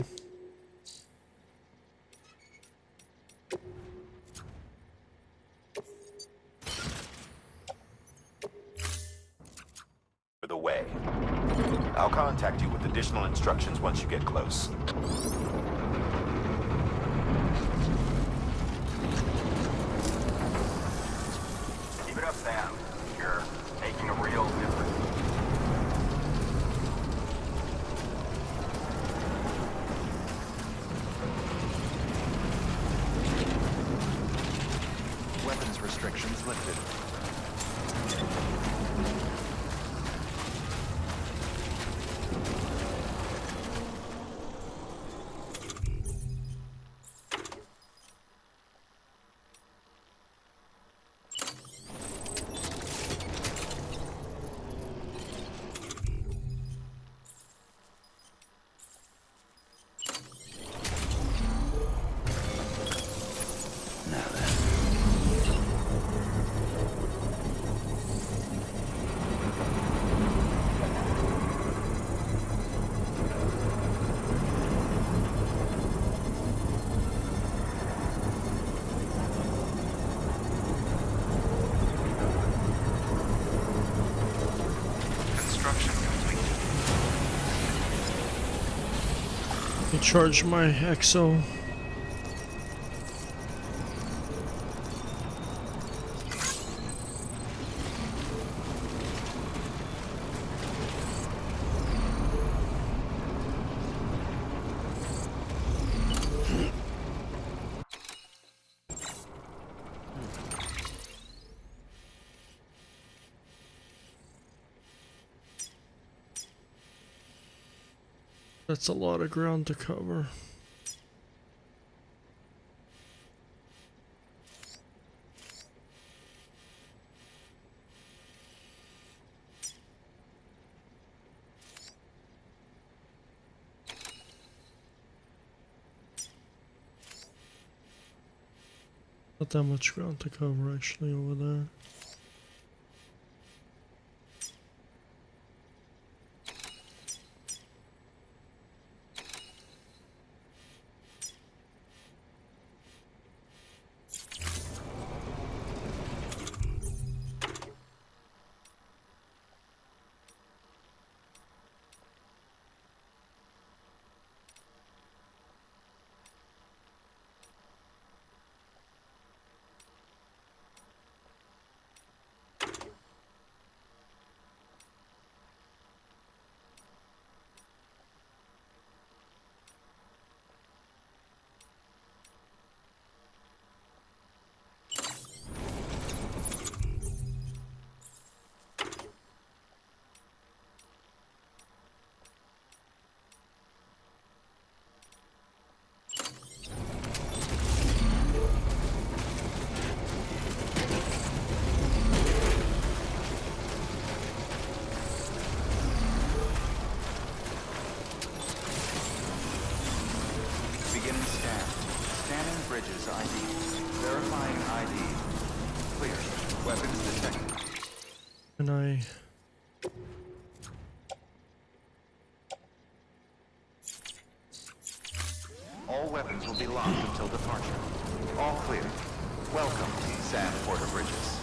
For the way. I'll contact you with additional instructions once you get close. Keep it up, Sam. You're making a real difference. Weapons restrictions lifted. Charge my EXO. That's a lot of ground to cover. Not that much ground to cover actually over there. Bridges ID. Verifying ID. Clear. Weapons detected. Can I... All weapons will be locked until departure. All clear. Welcome, San Porter Bridges.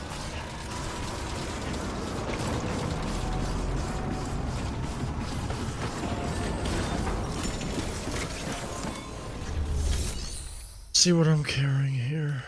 See what I'm carrying here.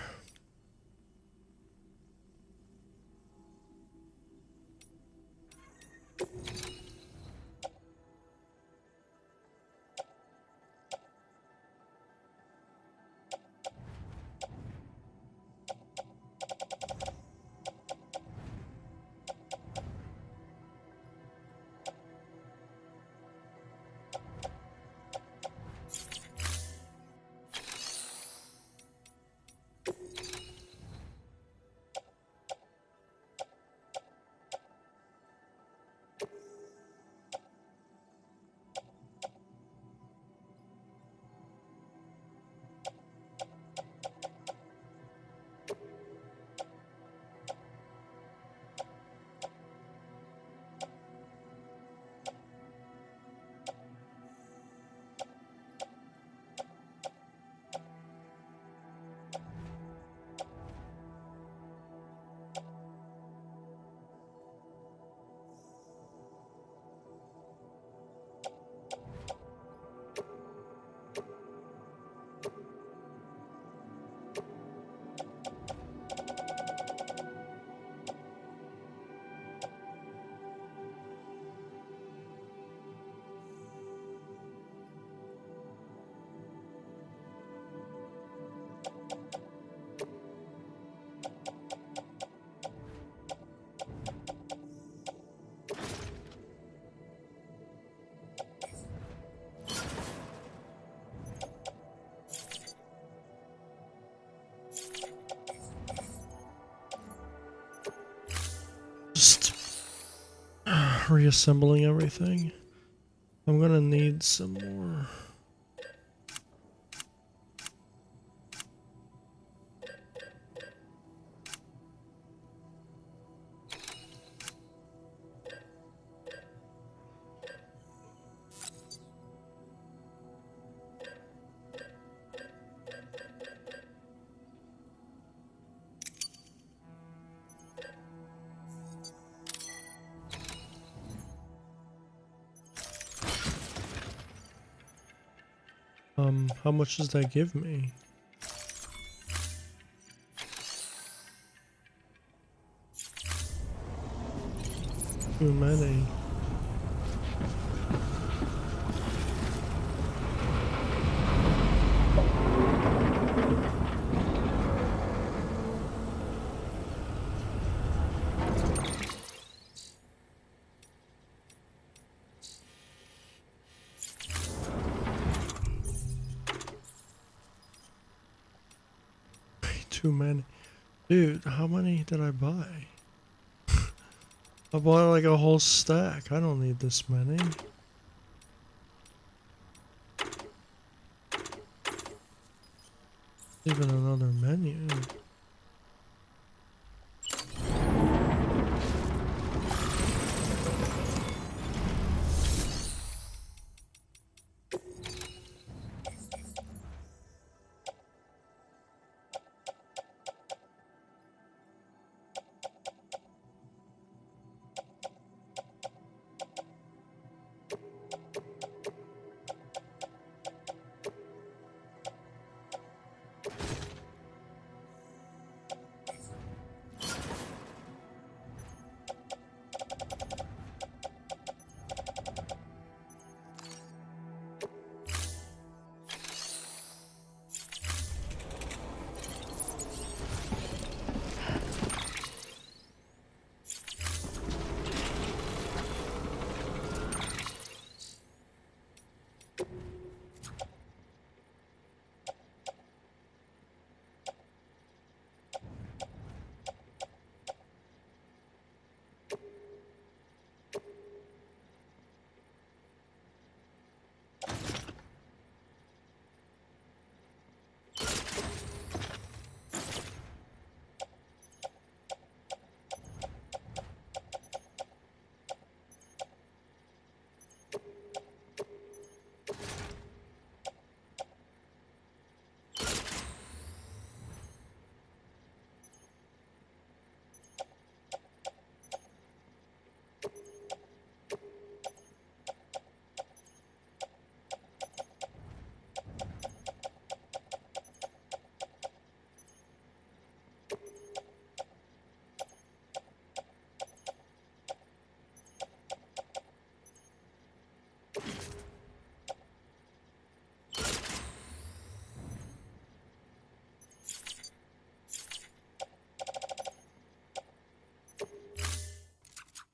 Just reassembling everything. I'm gonna need some more. How much does that give me? Too many. Too many. Dude, how many did I buy? I bought like a whole stack. I don't need this many. Even another menu.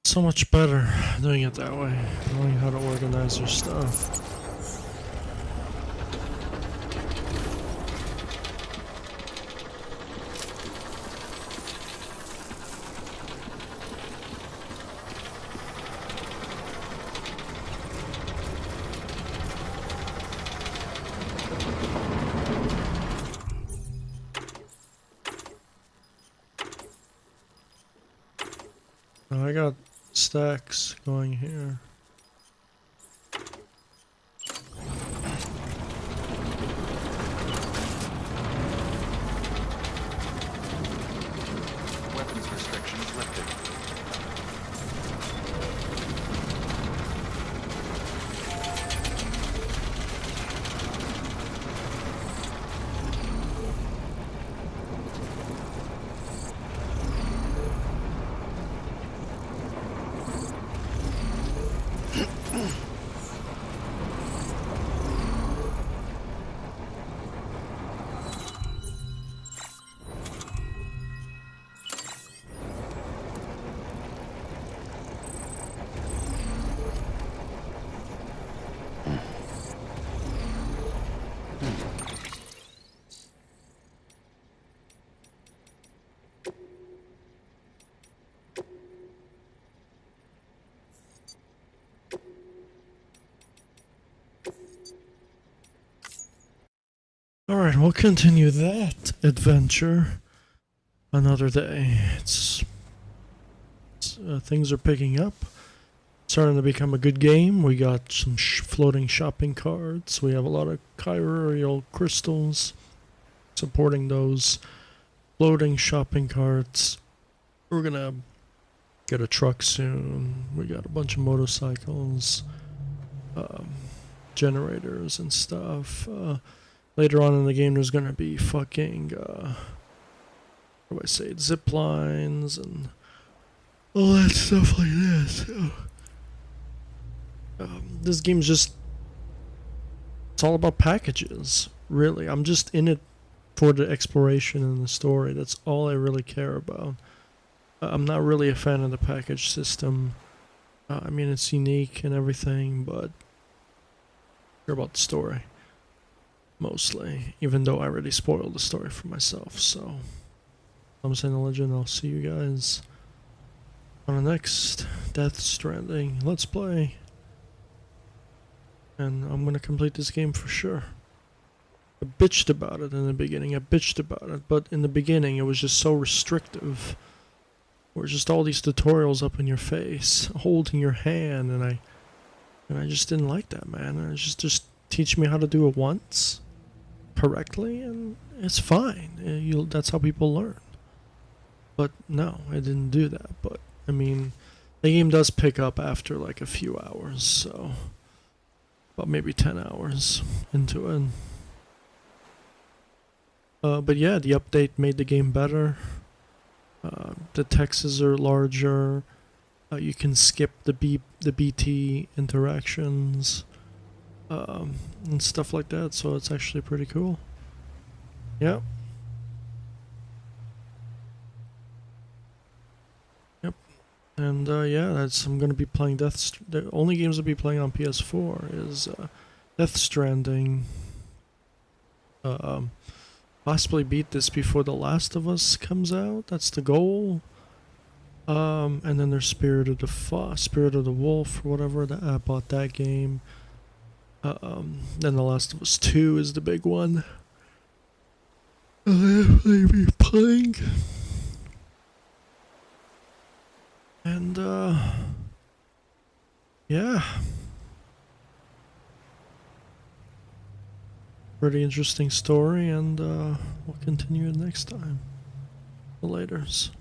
so much better doing it that way, knowing how to organize your stuff. Now I got stacks going here. Weapons restrictions lifted. Alright, we'll continue that adventure another day. Things are picking up. Starting to become a good game. We got some floating shopping carts. We have a lot of chiral crystals supporting those floating shopping carts. We're gonna get a truck soon. We got a bunch of motorcycles, generators and stuff. Later on in the game, there's gonna be fucking, what do I say, zip lines and all that stuff like this. This game's just, it's all about packages, really. I'm just in it for the exploration and the story. That's all I really care about. I'm not really a fan of the package system. I mean, it's unique and everything, but I care about the story. Mostly, even though I already spoiled the story for myself, so I'm saying the legend. I'll see you guys on the next Death Stranding Let's Play. And I'm gonna complete this game for sure. I bitched about it in the beginning, but in the beginning it was just so restrictive. Where just all these tutorials up in your face, holding your hand, and I just didn't like that, man. And just teach me how to do it once correctly and it's fine. That's how people learn. But no, I didn't do that. But I mean, the game does pick up after like a few hours, so about maybe 10 hours into it. But yeah, the update made the game better. The texts are larger. You can skip the BT interactions. And stuff like that, so it's actually pretty cool. Yep. And yeah, I'm gonna be playing the only games I'll be playing on PS4 is Death Stranding. Possibly beat this before The Last of Us comes out. That's the goal. And then there's Spirit of the Wolf or whatever. I bought that game. Then The Last of Us 2 is the big one. I'll definitely be playing. And, yeah. Pretty interesting story, and we'll continue it next time. Laters.